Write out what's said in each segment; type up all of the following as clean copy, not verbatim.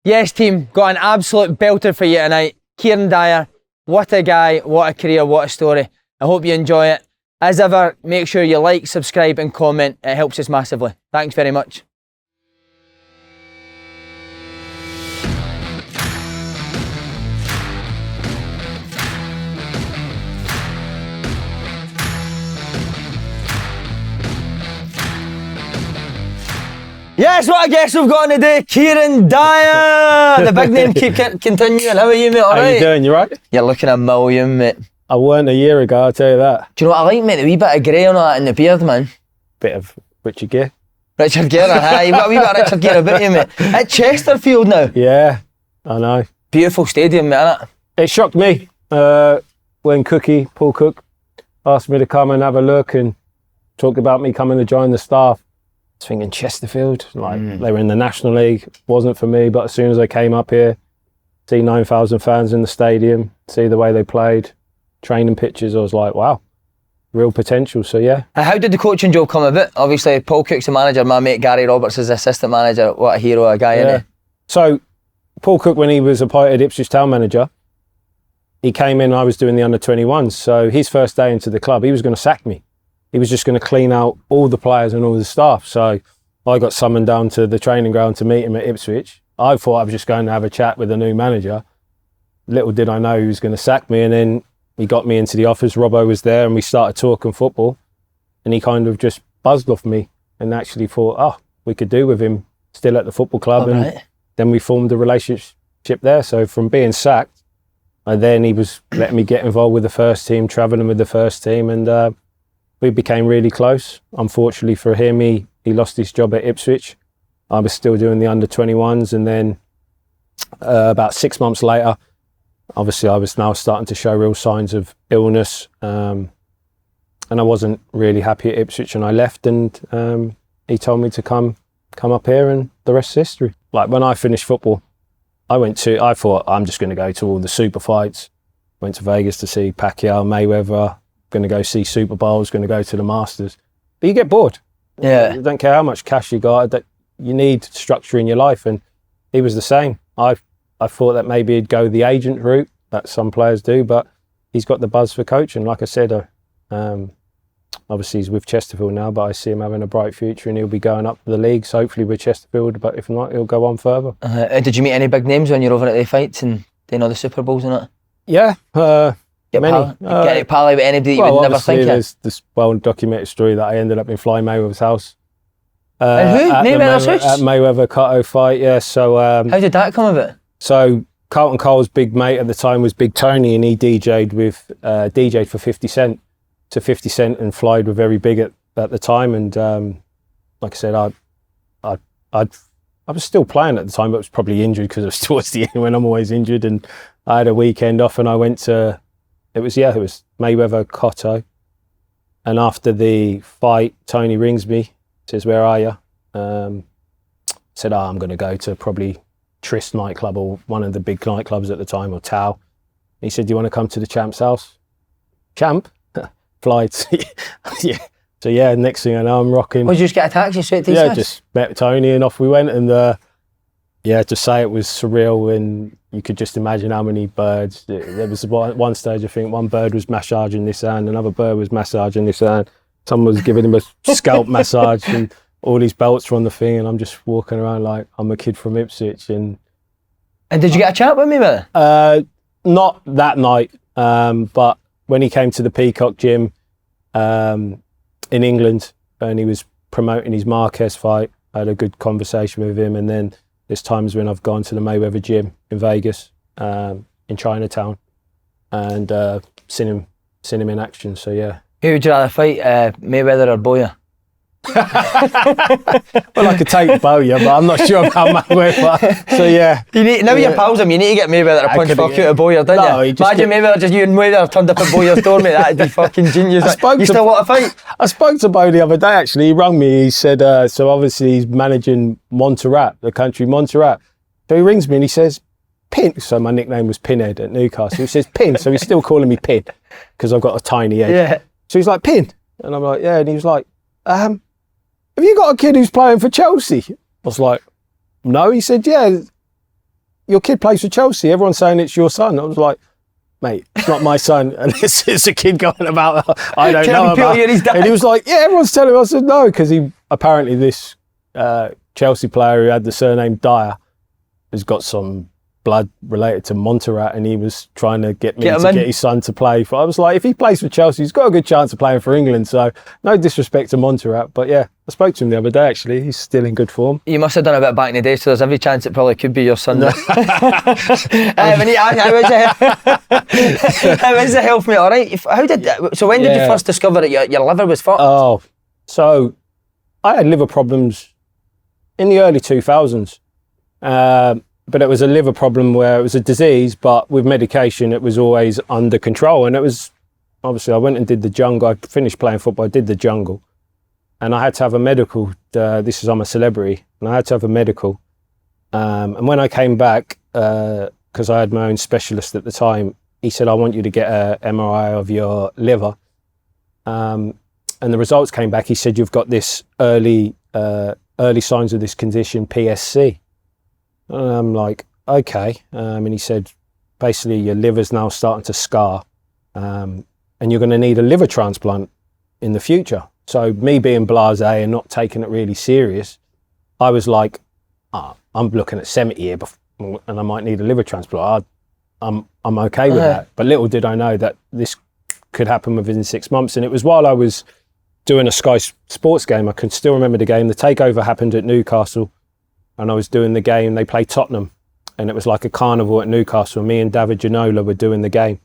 Yes, team, got an absolute belter for you tonight. Kieron Dyer, what a guy, what a career, what a story. I hope you enjoy it. As ever, make sure you like, subscribe and comment. It helps us massively. Thanks very much. Yes, what a guest we've got on today, Kieron Dyer. The big name keep continuing. How are you, mate? All right? How you doing? You right? You're looking a million, mate. I weren't a year ago, I'll tell you that. Do you know what I like, mate? The wee bit of grey on that in the beard, man. Bit of Richard Gere. Richard Gere, you've got a wee bit of Richard Gere about you, mate. At Chesterfield now. Yeah, I know. Beautiful stadium, mate, isn't it? It shocked me when Paul Cook, asked me to come and have a look and talked about me coming to join the staff. I was thinking Chesterfield, they were in the National League, wasn't for me, but as soon as I came up here, see 9,000 fans in the stadium, see the way they played, training pitches, I was like, wow, real potential, so yeah. How did the coaching job come about? Obviously, Paul Cook's the manager, my mate Gary Roberts is the assistant manager. What a hero, a guy, isn't he? So, Paul Cook, when he was appointed Ipswich town manager, he came in, I was doing the under-21s, so his first day into the club, he was going to sack me. He was just going to clean out all the players and all the staff. So I got summoned down to the training ground to meet him at Ipswich. I thought I was just going to have a chat with the new manager. Little did I know he was going to sack me. And then he got me into the office. Robbo was there and we started talking football. And he kind of just buzzed off me and actually thought, oh, we could do with him still at the football club. And then we formed a relationship there. So from being sacked, and then he was letting me get involved with the first team, travelling with the first team. And we became really close. Unfortunately for him, he lost his job at Ipswich. I was still doing the under-21s, and then about 6 months later, obviously I was now starting to show real signs of illness, and I wasn't really happy at Ipswich, and I left, and he told me to come up here, and the rest is history. Like when I finished football, I thought I'm just going to go to all the super fights. Went to Vegas to see Pacquiao, Mayweather, going to go see Super Bowls, going to go to the Masters. But you get bored. Yeah. You don't care how much cash you got, that you need structure in your life. And he was the same. I thought that maybe he'd go the agent route, that some players do, but he's got the buzz for coaching. Like I said, obviously he's with Chesterfield now, but I see him having a bright future and he'll be going up the leagues, hopefully with Chesterfield, but if not, he'll go on further. Did you meet any big names when you're over at the fights and doing all the Super Bowls and that? Yeah. Many. Get pally with anybody you would never think of. There's this well-documented story that I ended up in Floyd Mayweather's house. And who? Mayweather's house? At Mayweather Cotto fight, yeah. So how did that come about? So Carlton Cole's big mate at the time was Big Tony, and he DJ'd for 50 Cent. So 50 Cent and Floyd were very big at the time, and like I said, I was still playing at the time, but I was probably injured because I was towards the end when I'm always injured, and I had a weekend off, and I went to. It was Mayweather Cotto, and after the fight, Tony rings me, says, "Where are you?" Said, "I'm going to go to probably Tryst nightclub or one of the big nightclubs at the time, or Tau." He said, "Do you want to come to the champ's house?" Champ, flights, yeah. So yeah, next thing I know, I'm rocking. Well, did you just get a taxi straight to his house? Just met Tony and off we went, and to say it was surreal, and you could just imagine how many birds. There was one stage, I think, one bird was massaging this hand, another bird was massaging this hand, someone was giving him a scalp massage, and all these belts were on the thing, and I'm just walking around like I'm a kid from Ipswich. And did you get a chat with me, man? Not that night, but when he came to the Peacock Gym in England, and he was promoting his Marquez fight, I had a good conversation with him, and then there's times when I've gone to the Mayweather gym in Vegas, in Chinatown, and seen him in action. So yeah. Who would you rather fight, Mayweather or Bowyer? Well, I could take Bowyer, but I'm not sure about Mayweather. So yeah. Now you're pals him, you need to get Mayweather to punch fuck out of Bowyer, don't you? Imagine Mayweather, just you and Mayweather turned up at Bowyer's door, mate. That'd be fucking genius. You still want to fight? I spoke to Bo the other day, actually. He rang me. He said, so obviously he's managing Montserrat, the country Montserrat. So he rings me and he says, Pin. So my nickname was Pinhead at Newcastle. He says, Pin. So he's still calling me Pin because I've got a tiny head. Yeah. So he's like, Pin. And I'm like, yeah. And he was like, have you got a kid who's playing for Chelsea? I was like, no. He said, yeah. your kid plays for Chelsea. Everyone's saying it's your son. I was like, mate, it's not my son. And it's a kid going about, I don't know about. And he was like, yeah, everyone's telling me. I said, no, because apparently this Chelsea player who had the surname Dyer has got some blood related to Montserrat, and he was trying to get me to get his son to play for. I was like, if he plays for Chelsea, he's got a good chance of playing for England. So no disrespect to Montserrat, but yeah, I spoke to him the other day actually. He's still in good form. You must have done a bit back in the day, so there's every chance it probably could be your son. How is the health, mate? All right. So when did you first discover that your liver was fucked? Oh, so I had liver problems in the early 2000s. But it was a liver problem where it was a disease, but with medication, it was always under control. And it was, obviously, I went and did the jungle. I finished playing football, I did the jungle. And I had to have a medical. I'm a celebrity, and I had to have a medical. And when I came back, because I had my own specialist at the time, he said, I want you to get an MRI of your liver. And the results came back. He said, you've got this early signs of this condition, PSC. And I'm like, okay. And he said, basically your liver's now starting to scar, and you're going to need a liver transplant in the future. So me being blasé and not taking it really serious, I was like, I'm looking at 70 here and I might need a liver transplant. I'm okay with that. But little did I know that this could happen within 6 months. And it was while I was doing a Sky Sports game. I can still remember the game. The takeover happened at Newcastle. And I was doing the game. They played Tottenham, and it was like a carnival at Newcastle. Me and David Ginola were doing the game.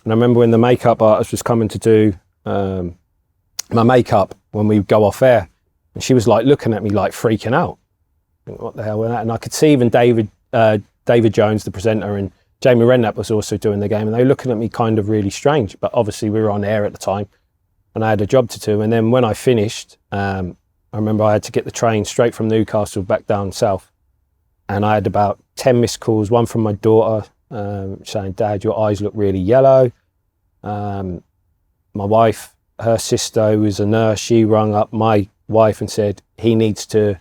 And I remember when the makeup artist was coming to do my makeup when we go off air, and she was like looking at me like freaking out. What the hell was that? And I could see even David Jones, the presenter, and Jamie Redknapp was also doing the game, and they were looking at me kind of really strange. But obviously we were on air at the time, and I had a job to do. And then when I finished, I remember I had to get the train straight from Newcastle back down south, and I had about 10 missed calls, one from my daughter saying, Dad, your eyes look really yellow. My wife, her sister, who was a nurse, she rang up my wife and said, he needs to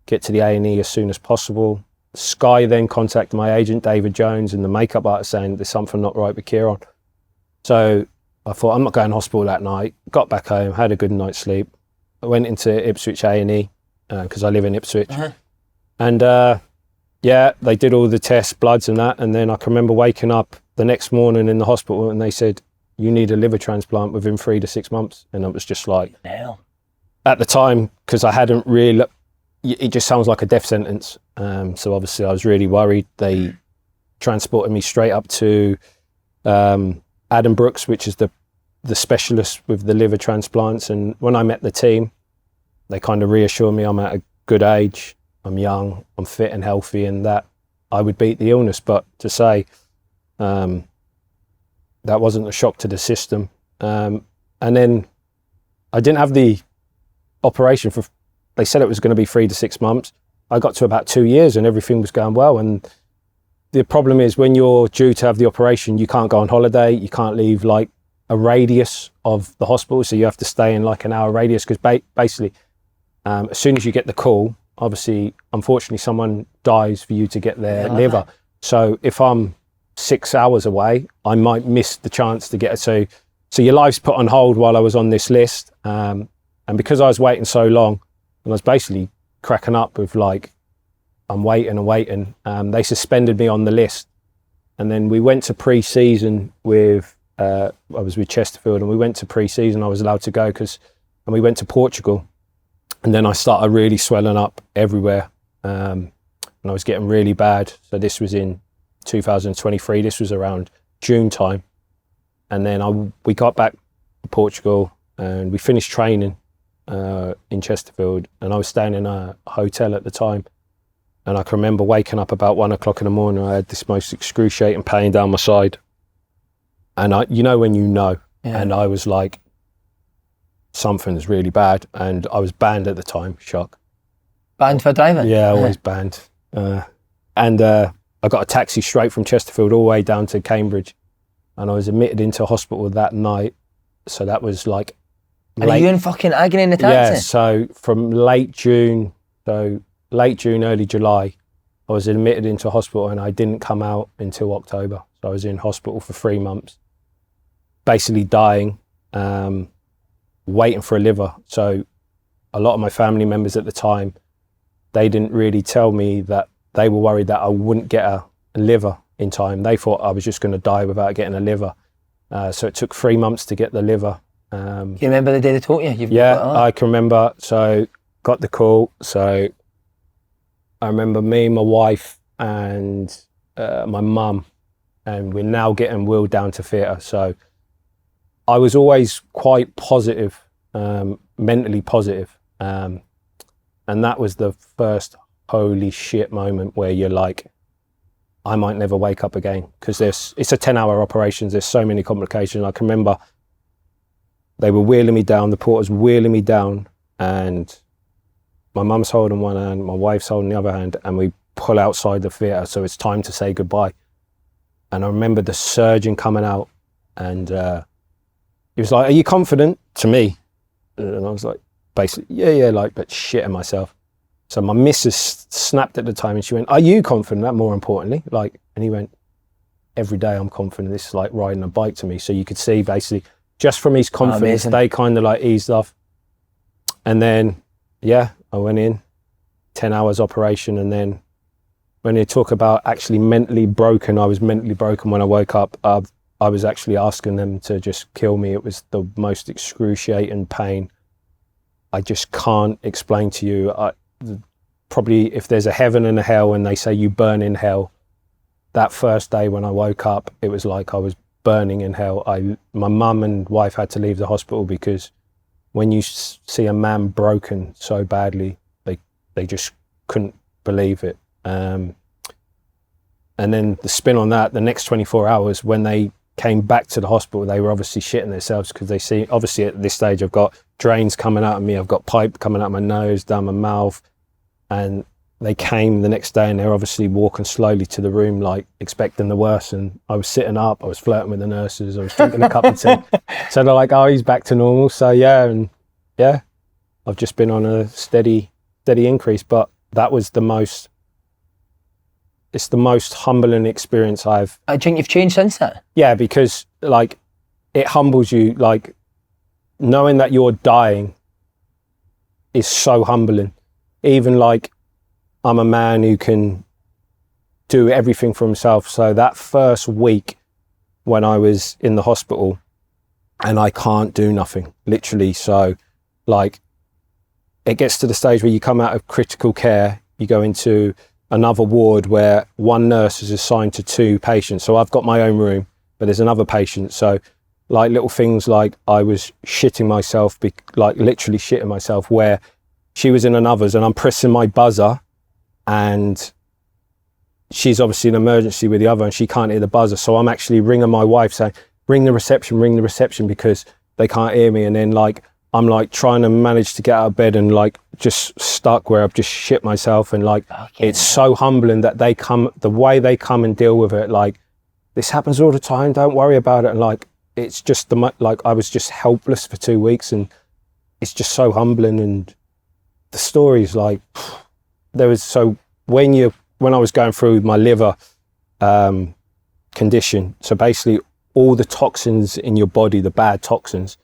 get to the A&E as soon as possible. Sky then contacted my agent, David Jones, and the makeup artist saying there's something not right with Kieron. So I thought, I'm not going to hospital that night. Got back home, had a good night's sleep. I went into Ipswich A&E because I live in Ipswich. And they did all the tests, bloods and that. And then I can remember waking up the next morning in the hospital and they said, you need a liver transplant within 3 to 6 months. And I was just like, hell. At the time, because I hadn't really, it just sounds like a death sentence. So obviously I was really worried. They transported me straight up to Adam Brooks, which is the specialist with the liver transplants. And when I met the team, they kind of reassured me I'm at a good age, I'm young, I'm fit and healthy, and that I would beat the illness. But to say that wasn't a shock to the system. And then I didn't have the operation for, they said it was going to be 3 to 6 months. I got to about 2 years and everything was going well. And the problem is when you're due to have the operation, you can't go on holiday, you can't leave like a radius of the hospital, so you have to stay in like an hour radius, because basically as soon as you get the call, obviously unfortunately someone dies for you to get their liver. So if I'm 6 hours away, I might miss the chance to get it. So your life's put on hold while I was on this list, and because I was waiting so long and I was basically cracking up with like I'm waiting and waiting, they suspended me on the list. And then we went to pre-season with I was with Chesterfield, and we went to pre-season. I was allowed to go and we went to Portugal, and then I started really swelling up everywhere, and I was getting really bad. So this was in 2023. This was around June time, and then we got back to Portugal and we finished training in Chesterfield, and I was staying in a hotel at the time. And I can remember waking up about 1 o'clock in the morning. I had this most excruciating pain down my side. And when you know, and I was like, something's really bad. And I was banned at the time, shock. Banned for driving? Yeah, always banned. And I got a taxi straight from Chesterfield all the way down to Cambridge. And I was admitted into hospital that night. So that was like... And are you in fucking agony in the taxi? Yeah, so from late June, early July, I was admitted into hospital and I didn't come out until October. So I was in hospital for 3 months, basically dying, waiting for a liver. So a lot of my family members at the time, they didn't really tell me that they were worried that I wouldn't get a liver in time. They thought I was just going to die without getting a liver. So it took 3 months to get the liver. Can you remember the day they told you? I can remember. So got the call. So I remember me, my wife and my mum, and we're now getting wheeled down to theatre. So I was always quite positive, mentally positive. And that was the first holy shit moment where you're like, I might never wake up again, because it's a 10-hour operation. There's so many complications. I can remember they were wheeling me down, the porters wheeling me down, and my mum's holding one hand, my wife's holding the other hand, and we pull outside the theatre, so it's time to say goodbye. And I remember the surgeon coming out, and he was like, "Are you confident?" to me. And I was like, basically, yeah, like, but shitting myself. So my missus snapped at the time and she went, "Are you confident?" That more importantly, like, and he went, "Every day I'm confident. This is like riding a bike to me." So you could see basically just from his confidence, they kind of like eased off. And then, yeah, I went in, 10 hours operation. And then when they talk about actually mentally broken, I was mentally broken when I woke up. I was actually asking them to just kill me. It was the most excruciating pain. I just can't explain to you. Probably if there's a heaven and a hell and they say you burn in hell, that first day when I woke up, it was like I was burning in hell. My mum and wife had to leave the hospital because when you see a man broken so badly, they just couldn't believe it. And then the spin on that, the next 24 hours, when they came back to the hospital, they were obviously shitting themselves because they see, obviously at this stage, I've got drains coming out of me, I've got pipe coming out of my nose, down my mouth. And they came the next day and they're obviously walking slowly to the room, like expecting the worst. And I was sitting up, I was flirting with the nurses, I was drinking a cup of tea. So they're like, "Oh, he's back to normal." So yeah, I've just been on a steady increase. But that was it's the most humbling experience I think you've changed since that. Yeah, because like it humbles you, like knowing that you're dying is so humbling. Even like I'm a man who can do everything for himself. So that first week when I was in the hospital and I can't do nothing, literally. So like it gets to the stage where you come out of critical care, you go into another ward where one nurse is assigned to 2 patients. So I've got my own room, but there's another patient. So like little things like I was shitting myself, like literally shitting myself, where she was in another's and I'm pressing my buzzer and she's obviously in emergency with the other and she can't hear the buzzer. So I'm actually ringing my wife saying, ring the reception because they can't hear me. And then like, I'm like trying to manage to get out of bed and like just stuck where I've just shit myself. And like, it's so humbling that the way they come and deal with it, like this happens all the time, don't worry about it. And like, it's just like I was just helpless for 2 weeks and it's just so humbling. And the stories like there was, so when I was going through my liver condition, so basically all the toxins in your body, the bad toxins,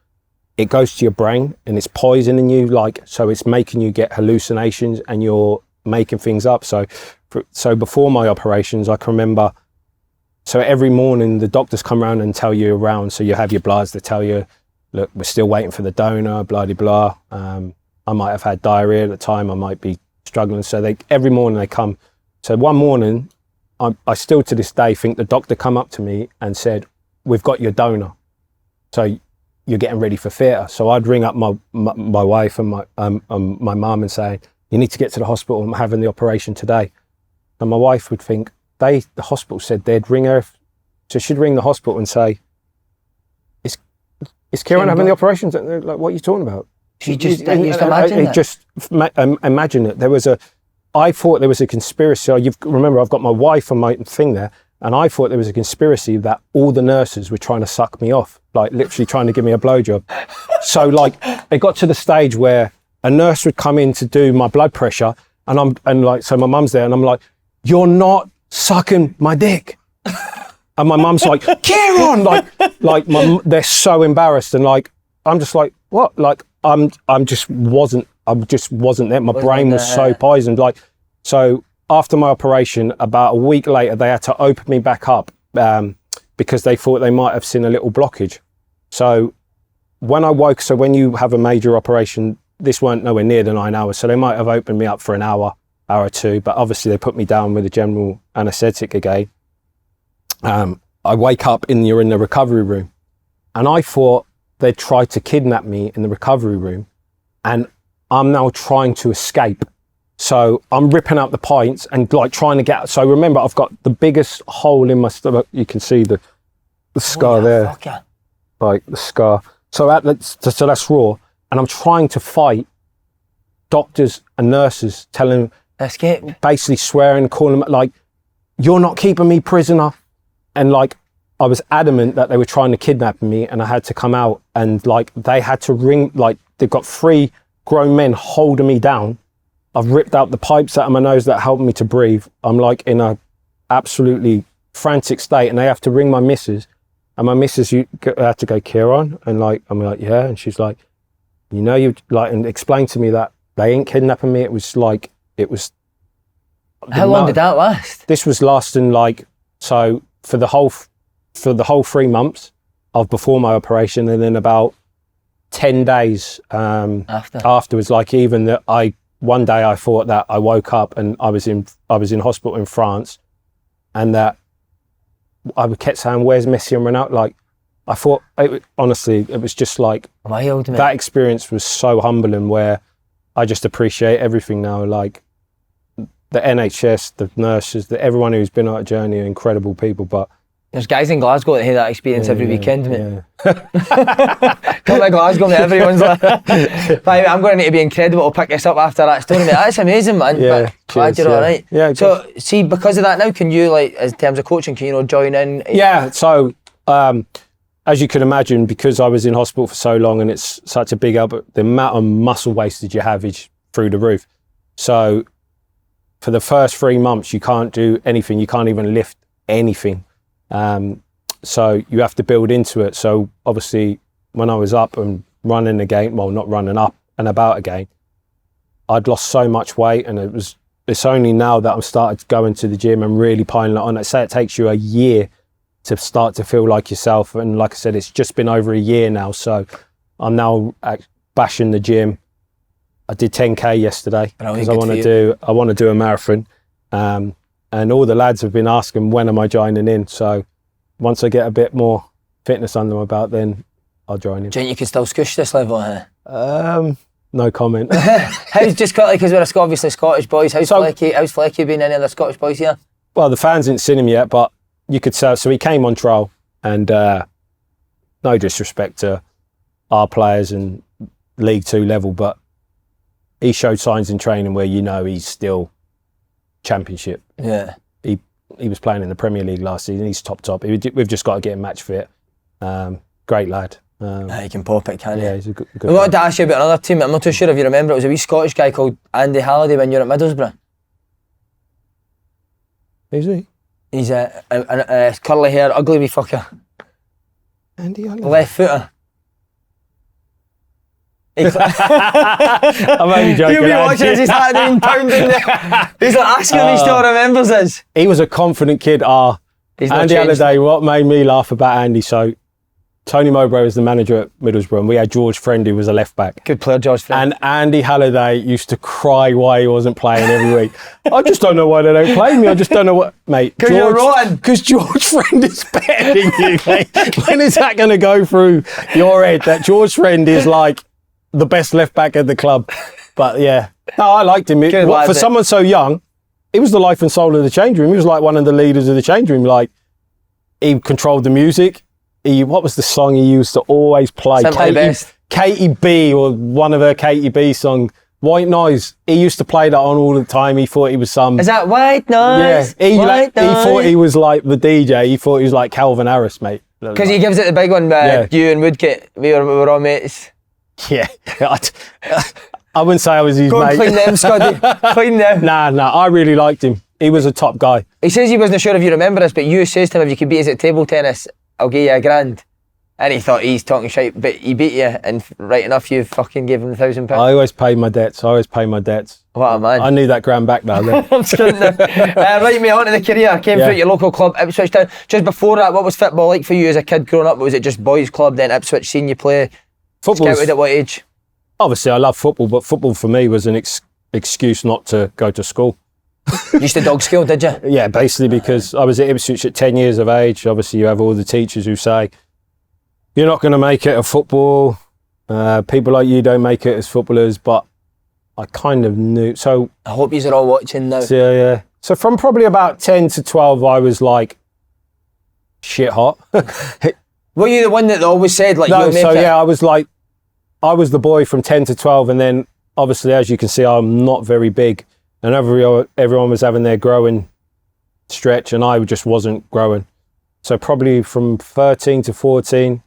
it goes to your brain and it's poisoning you, like, so it's making you get hallucinations and you're making things up. So before my operations, I can remember, so every morning the doctors come around and tell you around, so you have your bloods, they tell you, look, we're still waiting for the donor, blah, blah, blah. I might have had diarrhea at the time, I might be struggling. So every morning they come. So one morning, I still to this day think the doctor come up to me and said, "We've got your donor. So you're getting ready for theatre." So I'd ring up my wife and my mum and say, "You need to get to the hospital, I'm having the operation today." And my wife would think, the hospital said they'd ring her. So she'd ring the hospital and say, Is Kieron having the operation? Like, what are you talking about? She just used to imagine that. Just imagine it. I thought there was a conspiracy. Remember, I've got my wife on my thing there, and I thought there was a conspiracy that all the nurses were trying to suck me off, like literally trying to give me a blowjob. So like, it got to the stage where a nurse would come in to do my blood pressure, so my mum's there, and I'm like, you're not sucking my dick. And my mum's like, Kieron, they're so embarrassed, and like, I'm just like, what? Like, I just wasn't there. My brain was so poisoned. Like, so after my operation, about a week later, they had to open me back up because they thought they might have seen a little blockage. So when I woke, so when you have a major operation, this weren't nowhere near the 9 hours, so they might have opened me up for an hour or two, but obviously they put me down with a general anaesthetic again. I wake up you're in the recovery room, and I thought they'd tried to kidnap me in the recovery room, and I'm now trying to escape. So I'm ripping out the pints and like trying to get. So remember, I've got the biggest hole in my stomach. You can see the scar there, fucker. Like the scar. So that's raw, and I'm trying to fight doctors and nurses, telling, basically swearing, calling them like, "You're not keeping me prisoner." And like, I was adamant that they were trying to kidnap me, and I had to come out, and like, they had to ring, like, they've got 3 grown men holding me down. I've ripped out the pipes out of my nose that helped me to breathe. I'm like in a absolutely frantic state, and they have to ring my missus, and my missus had to go, Kieron, and like, I'm like, yeah, and she's like, you know, you like, and explain to me that they ain't kidnapping me. It was. How long did that last? This was lasting like, so for the whole 3 months of before my operation, and then about 10 days afterwards, like, even that one day I thought that I woke up and I was in hospital in France, and that I kept saying, where's Messi and Ronaldo? Like, I thought, honestly, it was just like, wild, man. That experience was so humbling, where I just appreciate everything now. Like, the NHS, the nurses, everyone who's been on a journey are incredible people. But there's guys in Glasgow that have that experience every weekend, mate. Come to Glasgow, mate, everyone's like, I'm going to need to be incredible to pick this up after that story, mate. That's amazing, man. Yeah, but glad you're all right. Yeah. So, see, because of that now, can you, like, in terms of coaching, can you join in? Yeah, so as you can imagine, because I was in hospital for so long and it's such a big help, the amount of muscle wastage you have is through the roof. So for the first 3 months, you can't do anything. You can't even lift anything. So you have to build into it. So obviously, when I was up and running again, well, not running up and about again, I'd lost so much weight, and it's only now that I'm started going to the gym and really piling it on. I say it takes you a year to start to feel like yourself, and like I said, it's just been over a year now. So I'm now bashing the gym. I did 10k yesterday because I want to do a marathon, and all the lads have been asking, when am I joining in? So once I get a bit more fitness under my belt, then I'll join in. Do you think you can still squish this level, huh? No comment. How's just got, like, because we're obviously Scottish boys, how's Flecky been any of the Scottish boys here? Well, the fans didn't see him yet, but you could tell. So he came on trial, and no disrespect to our players and League 2 level, but he showed signs in training where, you know, he's still Championship. Yeah. He was playing in the Premier League last season. He's top. We've just got to get him match fit. Great lad. He can pop it, can't he? Yeah, he's a good I wanted to ask you about another team. I'm not too sure if you remember. It was a wee Scottish guy called Andy Halliday when you were at Middlesbrough. Who's he? He's a curly hair, ugly wee fucker. Andy Halliday. Left footer. I might be joking. You'll be watching as he's starting pounding there. He's like asking if he still remembers us. He was a confident kid. Andy Halliday, what made me laugh about Andy, so Tony Mowbray was the manager at Middlesbrough, and we had George Friend, who was a left back. Good player, George Friend. And Andy Halliday used to cry why he wasn't playing every week. I just don't know why they don't play me. I just don't know what, mate. Because you're rotten. Because George Friend is better than you, mate. When is that going to go through your head that George Friend is like the best left back at the club? But yeah, no, I liked him. For someone so young, he was the life and soul of the change room. He was like one of the leaders of the change room. Like, he controlled the music. What was the song he used to always play? Katie B, or one of her Katie B songs. White Noise. He used to play that on all the time. He thought he was some... Is that White Noise? Yeah. He thought he was like the DJ. He thought he was like Calvin Harris, mate. Because he gives it the big one, you and Woodgate. We were all mates. Yeah. I wouldn't say I was his mate. Go and clean them, Scotty. Clean them. Nah. I really liked him. He was a top guy. He says he wasn't sure if you remember this, but you says to him, if you could beat us at table tennis, I'll give you £1,000. And he thought he's talking shite, but he beat you, and right enough, you fucking gave him £1,000. I always paid my debts. What a man. I knew that grand back now. Right, mate, on to the career. Came through at your local club, Ipswich Town. Just before that, what was football like for you as a kid growing up? Was it just boys' club, then Ipswich, seeing you play? Scouted at what age? Obviously, I love football, but football for me was an excuse not to go to school. You used to dog school, did you? Yeah, basically because I was at Ipswich at 10 years of age. Obviously, you have all the teachers who say, you're not going to make it at football. People like you don't make it as footballers, but I kind of knew. So I hope you're all watching now. So, yeah. So from probably about 10 to 12, I was like shit hot. Were you the one that always said, like, no, you'll make so it? yeah, I was the boy from 10 to 12, and then obviously, as you can see, I'm not very big, and everyone was having their growing stretch, and I just wasn't growing. So probably from 13 to 14,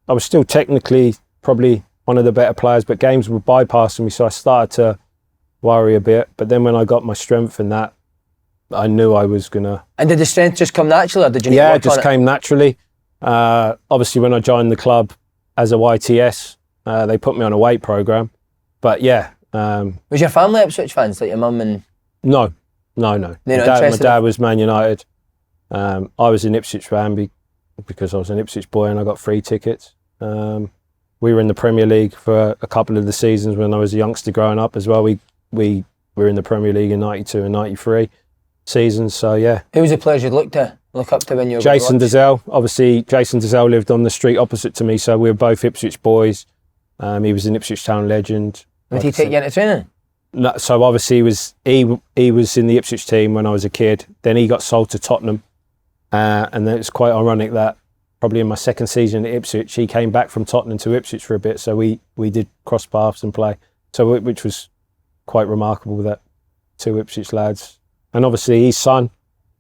I was still technically probably one of the better players, but games were bypassing me, so I started to worry a bit. But then when I got my strength in that, I knew I was going to... And did the strength just come naturally, or did you need to work on it? Yeah, it just came naturally. Obviously, when I joined the club as a YTS, they put me on a weight programme. But yeah... was your family Ipswich fans, like your mum and... No. They're My not interested? dad was Man United. I was an Ipswich fan because I was an Ipswich boy and I got free tickets. We were in the Premier League for a couple of the seasons when I was a youngster growing up as well. We were in the Premier League in 92 and 93 seasons, so yeah. Who was the players you'd look up to when you were... Jason Dazelle. Obviously, Jason Dazelle lived on the street opposite to me, so we were both Ipswich boys. He was an Ipswich Town legend. Did he take you into training? No, so obviously he was in the Ipswich team when I was a kid. Then he got sold to Tottenham, and then it's quite ironic that probably in my second season at Ipswich, he came back from Tottenham to Ipswich for a bit. So we did cross paths and play. So which was quite remarkable that two Ipswich lads, and obviously his son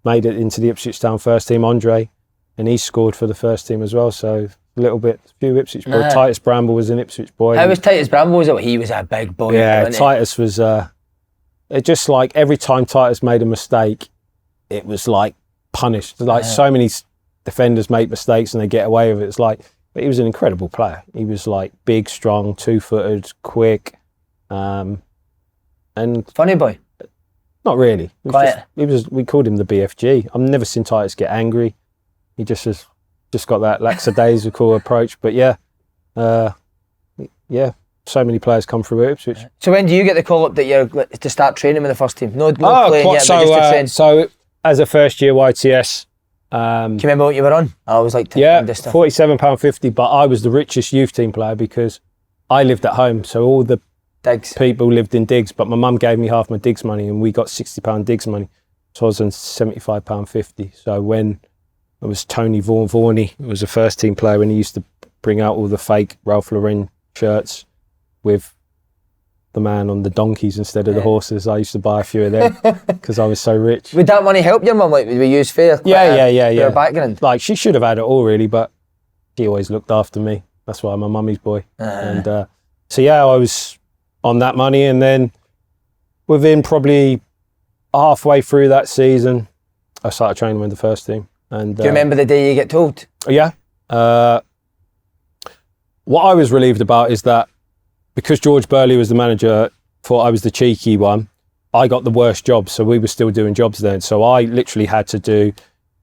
made it into the Ipswich Town first team, Andre, and he scored for the first team as well. So a few Ipswich boys. Titus Bramble was an Ipswich boy. How was Titus Bramble? He was a big boy. Yeah, Titus was. It just like every time Titus made a mistake, it was like punished. Like so many defenders make mistakes and they get away with it. It's like, but he was an incredible player. He was like big, strong, 2-footed, quick, and funny boy. Not really. Quiet. We called him the BFG. I've never seen Titus get angry. He just got that lackadaisical approach. But yeah, so many players come through Ipswich. So when do you get the call up that you're to start training with the first team? No playing yet, but just to train. So as a first year YTS, do you remember what you were on? I always like to find this stuff. £47.50, but I was the richest youth team player because I lived at home. So all the digs people lived in digs, but my mum gave me half my digs money and we got £60 digs money. So I was on £75.50. So when it was Tony Vaughan-Vaughney, who was a first team player, and he used to bring out all the fake Ralph Lauren shirts with the man on the donkeys instead of the horses. I used to buy a few of them because I was so rich. Would that money help your mum? Like, would we use fair? Yeah. Background. Like, she should have had it all really, but she always looked after me. That's why I'm a mummy's boy. And so yeah, I was on that money, and then within probably halfway through that season, I started training with the first team. And do you remember the day you get told? Yeah. What I was relieved about is that because George Burley was the manager, thought I was the cheeky one, I got the worst job. So we were still doing jobs then. So I literally had to do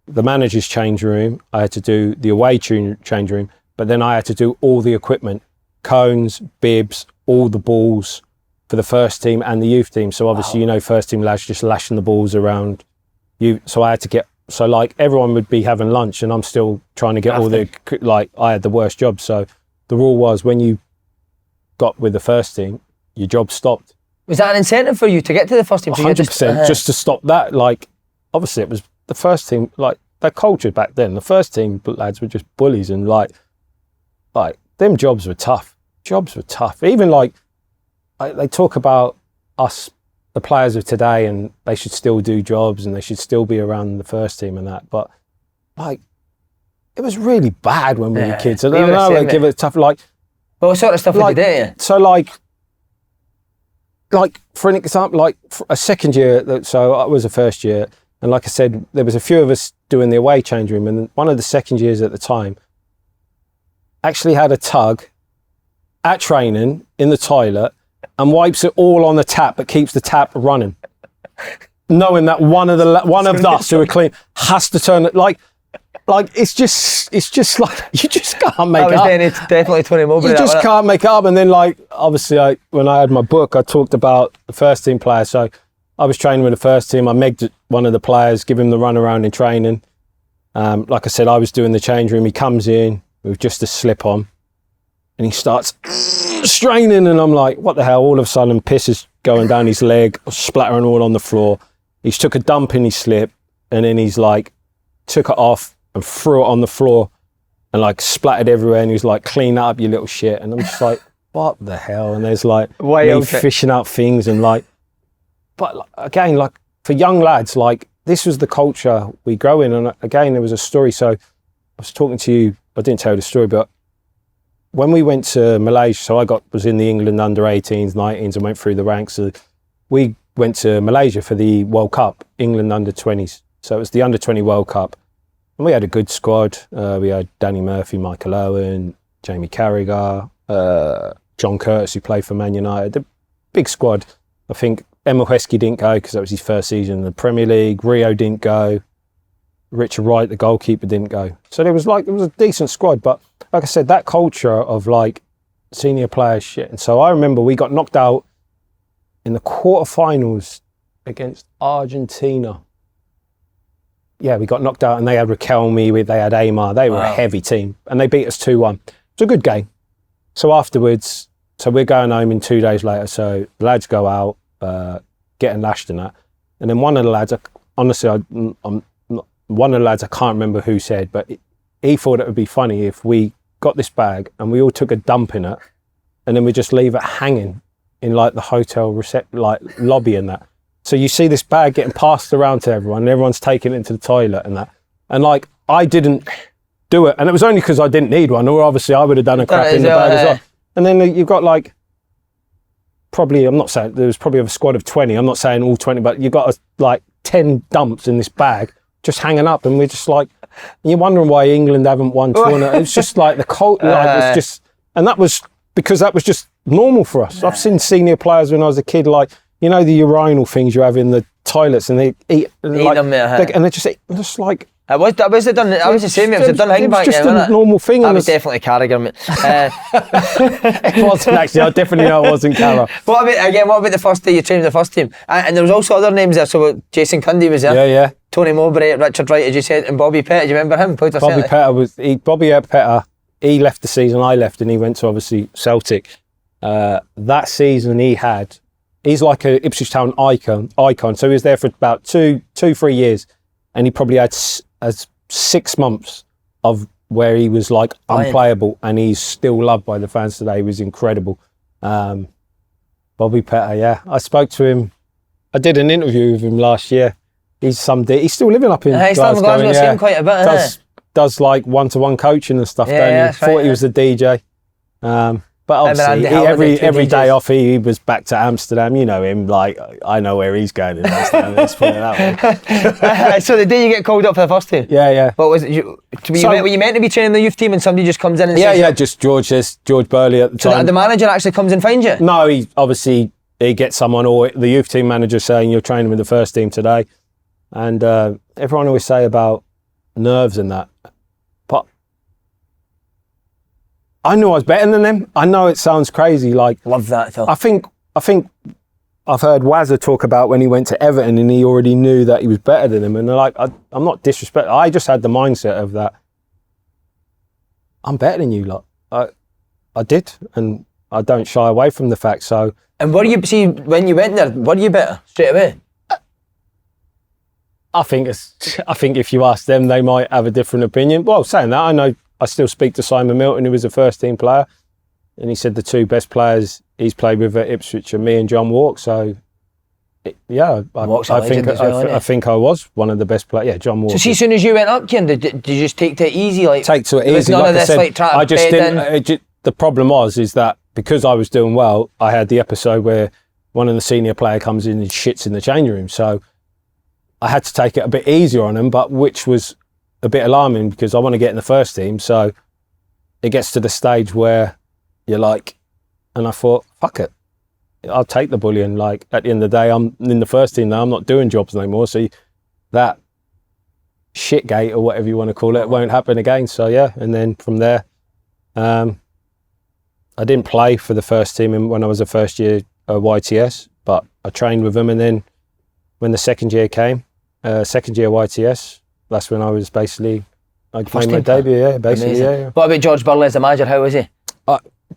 the manager's change room. I had to do the away change room, but then I had to do all the equipment, cones, bibs, all the balls for the first team and the youth team. So obviously, first team lads just lashing the balls around you. So I had to get, so like everyone would be having lunch and I'm still trying to get all the, like I had the worst job. So the rule was when you got with the first team, your job stopped. Was that an incentive for you to get to the first team? 100%, just to stop that. Like, obviously it was the first team, like their culture back then, the first team lads were just bullies and like them jobs were tough. Even like, they talk about us, the players of today, and they should still do jobs and they should still be around the first team and that. But like, it was really bad when we were kids. I don't know, give it tough, like, but what sort of stuff would you do? So like, like for an example, like for a second year, so I was a first year, and like I said, there was a few of us doing the away change room, and one of the second years at the time actually had a tug at training in the toilet and wipes it all on the tap, but keeps the tap running, knowing that one of us who are clean has to turn it like it's just like you just can't make it up. It's definitely Tony Mowbray. You just can't make it up. And then, like, obviously, when I had my book, I talked about the first team players. So I was training with the first team. I megged one of the players, give him the run around in training. Like I said, I was doing the change room. He comes in with just a slip on, and he starts straining. And I'm like, what the hell? All of a sudden, piss is going down his leg, splattering all on the floor. He's took a dump in his slip, and then he's like, took it off and threw it on the floor and like splattered everywhere, and he was like, clean that up, you little shit. And I'm just like, what the hell? And there's like me fishing out things, and like, but again, like for young lads, like this was the culture we grow in. And again, there was a story. So I was talking to you, I didn't tell you the story, but when we went to Malaysia, so was in the England under 18s, 19s, and went through the ranks. So we went to Malaysia for the World Cup, England under 20s. So it was the under 20 World Cup. And we had a good squad. We had Danny Murphy, Michael Owen, Jamie Carragher, John Curtis, who played for Man United. A big squad. I think Emil Heskey didn't go because that was his first season in the Premier League. Rio didn't go. Richard Wright, the goalkeeper, didn't go. So there was a decent squad. But like I said, that culture of like senior players shit. And so I remember we got knocked out in the quarterfinals against Argentina. Yeah, we got knocked out, and they had Riquelme, they had Aymar. They were a heavy team, and they beat us 2-1. It was a good game. So afterwards, we're going home in 2 days later. So the lads go out, getting lashed and that. And then one of the lads, one of the lads, I can't remember who said, but he thought it would be funny if we got this bag and we all took a dump in it, and then we just leave it hanging in like the hotel lobby and that. So you see this bag getting passed around to everyone, and everyone's taking it into the toilet and that. And like, I didn't do it. And it was only because I didn't need one, or obviously I would have done a crap in the bag as well. And then you've got like, probably, I'm not saying, there was probably a squad of 20. I'm not saying all 20, but you've got like 10 dumps in this bag just hanging up. And we're just like, you're wondering why England haven't won tournament. It's just like the cult, it's just, and that was because that was just normal for us. I've seen senior players when I was a kid, like, you know, the urinal things you have in the toilets, and they eat like, them, and they just like. I was the same. It was done hang back. It was just a normal thing. I was definitely Carragher, mate. It wasn't actually. I definitely know it wasn't Carragher. What about the first day you trained the first team? And there was also other names there. So Jason Cundy was there. Yeah. Tony Mowbray, Richard Wright, as you said, and Bobby Petta. Do you remember him? Bobby Petta. He left the season I left, and he went to obviously Celtic. That season he's like a Ipswich Town icon. So he was there for about 3 years, and he probably had 6 months of where he was like unplayable, and he's still loved by the fans today. He was incredible. Bobby Petta, yeah. I spoke to him. I did an interview with him last year. He's still living up in Glasgow. I've seen him quite a bit. Does like one-to-one coaching and stuff. Thought he was the DJ. But obviously, every day off, he was back to Amsterdam. You know him, like, I know where he's going in Amsterdam. Let's put it that way. So the day you get called up for the first team? Yeah. What was it? Were you meant to be training the youth team, and somebody just comes in and says... Yeah, just George Burley at the time. So the manager actually comes and finds you? No, he gets someone, or the youth team manager saying, you're training with the first team today. And everyone always say about nerves and that. But I knew I was better than them. I know it sounds crazy. Like, love that though. I think I've heard Wazza talk about when he went to Everton and he already knew that he was better than him. And they're like, I'm not disrespectful. I just had the mindset of that. I'm better than you lot. I did, and I don't shy away from the fact. So. And when you went there, were you better straight away? I think if you ask them, they might have a different opinion. Well, saying that, I know I still speak to Simon Milton, who was a first team player, and he said the two best players he's played with at Ipswich are me and John Walk. So, I think I was one of the best players. Yeah, John Walk. So, as soon as you went up, Kieron, did you just take it easy? Take to it easy. None of this trying to the problem is that because I was doing well, I had the episode where one of the senior player comes in and shits in the changing room. So I had to take it a bit easier on him, but which was a bit alarming because I want to get in the first team. So it gets to the stage where you're like, and I thought, fuck it, I'll take the bullying. Like, at the end of the day, I'm in the first team now. I'm not doing jobs anymore. So that shitgate or whatever you want to call it won't happen again. So yeah, and then from there, I didn't play for the first team when I was a first year YTS, but I trained with them. And then when the second year came, second year YTS, that's when I was basically, I made my debut. Yeah, basically. Yeah. What about George Burley as a manager? How was he?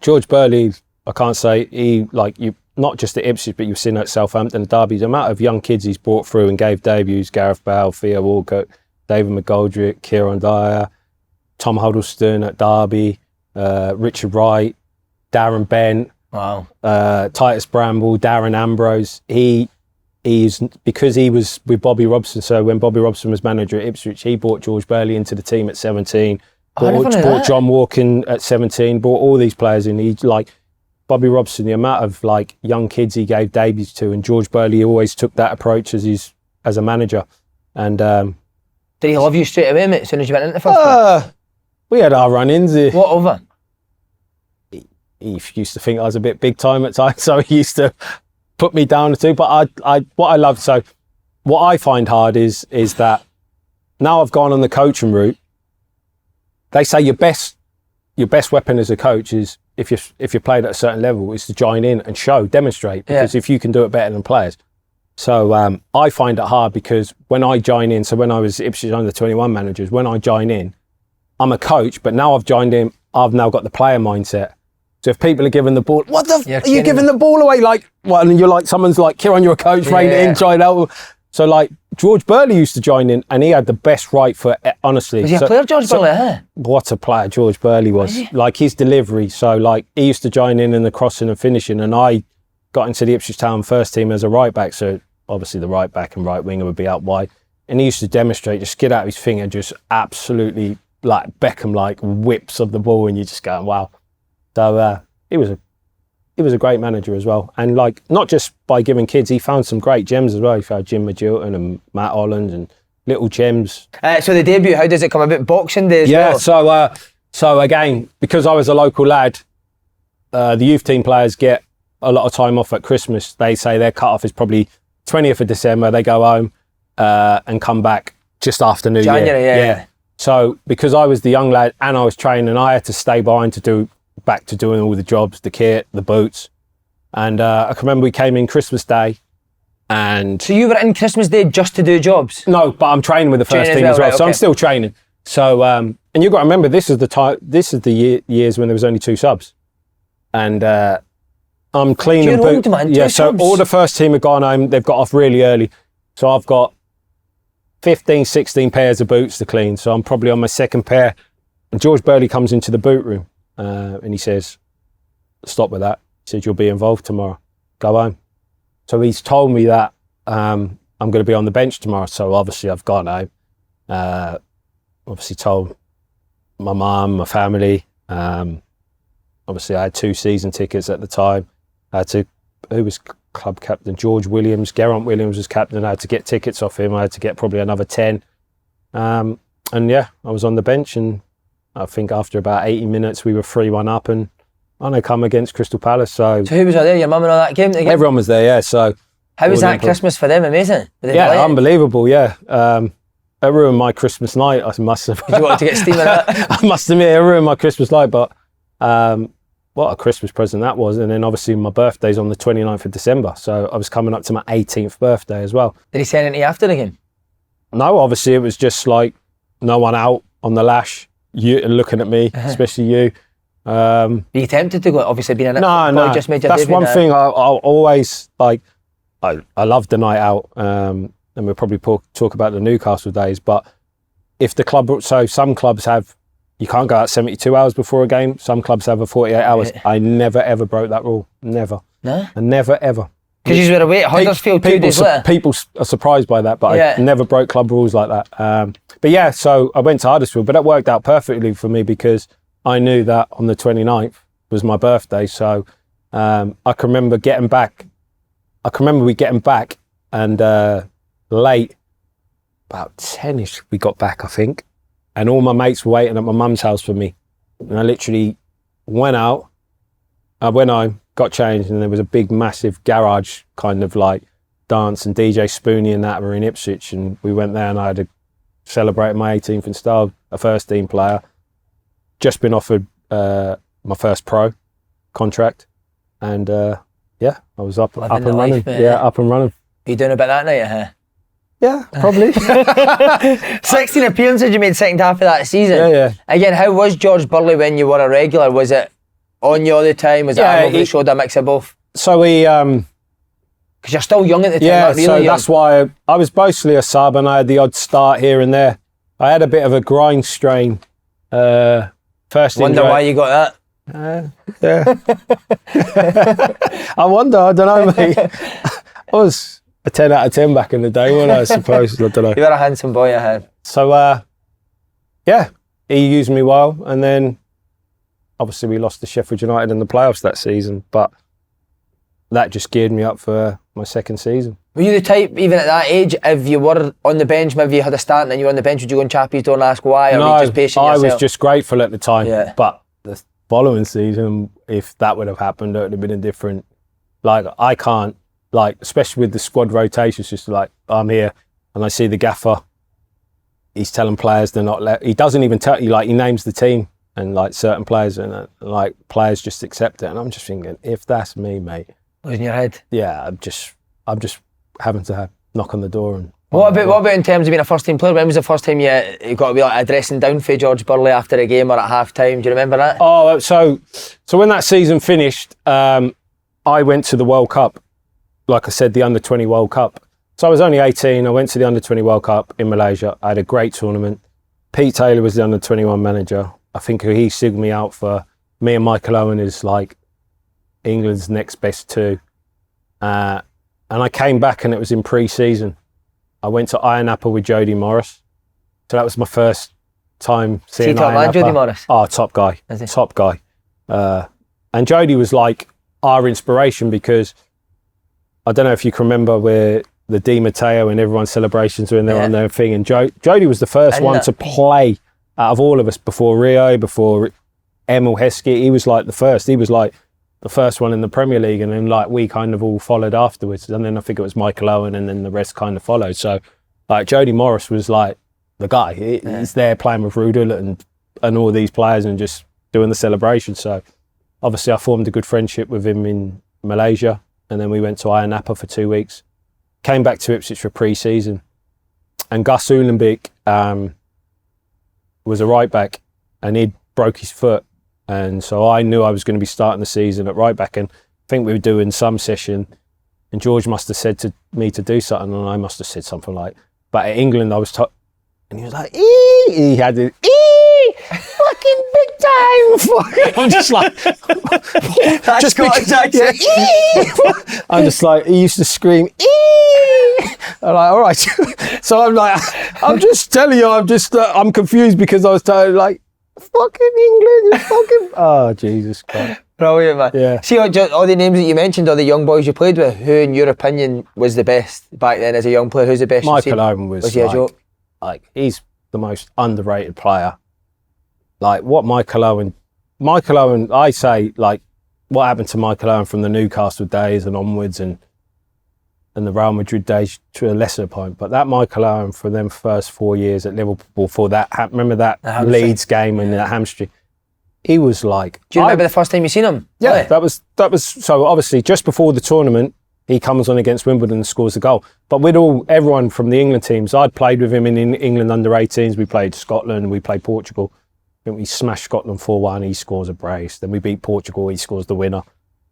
George Burley, I can't say he, like, you, not just at Ipswich, but you've seen at Southampton, Derby, the amount of young kids he's brought through and gave debuts: Gareth Bale, Theo Walcott, David McGoldrick, Kieron Dyer, Tom Huddleston at Derby, Richard Wright, Darren Bent, Titus Bramble, Darren Ambrose. He's because he was with Bobby Robson. So when Bobby Robson was manager at Ipswich, he brought George Burley into the team at 17. Brought John Walken at 17. Brought all these players in. He, like, Bobby Robson, the amount of like young kids he gave debuts to, and George Burley always took that approach as a manager. And did he love you straight away, mate, as soon as you went into the first team? We had our run-ins. What over? He used to think I was a bit big time at times, so he used to put me down too. But what I love, so what I find hard is that now I've gone on the coaching route. They say your best weapon as a coach is if you played at a certain level is to join in and demonstrate, because if you can do it better than players. So I find it hard because when I join in, so when I was Ipswich under 21 managers, when I join in, I'm a coach, but now I've joined in, I've now got the player mindset. So if people are giving the ball, what the are you giving the ball away? Like, well, and you're like, someone's like, Kieron, you're a coach, rein it in, try it out. So like George Burley used to join in, and he had the best right for, honestly. Was he a player, George Burley? What a player George Burley was. Like his delivery. So like he used to join in the crossing and finishing, and I got into the Ipswich Town first team as a right back. So obviously the right back and right winger would be out wide. And he used to demonstrate, just get out his finger, just absolutely like Beckham, like whips of the ball, and you just go, wow. So he was a great manager as well. And like, not just by giving kids, he found some great gems as well. He found Jim Magilton and Matt Holland and little gems. So the debut, how does it come about? Boxing Day as well? Yeah, so again, because I was a local lad, the youth team players get a lot of time off at Christmas. They say their cut-off is probably 20th of December. They go home and come back just after New Year. January, yeah. So because I was the young lad and I was training, I had to stay behind to do back to doing all the jobs, the kit, the boots. And I can remember we came in Christmas Day, and so you were in Christmas Day just to do jobs? No, but I'm training with the first team as well, right, so I'm still training. So and you've got to remember, this is the years when there was only 2 subs, and I'm cleaning boots. So all the first team have gone home. They've got off really early, so I've got 15, 16 pairs of boots to clean. So I'm probably on my second pair, and George Burley comes into the boot room. And he says, stop with that. He said, you'll be involved tomorrow. Go home. So he's told me that I'm going to be on the bench tomorrow. So obviously I've gone home. Obviously told my mum, my family. Obviously I had 2 season tickets at the time. Who was club captain? George Williams. Geraint Williams was captain. I had to get tickets off him. I had to get probably another 10. And yeah, I was on the bench, and I think after about 80 minutes, we were 3-1 up, and I come against Crystal Palace. So who was there? Your mum and all that game? Everyone was there, yeah. So how was that Christmas for them? Amazing. Yeah, unbelievable. Yeah, it ruined my Christmas night. I must have. Did you want to get steam in that? I must admit, it ruined my Christmas night. But what a Christmas present that was! And then obviously my birthday's on the 29th of December, so I was coming up to my 18th birthday as well. Did he say anything after the game? No, obviously it was just like no one out on the lash. You looking at me, especially you. Were you tempted to go? Obviously, being in it. No. Just made your That's debut one thing I always like. I love the night out, and we'll probably talk about the Newcastle days. But if the club, so some clubs have, you can't go out 72 hours before a game. Some clubs have a 48 hours. I never ever broke that rule. Never. No. I never ever. Because you were away at Huddersfield 2 days later. People are surprised by that, but I never broke club rules like that. But yeah, so I went to Huddersfield, but that worked out perfectly for me because I knew that on the 29th was my birthday. So I can remember getting back I can remember we getting back and late, about 10ish, we got back, I think. And all my mates were waiting at my mum's house for me. And I literally went out, I went home, got changed, and there was a big, massive garage kind of like dance, and DJ Spoonie and that were in Ipswich, and we went there and I had to celebrate my 18th in style, a first team player. Just been offered my first pro contract, and yeah, I was up and running. Up and running. Are you doing a bit that night, huh? Yeah, probably. 16 appearances you made second half of that season. Yeah. Again, how was George Burley when you were a regular? Was it on you all the time? Was it showed a mix of both? So we... Because you're still young at the time. Yeah, really so young. that's why I was mostly a sub, and I had the odd start here and there. I had a bit of a grind strain. First Wonder why you got that? Yeah. I wonder, I don't know, mate. I was a 10 out of 10 back in the day, wasn't I suppose? I don't know. You were a handsome boy, I had. So, yeah, he used me well, and then obviously we lost to Sheffield United in the playoffs that season, but that just geared me up for my second season. Were you the type, even at that age, if you were on the bench, maybe you had a start and then you were on the bench, would you go and Chappie's door and ask why, or were you just patient yourself? I was just grateful at the time, but the following season, if that would have happened, it would have been a different, like, I can't, like, especially with the squad rotations, just like, I'm here and I see the gaffer, he's telling players they're not he doesn't even tell you, like, he names the team and like certain players, and like players just accept it, and I'm just thinking, if that's me, mate, was in your head? Yeah, I'm just having to knock on the door. And what about in terms of being a first team player? When was the first time you got to be like addressing down for George Burley after a game or at half time? Do you remember that? Oh, so when that season finished, I went to the World Cup. Like I said, the under-20 World Cup. So I was only 18. I went to the under-20 World Cup in Malaysia. I had a great tournament. Pete Taylor was the under-21 manager. I think he signed me out for me and Michael Owen as like England's next best two. And I came back and it was in pre-season. I went to Iron Apple with Jody Morris. So that was my first time seeing Iron Apple. Jody Morris? Oh, top guy. Top guy. And Jody was like our inspiration, because I don't know if you can remember where the Di Matteo and everyone's celebrations were in there on their thing. And Jody was the first one to play out of all of us before Rio, before Emil Heskey. He was like the first. He was like the first one in the Premier League, and then like we kind of all followed afterwards. And then I think it was Michael Owen, and then the rest kind of followed. So like Jody Morris was like the guy. He's there playing with Ruud Gullit and all these players and just doing the celebration. So obviously I formed a good friendship with him in Malaysia, and then we went to Ayia Napa for 2 weeks. Came back to Ipswich for pre-season, and Gus Uhlenbeek was a right back, and he'd broke his foot, and so I knew I was going to be starting the season at right back, and I think we were doing some session, and George must have said to me to do something, and I must have said something like, but at England I was and he was like, "Eee!" He had the fucking big time. I'm just like, just because, I'm just like, he used to scream, "Eee!" I'm like, all right. So I'm like, I'm just telling you, I'm confused because I was telling like, fucking England, fucking, oh Jesus Christ. Brilliant, man. Yeah. See, all the names that you mentioned, all the young boys you played with, who in your opinion was the best back then as a young player? Who's the best? Michael Owen was he a joke? Like, he's the most underrated player. Like, what Michael Owen, I say, like, what happened to Michael Owen from the Newcastle days and onwards, and the Real Madrid days to a lesser point, but that Michael Owen for them first 4 years at Liverpool, for that, remember that Leeds game and that hamstring, he was like... Do you remember the first time you seen him? Yeah, that was, so obviously just before the tournament, he comes on against Wimbledon and scores the goal. But with everyone from the England teams, I'd played with him in England under-18s, we played Scotland, we played Portugal. I think we smashed Scotland 4-1, he scores a brace. Then we beat Portugal, he scores the winner.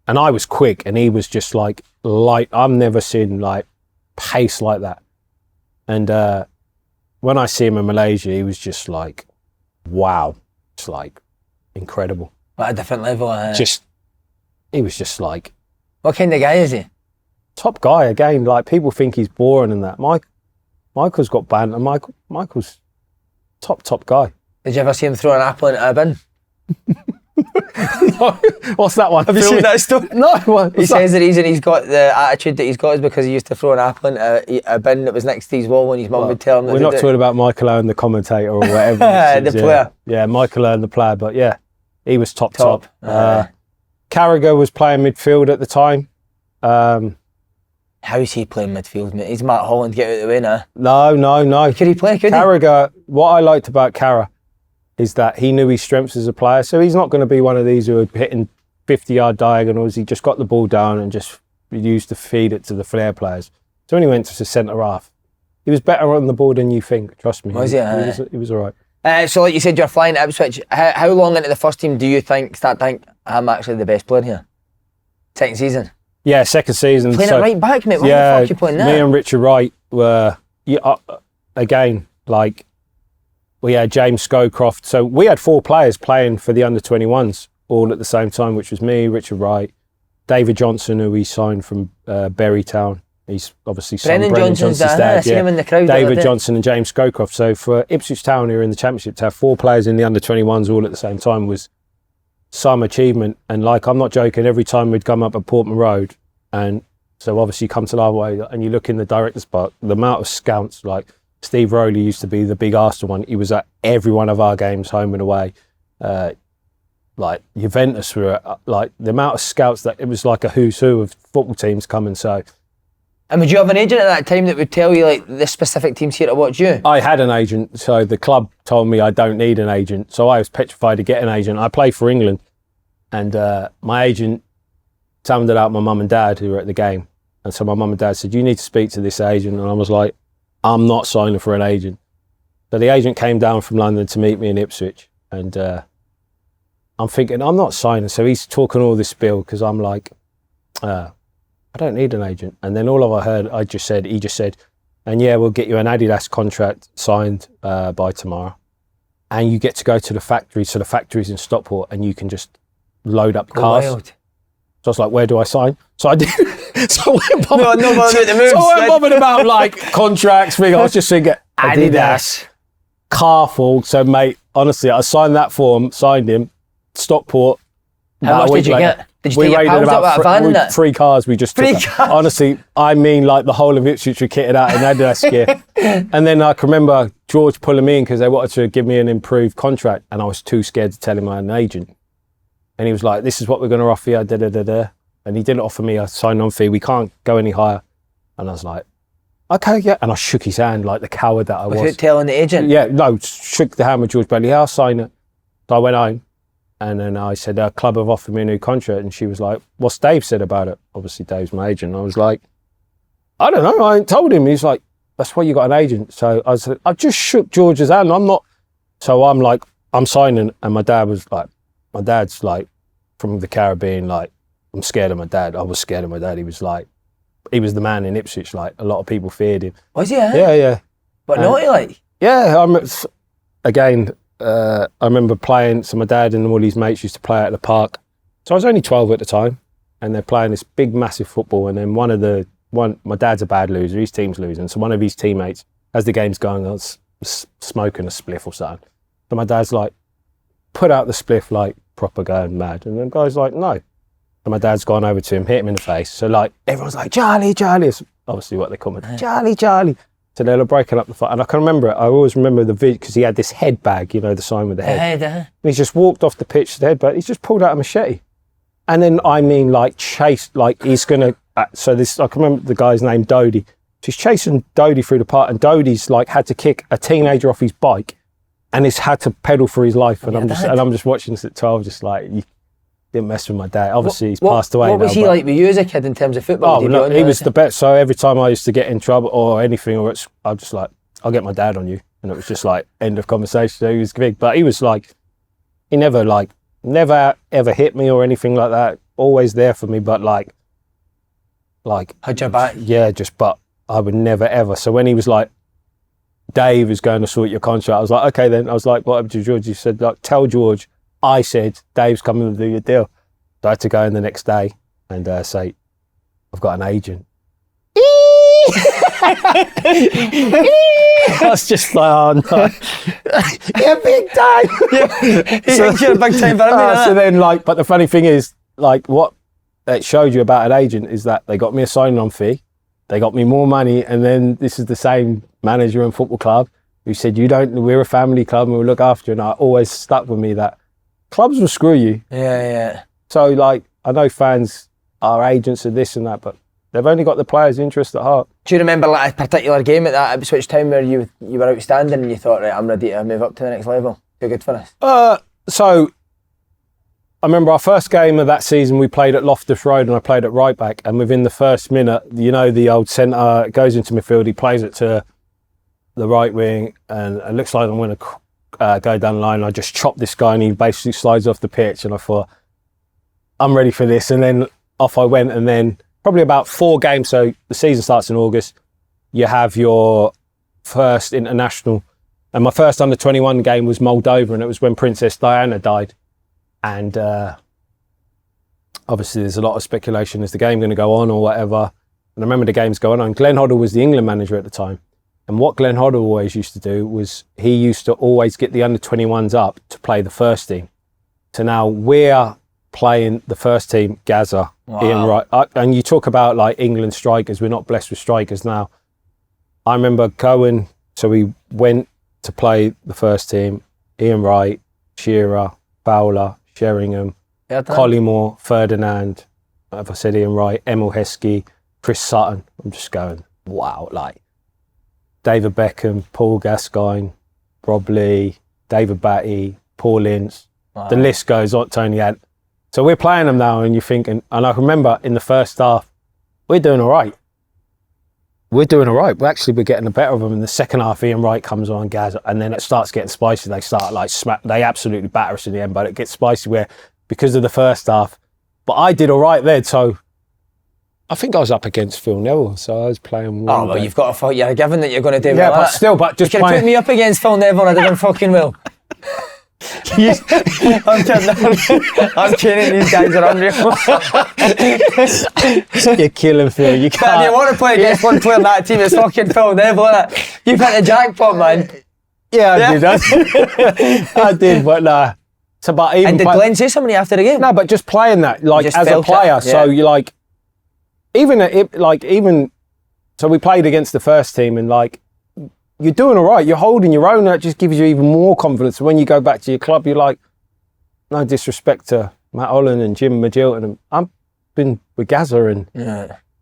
And I was quick, and he was just like light. I've never seen like pace like that. And when I see him in Malaysia, he was just like, wow. It's like incredible. At a different level. He was just like... What kind of guy is he? Top guy, again. Like, people think he's boring and that. Michael's got banter. Michael's top guy. Did you ever see him throw an apple into a bin? No, what's that one? Have you seen that story? No. He says the reason he's got the attitude that he's got is because he used to throw an apple into a bin that was next to his wall when his mum would tell him. We're not talking about Michael Owen, the commentator, or whatever. The player. Yeah, Michael Owen, the player. But yeah, he was top. Carragher was playing midfield at the time. How is he playing midfield, mate? He's Matt Holland, get out of the way now. No. Could he play, Carragher, what I liked about Carragher is that he knew his strengths as a player. So he's not going to be one of these who are hitting 50-yard diagonals. He just got the ball down and just used to feed it to the flair players. So when he went to the centre-half, he was better on the ball than you think, trust me. Was he? He was all right. So like you said, you're flying to Ipswich. How long into the first team do you start think I'm actually the best player here? Second season? Yeah, second season. Playing it right back, mate. Why the fuck are you playing that? Me and Richard Wright were, again, like, we had James Scowcroft. So we had 4 players playing for the under-21s all at the same time, which was me, Richard Wright, David Johnson, who we signed from Bury Town. He's obviously Brennan Johnson's dad. I seen him in the crowd. David Johnson and James Scowcroft. So for Ipswich Town, who are in the Championship, to have 4 players in the under-21s all at the same time was some achievement. And like, I'm not joking, every time we'd come up at Portman Road, and so obviously you come to Larway and you look in the director's park, the amount of scouts, like Steve Rowley used to be the big Arsenal one. He was at every one of our games, home and away. Like Juventus were like the amount of scouts that it was like a who's who of football teams coming. So, and would you have an agent at that time that would tell you like the specific teams here to watch you? I had an agent, so the club told me I don't need an agent. So I was petrified to get an agent. I played for England, and my agent sounded out my mum and dad who were at the game. And so my mum and dad said, you need to speak to this agent. And I was like, I'm not signing for an agent. So the agent came down from London to meet me in Ipswich. And I'm thinking, I'm not signing. So he's talking all this spiel because I'm like, I don't need an agent. And then all of I heard, he just said, and yeah, we'll get you an Adidas contract signed by tomorrow. And you get to go to the factory. So the factory's in Stockport and you can just load up cars. Wild. So I was like, where do I sign? So I did. So I went bobbing about like contracts. I was just thinking, Adidas, car full. So mate, honestly, I signed that form, signed him, Stockport. How much did you get? Did you take your pals up at a van in it? 3 cars we just took. Honestly, I mean like the whole of Ipswich were kitted out in Adidas gear. And then I can remember George pulling me in because they wanted to give me an improved contract and I was too scared to tell him I had an agent. And he was like, this is what we're going to offer you, da-da-da-da. And he didn't offer me a sign-on fee. We can't go any higher. And I was like, okay, yeah. And I shook his hand like the coward that I was. Without telling the agent? Yeah, no, shook the hand with George Burley. Yeah, I'll sign it. So I went home. And then I said, our club have offered me a new contract. And she was like, what's Dave said about it? Obviously, Dave's my agent. I was like, I don't know. I ain't told him. He's like, that's why you got an agent. So I said, I just shook George's hand. I'm not. So I'm like, I'm signing. And my dad's like, from the Caribbean, like, I'm scared of my dad. I was scared of my dad. He was the man in Ipswich. Like, a lot of people feared him. Was he? Yeah. But naughty, like? Yeah. I remember playing. So my dad and all his mates used to play at the park. So I was only 12 at the time, and they're playing this big, massive football. And then my dad's a bad loser. His team's losing. So one of his teammates, as the game's going, I was smoking a spliff or something. So my dad's like, put out the spliff, like, proper going mad. And the guy's like, no. And my dad's gone over to him, hit him in the face. So like, everyone's like, Charlie. It's obviously what they call me. Charlie. So they're breaking up the fight. And I can remember it. I always remember the video because he had this head bag, you know, the sign with the head. And he just walked off the pitch to the head bag. He's just pulled out a machete. And then, I mean, like, chased, like, he's going to, I can remember the guy's name, Dodie. So he's chasing Dodie through the park, and Dodie's, like, had to kick a teenager off his bike, and he's had to pedal for his life. And I'm just watching this at 12, just like, you didn't mess with my dad. Obviously, he's passed away now. What was he like with you as a kid in terms of football? Oh, no, he was the best. So every time I used to get in trouble or anything, I'm just like, I'll get my dad on you. And it was just like, end of conversation. So he was big. But he was like, he never ever hit me or anything like that. Always there for me, but like had your back. Yeah, but I would never ever. So when he was like, Dave is going to sort your contract, I was like, okay then. I was like, what happened to George? He said, like, tell George I said Dave's coming to do your deal. So I had to go in the next day and say, I've got an agent. I was just like, oh no, you're big time. You're a big time for him. So then, like, but the funny thing is, like, what it showed you about an agent is that they got me a signing-on fee, they got me more money, and then this is the same manager and football club who said, we're a family club and we'll look after you. And I always stuck with me that clubs will screw you. Yeah. So, like, I know fans are agents of this and that, but they've only got the players' interest at heart. Do you remember like a particular game at that Ipswich time where you were outstanding and you thought, right, I'm ready to move up to the next level? Too good for us? So, I remember our first game of that season, we played at Loftus Road and I played at right back. And within the first minute, the old centre goes into midfield, he plays it to the right wing and it looks like I'm going to go down the line. I just chop this guy and he basically slides off the pitch and I thought, I'm ready for this. And then off I went, and then probably about 4 games, so the season starts in August, you have your first international. And my first under-21 game was Moldova, and it was when Princess Diana died. And obviously there's a lot of speculation, is the game going to go on or whatever? And I remember the games going on. Glenn Hoddle was the England manager at the time. And what Glenn Hoddle always used to do was he used to always get the under-21s up to play the first team. So now we're playing the first team, Gazza, Ian Wright. And you talk about like England strikers, we're not blessed with strikers now. I remember going, so we went to play the first team, Ian Wright, Shearer, Fowler, Sheringham, Collymore, Ferdinand, if I said Ian Wright, Emil Heskey, Chris Sutton. I'm just going, wow, like David Beckham, Paul Gascoigne, Rob Lee, David Batty, Paul Ince. Wow. The list goes on, Tony had. So we're playing them now and you're thinking, and I remember in the first half, we're doing all right. We're we're getting the better of them. In the second half, Ian Wright comes on, Gazza, and then it starts getting spicy. They start like they absolutely batter us in the end, but it gets spicy where, because of the first half, but I did all right then. So I think I was up against Phil Neville, so I was playing well. Oh, well, you've got to fight. You're given that you're going to do well. Yeah, but still, but just you could put me up against Phil Neville and I did fucking well. I'm kidding, these guys are unreal. You're killing Phil, you can't. But if you want to play against one player in that team, it's fucking Phil Neville, isn't it? You've hit the jackpot, man. Yeah, I did. I did, but nah. So, but even and did Glenn say something after the game? No, but just playing that, like as a player. Yeah. So you like, even, so we played against the first team and like, you're doing all right. You're holding your own. That just gives you even more confidence. When you go back to your club, you're like, no disrespect to Matt Holland and Jim Magilton. And I've been with Gazza and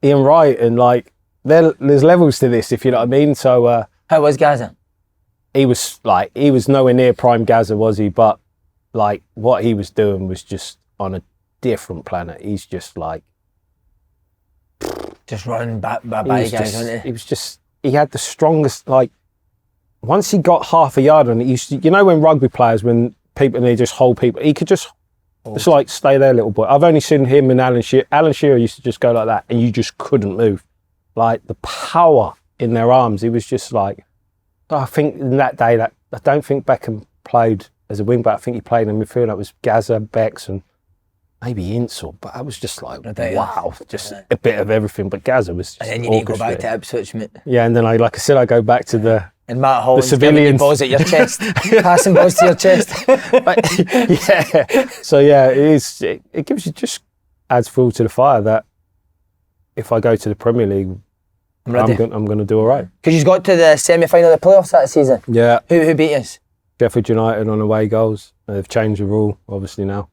Ian Wright, and like there's levels to this, if you know what I mean. So how was Gazza? He was nowhere near prime Gazza, was he? But like what he was doing was just on a different planet. He's just like running by guys, wasn't he had the strongest, like. Once he got half a yard on it, you know when rugby players, when people, they just hold people, he could just like, stay there, little boy. I've only seen him and Alan Shearer. Alan Shearer used to just go like that and you just couldn't move. Like the power in their arms, he was just like, I think in that day, that I don't think Beckham played as a wing back. I think he played in midfield. That was Gazza, Becks and maybe Insel, but I was just like, wow, just a bit of everything. But Gazza was just, and then you need to go back to Ipswich, mate. Yeah, and then I go back to the... And Matt Holland's giving balls at your chest, passing balls to your chest. Yeah. So yeah, it gives you, just adds fuel to the fire that if I go to the Premier League, I'm going to do all right. Because you got to the semi-final of the playoffs that season. Yeah. Who beat us? Sheffield United on away goals. They've changed the rule, obviously, now.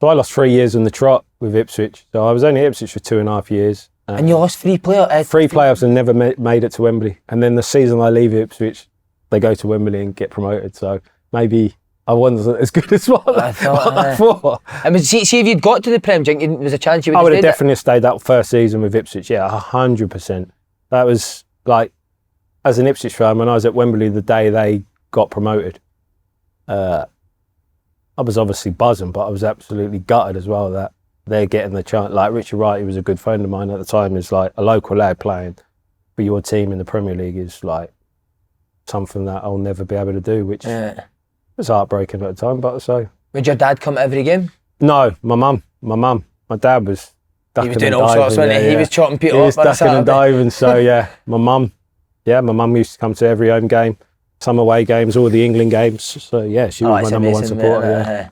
So I lost 3 years on the trot with Ipswich. So I was only at Ipswich for 2.5 years. And you lost three playoffs and never made it to Wembley. And then the season I leave Ipswich, they go to Wembley and get promoted. So maybe I wasn't as good as what I thought. I mean, see if you'd got to the Prem, there was a chance you would have I would have definitely stayed that first season with Ipswich. Yeah, 100%. That was like, as an Ipswich fan, when I was at Wembley the day they got promoted, I was obviously buzzing, but I was absolutely gutted as well that they're getting the chance. Like Richard Wright, he was a good friend of mine at the time, is like a local lad playing for your team in the Premier League is like something that I'll never be able to do, which was heartbreaking at the time. But so, would your dad come every game? No, my mum. My dad was ducking and diving. He was doing all sorts, wasn't he? He was chopping people up. He was ducking and diving. So yeah, my mum Yeah, my mum used to come to every home game, some away games, all the England games. So yeah, she was my number one supporter.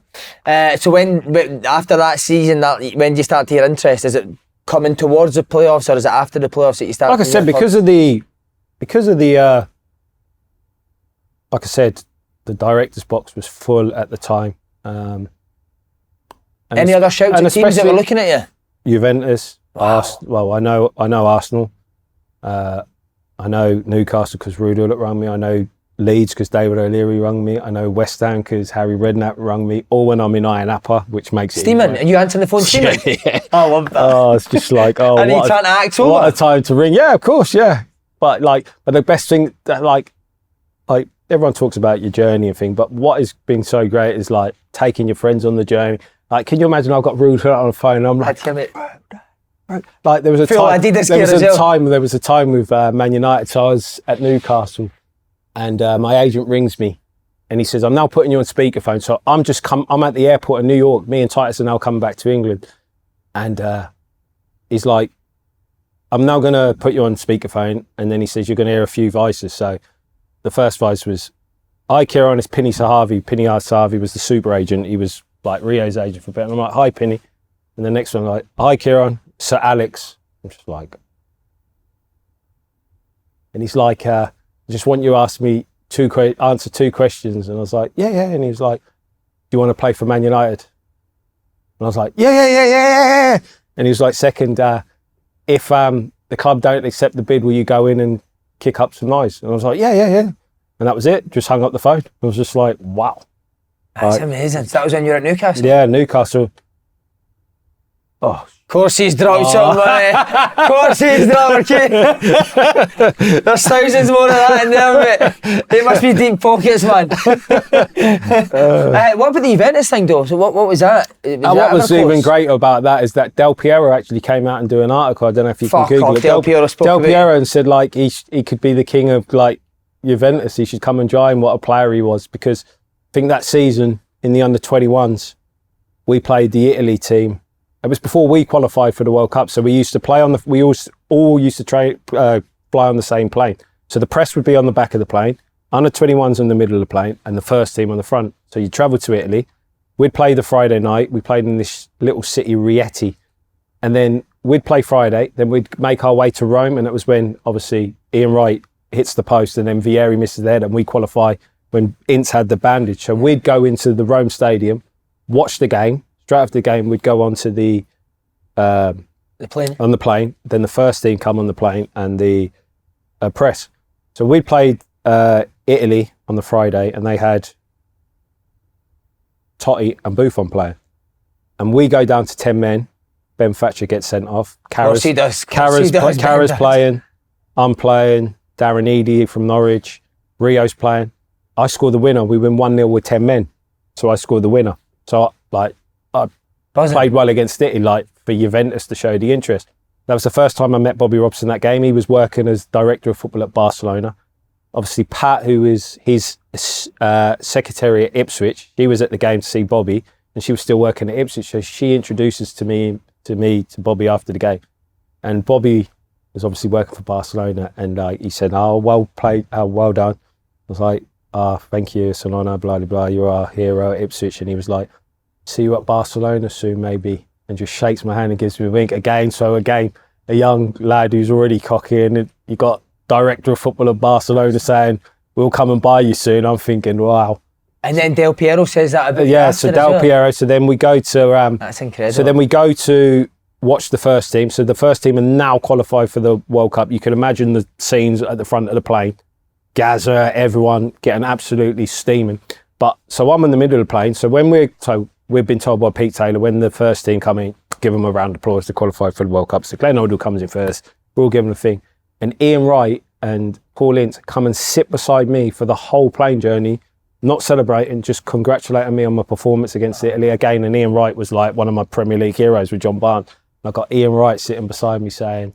So when after that season, when do you start to your interest? Is it coming towards the playoffs, or is it after the playoffs that you start? Like I said, because of the like I said, the director's box was full at the time. Any other shouts at teams that were looking at you? Juventus, Wow. I know Arsenal. I know Newcastle because Ruud Gullit rung me. I know Leeds because David O'Leary rung me. I know West Ham because Harry Redknapp rung me. All when I'm in Iron Appa, which makes it steaming. And you answering the phone steaming? Yeah. Oh, I love that. Oh, it's just like, oh, and you trying to act over. What a time to ring. Yeah, of course, yeah. But the best thing that like everyone talks about your journey and thing, but what has been so great is like taking your friends on the journey. Like, can you imagine? I've got Ruud on the phone. And I'm like, like there was a time with Man United. So I was at Newcastle, and my agent rings me, and he says, "I'm now putting you on speakerphone." So I'm at the airport in New York. Me and Titus are now coming back to England, and he's like, "I'm now going to put you on speakerphone," and then he says, "You're going to hear a few voices." So the first voice was, "Hi, Kieron, it's Pinny Sahavi." Pinny Sahavi was the super agent. He was like Rio's agent for a bit. And I'm like, "Hi, Pinny." And the next one, like, "Hi, Kieron, Sir Alex." I'm just like, and he's like, "I just want you to answer two questions." And I was like, yeah. And he was like, "Do you want to play for Man United?" And I was like, yeah. And he was like, "Second, if the club don't accept the bid, will you go in and kick up some noise?" And I was like, yeah. And that was it. Just hung up the phone. I was just like, wow. That's amazing. So that was when you were at Newcastle? Yeah, Newcastle. Oh, of course he's dropped some money. Of course he's dropped. There's thousands more of that in there, mate. They must be deep pockets, man. What about the Juventus thing, though? So what was that? What was even greater about that is that Del Piero actually came out and do an article. I don't know if you can Google it. Del Piero and said like he could be the king of like Juventus. He should come and join. What a player he was, because I think that season in the under-21s, we played the Italy team. It was before we qualified for the World Cup, so we used to play on we all used to fly on the same plane. So the press would be on the back of the plane, under-21s in the middle of the plane, and the first team on the front. So you travel to Italy. We'd play the Friday night. We played in this little city, Rieti, and then we'd play Friday. Then we'd make our way to Rome, and it was when obviously Ian Wright hits the post, and then Vieri misses the head, and we qualify when Ince had the bandage. So we'd go into the Rome stadium, watch the game. Straight after the game, we'd go on to the plane. On the plane. Then the first team come on the plane and the press. So we played Italy on the Friday, and they had Totti and Buffon playing. And we go down to 10 men. Ben Thatcher gets sent off. Carra's playing. I'm playing. Darren Eady from Norwich. Rio's playing. I score the winner. We win 1-0 with 10 men. So I scored the winner. So I played well against Italy, like for Juventus to show the interest. That was the first time I met Bobby Robson that game. He was working as director of football at Barcelona. Obviously, Pat, who is his secretary at Ipswich, she was at the game to see Bobby, and she was still working at Ipswich. So she introduces to Bobby after the game. And Bobby was obviously working for Barcelona, and he said, "Oh, well played, well done." I was like, "Thank you, it's an honour, blah, blah, blah, you're our hero at Ipswich." And he was like, "See you at Barcelona soon, maybe," and just shakes my hand and gives me a wink. Again, a young lad who's already cocky, and you got director of football at Barcelona saying, "We'll come and buy you soon." I'm thinking, wow. And then Del Piero says that about Piero. So then we go to... that's incredible. So then we go to watch the first team. So the first team are now qualified for the World Cup. You can imagine the scenes at the front of the plane. Gazza, everyone getting absolutely steaming. But so I'm in the middle of the plane. So we've been told by Pete Taylor, when the first team come in, give them a round of applause to qualify for the World Cup. So Glenn Hoddle comes in first. We're all giving the thing. And Ian Wright and Paul Ince come and sit beside me for the whole plane journey, not celebrating, just congratulating me on my performance against Italy again. And Ian Wright was like one of my Premier League heroes with John Barnes. And I got Ian Wright sitting beside me saying,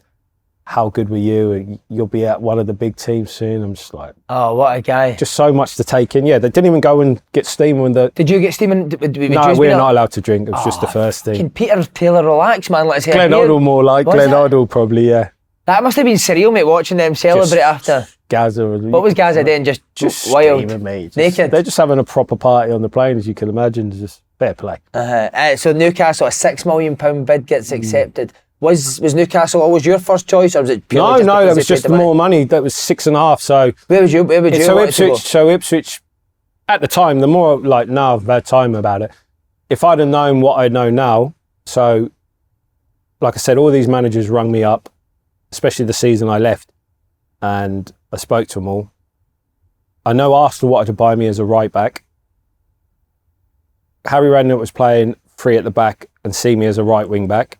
"How good were you? And you'll be at one of the big teams soon." I'm just like, oh, what a guy. Just so much to take in. Yeah, they didn't even go and get steam when the... Did you get steaming? No, we're not allowed to drink. It was just the first thing. Peter Taylor, relax, man. Let's hear Glenn Hoddle more like. Glenn Hoddle probably, yeah. That must have been surreal, mate, watching them celebrate after. Gazza. What was Gazza doing? Just wild, steaming, mate. naked. They're just having a proper party on the plane, as you can imagine. Just fair play. So Newcastle, a £6 million bid gets accepted. Was Newcastle always your first choice, or was it purely No, that was just more money. That was 6.5. So where would you so Ipswich, at the time, the more like now I've had time about it. If I'd have known what I know now, so like I said, all these managers rung me up, especially the season I left, and I spoke to them all. I know Arsenal wanted to buy me as a right back. Harry Redknapp was playing free at the back and see me as a right wing back.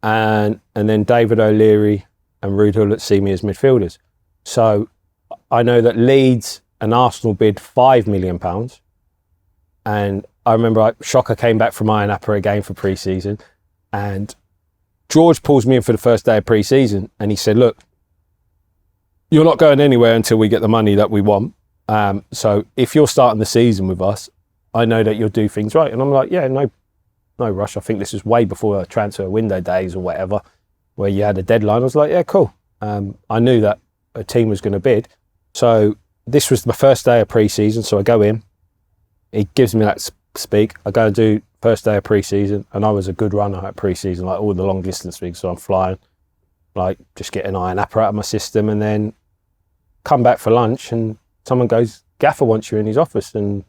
And then David O'Leary and Ruud Gullit see me as midfielders. So I know that Leeds and Arsenal bid £5 million. And I remember Shocker came back from Iron Appa again for pre-season, and George pulls me in for the first day of pre-season, and he said, look, you're not going anywhere until we get the money that we want. So if you're starting the season with us, I know that you'll do things right. And I'm like, yeah, no rush. I think this is way before transfer window days or whatever, where you had a deadline. I was like, yeah, cool. I knew that a team was going to bid. So this was the first day of pre-season. So I go in, he gives me that speak. I go and do first day of pre-season, and I was a good runner at pre-season, like all the long distance things. So I'm flying, like just getting Iron Appa out of my system, and then come back for lunch, and someone goes, Gaffer wants you in his office, and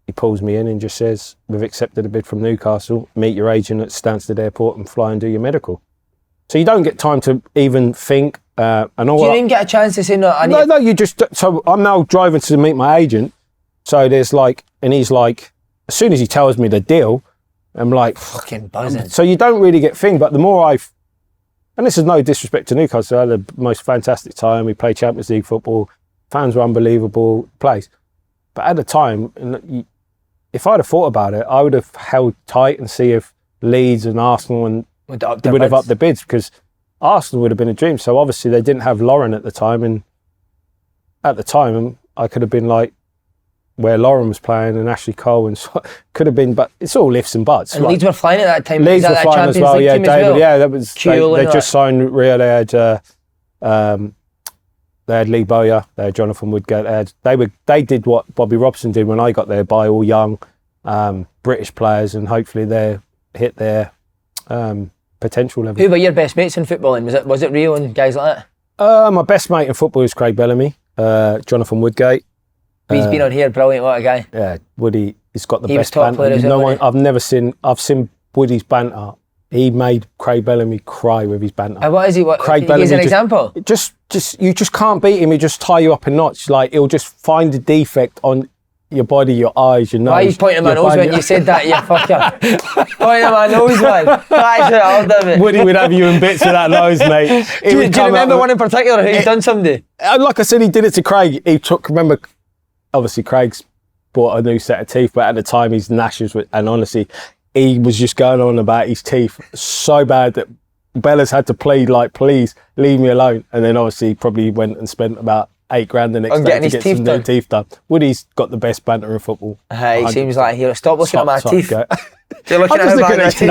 he pulls me in and just says, we've accepted a bid from Newcastle, meet your agent at Stansted Airport and fly and do your medical. So you don't get time to even think. And all you didn't even get a chance to say no. No, you just, so I'm now driving to meet my agent. So there's like, and he's like, as soon as he tells me the deal, I'm like, fucking buzzing. So you don't really get thing, but the more and this is no disrespect to Newcastle, I had the most fantastic time. We played Champions League football, fans were unbelievable, place. But at the time, if I'd have thought about it, I would have held tight and see if Leeds and Arsenal would have upped the bids, because Arsenal would have been a dream. So obviously they didn't have Lauren at the time, and at the time I could have been like where Lauren was playing and Ashley Cole, and so, could have been, but it's all ifs and buts. And Leeds were flying at that time. Leeds were flying as well, yeah, David, yeah, that was, they just signed Rio, they had Lee Bowyer, they had Jonathan Woodgate, they did what Bobby Robson did when I got there, buy all young British players, and hopefully they hit their potential level. Who were your best mates in footballing? Was it Rio and guys like that? My best mate in football is Craig Bellamy, Jonathan Woodgate. He's been on here, brilliant, what a guy. Yeah, Woody, he's got the he best was top banter. player, I've seen Woody's banter. He made Craig Bellamy cry with his banter. What is he? Craig Bellamy, he's an example? Just you just can't beat him. He just tie you up a notch. Like, he'll just find a defect on your body, your eyes, your nose. Why are you pointing at my nose when you said that, you fucker? Pointing at my nose, man. That's it, I'll do it. Woody would have you in bits of that nose, mate. Do you remember one in particular who's done somebody? Like I said, he did it to Craig. Remember, obviously Craig's bought a new set of teeth, but at the time his gnashes were, and honestly, he was just going on about his teeth so bad that Bella's had to plead, like, please leave me alone. And then obviously he probably went and spent about £8,000 the next day to get some new teeth done. Woody's got the best banter in football. He seems like a hero. Stop looking at my teeth. You're looking at my teeth.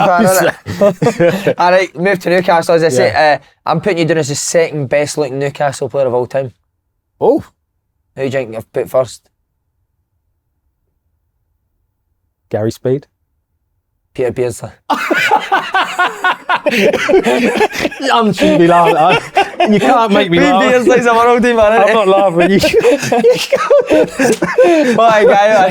All right, move to Newcastle. As I say, I'm putting you down as the second best looking Newcastle player of all time. Oh. Who do you think I've put first? Gary Speed. Peter Beardsley. You shouldn't be laughing. You can't make me laugh. Peter Beardsley's a world team, man. I'm not laughing. What a guy, man.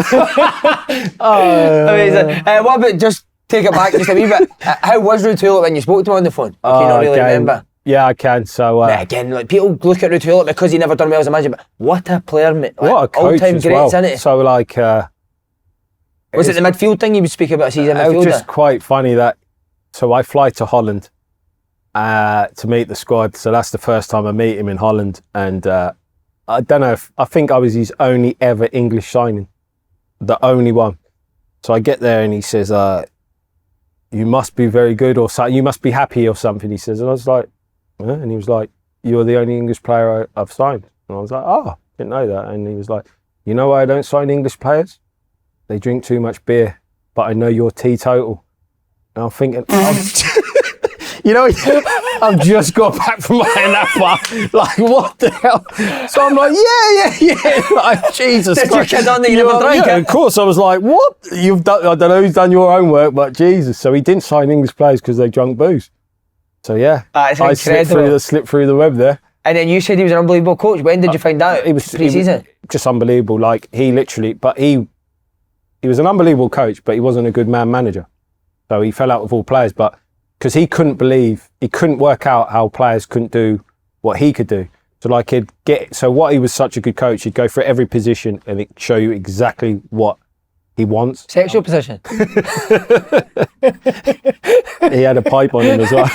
Amazing. What about, just take it back just a wee bit, how was Ruud Gullit when you spoke to him on the phone? Can you not really remember? Yeah, I can. So again, like, people look at Ruud Gullit because he never done well as a manager, but what a player, mate. Like, what a coach all-time as greats, well. isn't it? So like, was it the midfield thing you would speak about? Season midfielder? It was just quite funny that. So I fly to Holland to meet the squad. So that's the first time I meet him in Holland, and I don't know I think I was his only ever English signing, the only one. So I get there and he says, "You must be very good, or something. You must be happy, or something." He says, and I was like. And he was like, "You're the only English player I've signed." And I was like, "Oh, didn't know that." And he was like, "You know why I don't sign English players? They drink too much beer, but I know you're teetotal." And I'm thinking, you know, I've just got back from my napa. Like, what the hell? So I'm like, yeah. Like, Jesus Did your Christ. kid on that you never drank Yeah, it? of course. I was like, what? You've done, I don't know who's done your homework, but Jesus. So he didn't sign English players because they drunk booze. So yeah, That's I incredible. slipped through the web there. And then you said he was an unbelievable coach. When did you find out? He was pre-season. just unbelievable. Like, he literally, but he was an unbelievable coach, but he wasn't a good man manager. So he fell out with all players, but because he couldn't work out how players couldn't do what he could do. So like what he was such a good coach, he'd go for every position and it'd show you exactly what he wants. Sexual position. He had a pipe on him as well.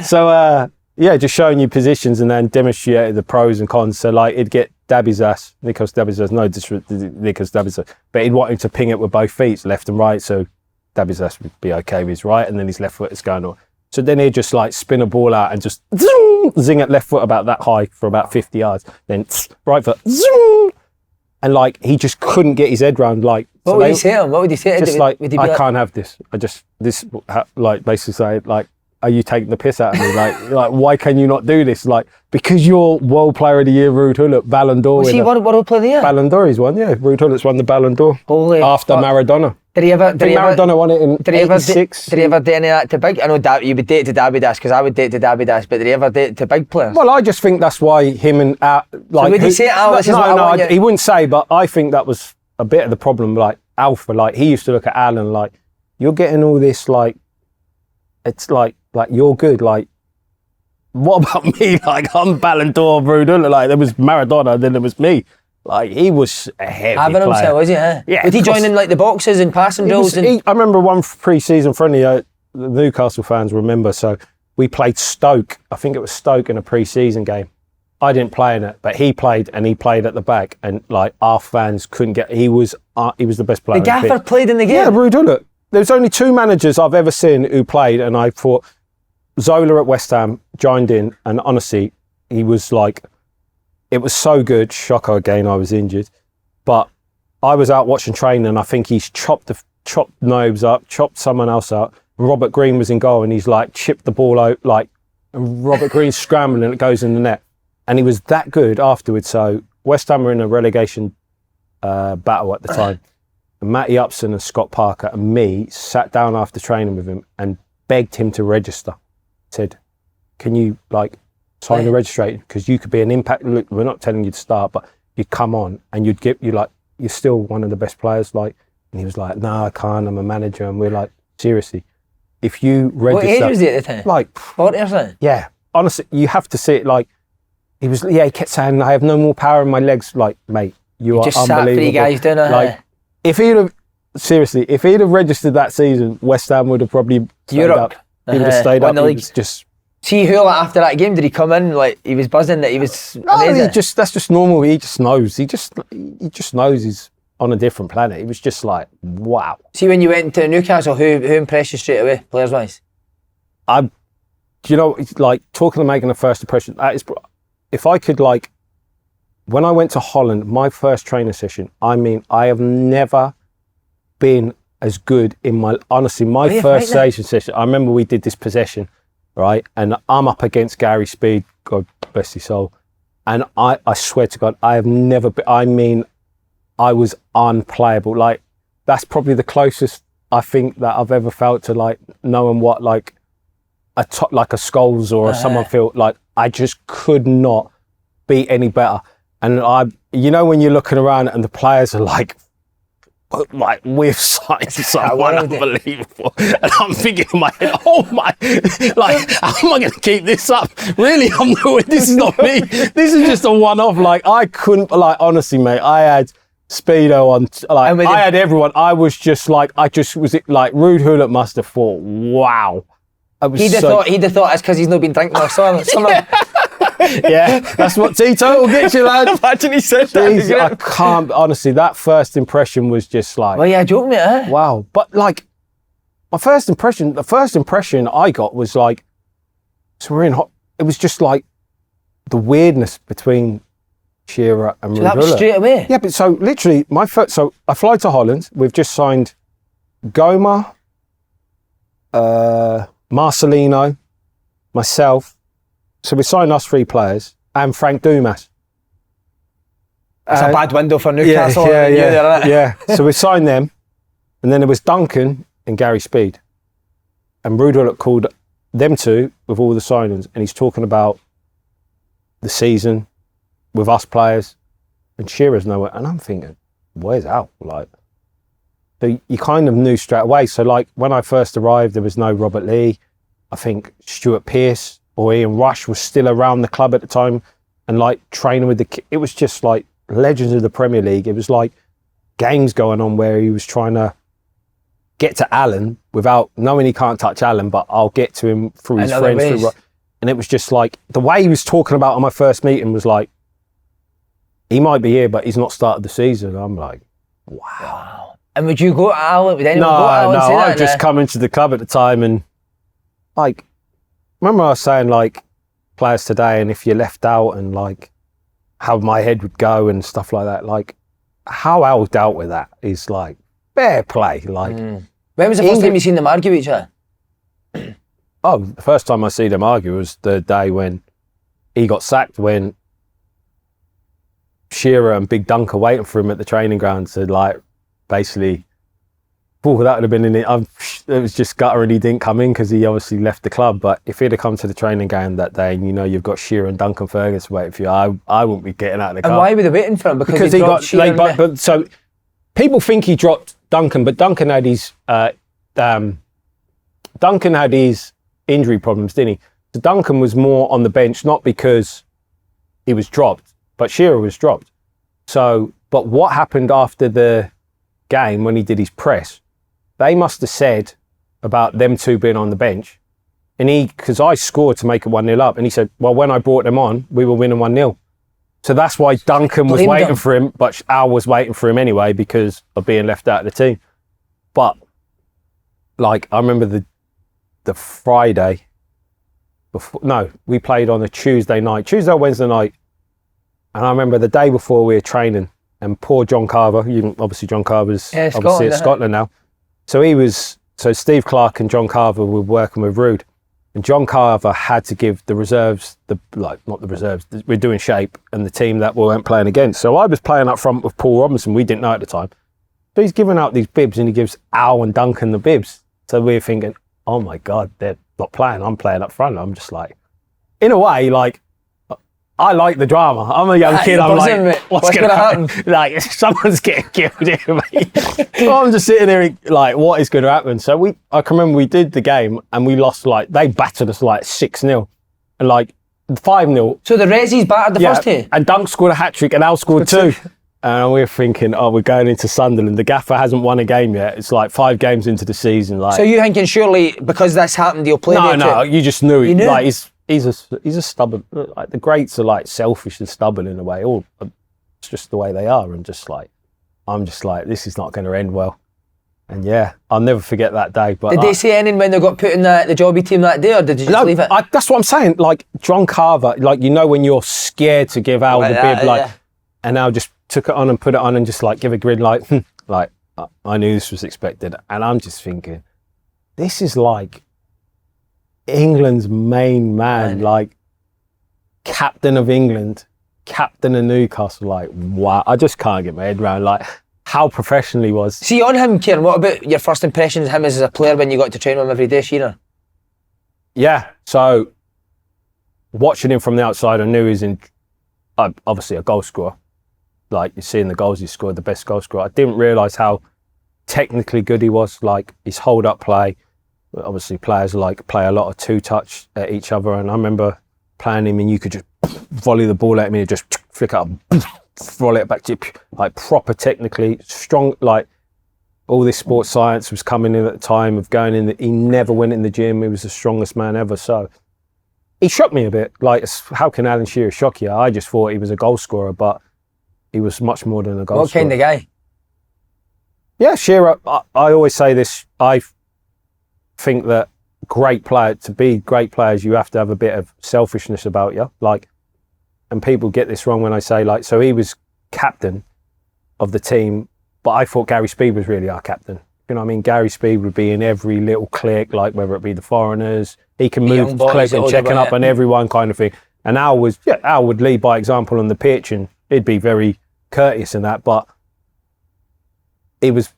So just showing you positions and then demonstrating the pros and cons. So like, it'd get Dabby's ass, Nikos Dabby's ass, no disrespect to Nikos Dabby's ass, but he'd want him to ping it with both feet, left and right, so Dabby's ass would be okay with his right, and then his left foot is going on. So then he'd just like spin a ball out and just zing at left foot about that high for about 50 yards, then right foot, and like, he just couldn't get his head round. Like, What would he say to him? What would he say? Just like, would he be I can't have this. Like, basically say, like, are you taking the piss out of me? like, why can you not do this? Like, because you're World Player of the Year, Ruud Gullit, Ballon d'Or. Was he World Player of the Year? Ballon d'Or he's won, yeah. Ruud Gullit's won the Ballon d'Or. Holy after fuck. Maradona. Maradona won it in did he ever 86. Did he ever do any of that to big? I know you would date to Dabby Dash because I would date to Dabby Dash, but did he ever date to big players? Well, I just think that's why him and like. So would he say, "Oh, this is what I want you-" he wouldn't say, but I think that was a bit of the problem. Like, Alpha, like, he used to look at Alan like, you're getting all this, like, it's like you're good. Like, what about me? Like, I'm Ballon d'Or, Ruud. Like, there was Maradona, then there was me. Like, he was a heavy Having player. himself, was he? Huh? Yeah, Would he join in like the boxes and passing drills? I remember one pre-season friendly. The Newcastle fans remember. So we played Stoke. I think it was Stoke in a pre-season game. I didn't play in it, but he played, and he played at the back. And like, our fans couldn't get. He was the best player. The gaffer played in the game. Yeah, Ruud Gullit. There's only two managers I've ever seen who played, and I thought Zola at West Ham joined in, and honestly, he was like, it was so good. Shocker again, I was injured, but I was out watching training, and I think he's chopped Nobes up, chopped someone else up. Robert Green was in goal, and he's like chipped the ball out, like, and Robert Green's scrambling, and it goes in the net, and he was that good afterwards. So West Ham were in a relegation battle at the time. And Matty Upson and Scott Parker and me sat down after training with him and begged him to register. Said, can you like sign the registration? Because you could be an impact. Look, we're not telling you to start, but you'd come on and you'd get, you're still one of the best players. Like, and he was like, no, I can't, I'm a manager. And we're like, seriously, if you register. What age was he at the time? Like 40 or something? Yeah. Honestly, you have to see it. Like, he kept saying, I have no more power in my legs. Like, mate, you are just unbelievable. sat 3 guys doing it. Like, if he'd have registered that season, West Ham would have probably stayed up. He would have stayed up. He was just. See Gullit after that game, did he come in like he was buzzing that he was amazing? That's just normal. He just knows. He just knows he's on a different planet. He was just like, wow. See, when you went to Newcastle, who impressed you straight away, players wise? Like, talking of making a first impression, that is, if I could, like, when I went to Holland, my first training session, I mean, I have never been as good in my, honestly, my first training session, I remember we did this possession, right? And I'm up against Gary Speed, God bless his soul. And I swear to God, I have never been, I mean, I was unplayable. Like, that's probably the closest I think that I've ever felt to, like, knowing what, like a Scholes or someone felt like. I just could not be any better. And when you're looking around and the players are like with signs, someone unbelievable. And I'm thinking in my head, oh my, like, how am I going to keep this up? Really, this is not me. This is just a one-off. Like, I couldn't, like, honestly, mate, I had Speedo on, like, I had everyone. I was just like, Ruud Gullit must have thought, wow. He'd have thought it's because he's not been drinking or something. Yeah, that's what teetotal gets you, lad. Imagine he said that. I can't, honestly, that first impression was just like... Well, yeah, joke, mate, eh? Wow. But, like, the first impression I got was like, so we're in it was just like the weirdness between Shearer and Ruud Gullit. That was straight away? Yeah, but so literally, so I fly to Holland, we've just signed Goma, Marcelino, myself. So we signed us 3 players and Frank Dumas. It's a bad window for Newcastle. Yeah. So we signed them, and then there was Duncan and Gary Speed. And Ruud Gullit called them 2 with all the signings, and he's talking about the season with us players, and Shearer's nowhere. And I'm thinking, where's Al? Like, so you kind of knew straight away. So like when I first arrived, there was no Robert Lee. I think Stuart Pearce or Ian Rush was still around the club at the time, and like training with it was just like legends of the Premier League. It was like games going on where he was trying to get to Alan without knowing he can't touch Alan, but I'll get to him through his friends. And it was just like the way he was talking about on my first meeting was like, he might be here, but he's not started the season. I'm like, wow. And would you go to Alan? Would anyone go to Alan? No, I just come into the club at the time, and like, remember I was saying like players today, and if you're left out, and like how my head would go and stuff like that. Like how Al dealt with that is like fair play. Like, when was the first time you seen them argue with each other? Oh, the first time I see them argue was the day when he got sacked, when Shearer and Big Dunk are waiting for him at the training ground to like basically, that would have been in it. It was just gutter, and he didn't come in because he obviously left the club. But if he'd have come to the training ground that day, and you know you've got Shearer and Duncan Ferguson waiting for you, I wouldn't be getting out of the car. And why were they waiting for him? Because he got like, but so people think he dropped Duncan, but Duncan had his injury problems, didn't he? So Duncan was more on the bench, not because he was dropped, but Shearer was dropped. So, but what happened after the game when he did his press, they must have said about them 2 being on the bench, and because I scored to make it 1-0 up, and he said, well, when I brought them on, we were winning 1-0. So that's why Duncan was waiting for him, but Al was waiting for him anyway because of being left out of the team. But like, I remember the Friday before, no, we played on a Tuesday or Wednesday night. And I remember the day before we were training, and poor John Carver, obviously John Carver's obviously at Scotland now. So Steve Clark and John Carver were working with Ruud, and John Carver had to give the reserves, not the reserves, we're doing shape, and the team that we weren't playing against. So I was playing up front with Paul Robinson, we didn't know at the time. So he's giving out these bibs, and he gives Al and Duncan the bibs. So we're thinking, oh my God, they're not playing, I'm playing up front. I'm just like, in a way, like, I like the drama. I'm a young kid. I'm like, what's going to happen? Like, someone's getting killed here, mate. So I'm just sitting there like, what is going to happen? So I can remember we did the game and we lost, like, they battered us like 6-0 and like 5-0. So the Rezzies battered the first here? And Dunk scored a hat-trick and Al scored 2. And we're thinking, oh, we're going into Sunderland. The gaffer hasn't won a game yet. It's like 5 games into the season. Like, so you thinking surely because this happened, you'll play? No, you just knew it. You knew? Like, he's a stubborn. Like, the greats are like selfish and stubborn in a way. It's just the way they are, and just like I'm just like, this is not going to end well. And yeah, I'll never forget that day. But did they say anything when they got put in the jobby team that day, or did you just leave it? That's what I'm saying. Like John Carver, like, you know when you're scared to give Al the bib, like, and Al just took it on and put it on and just like give a grin, like like I knew this was expected. And I'm just thinking, this is like England's main man, like captain of England, captain of Newcastle. Like, wow, I just can't get my head around like how professional he was. See, on him, Kieron, what about your first impressions of him as a player when you got to train with him every day, Shearer? Yeah, so watching him from the outside, I knew he's obviously a goal scorer. Like, you're seeing the goals he scored, the best goal scorer. I didn't realise how technically good he was, like his hold-up play. Obviously, players like play a lot of 2-touch at each other, and I remember playing him and you could just volley the ball at me and just flick up, volley it back to you, like proper technically strong. Like, all this sports science was coming in at the time of going in. He never went in the gym. He was the strongest man ever. So he shocked me a bit. Like, how can Alan Shearer shock you? I just thought he was a goal scorer, but he was much more than a goal scorer. What kind of guy? Yeah, Shearer. I always say this. I think that to be great players, you have to have a bit of selfishness about you. Like, and people get this wrong when I say, like, so he was captain of the team, but I thought Gary Speed was really our captain. You know what I mean? Gary Speed would be in every little clique, like whether it be the foreigners. He can move clique and checking up on everyone kind of thing. And Al would lead by example on the pitch, and he'd be very courteous in that. But it's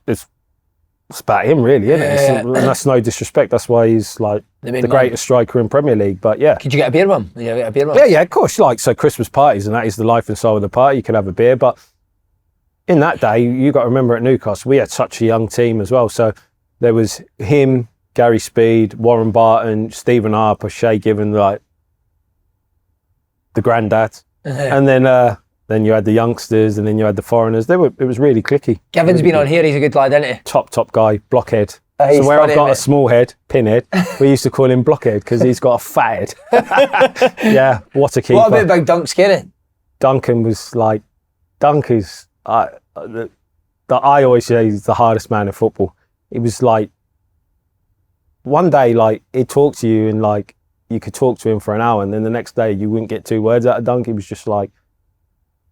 about him, really, isn't it? And that's no disrespect. That's why he's like the greatest striker in Premier League. But yeah. Could you get a beer with him? Yeah, of course. Like, so Christmas parties, and that is the life and soul of the party. You could have a beer. But in that day, you got to remember at Newcastle, we had such a young team as well. So there was him, Gary Speed, Warren Barton, Stephen Harper, Shay Given, like the granddad. And then you had the youngsters, and then you had the foreigners. It was really clicky. Gavin's been on here. He's a good lad, isn't he? Top guy, blockhead. So where I've got a small head, pinhead, we used to call him blockhead because he's got a fat head. Yeah, what a keeper. What about Big Dunk Scary? Duncan was like, I always say he's the hardest man in football. He was like, one day, like, he'd talk to you and like, you could talk to him for an hour, and then the next day you wouldn't get 2 words out of Dunk. He was just like,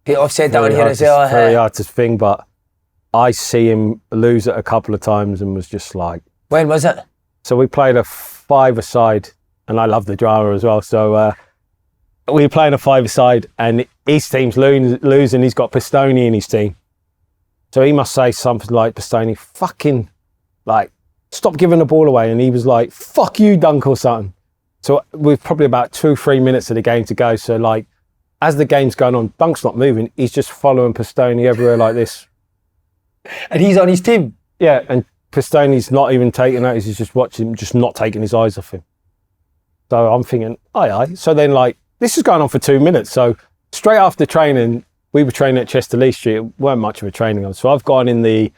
I've said down here as well. Very hard to thing, but I see him lose it a couple of times and was just like... When was it? So we played a 5-a-side, and I love the drama as well. So we were playing a 5-a-side, and his team's losing. He's got Pistoni in his team. So he must say something like, Pistoni, fucking, like, stop giving the ball away. And he was like, fuck you, Dunk, or something. So we've probably about 2-3 minutes of the game to go. So like, as the game's going on, Dunk's not moving. He's just following Pistoni everywhere like this. And he's on his team? Yeah, and Pistoni's not even taking notice. He's just watching him, just not taking his eyes off him. So I'm thinking, aye. So then, like, this is going on for 2 minutes. So straight after training, we were training at Chester Lee Street. It weren't much of a training. So I've gone in the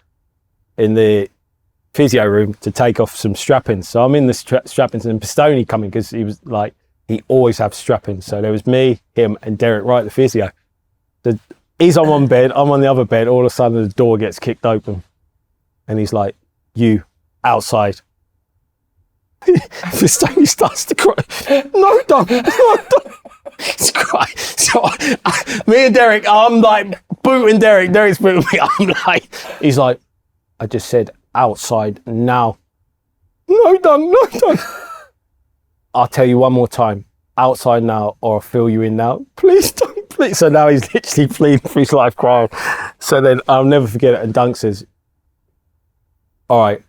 physio room to take off some strappings. So I'm in the strappings, and Pistoni coming because he was like, he always has strappings. So there was me, him, and Derek Wright, the physio. So he's on one bed, I'm on the other bed. All of a sudden, the door gets kicked open, and he's like, "You outside." Pistoni starts to cry. No, don't. He's crying. So me and Derek, I'm like booting Derek. Derek's booting me. I'm like, he's like, I just said outside now. No, don't. I'll tell you one more time, outside now, or I'll fill you in now. Please don't, please. So now he's literally pleading for his life, crying. So then I'll never forget it. And Dunk says, "All right,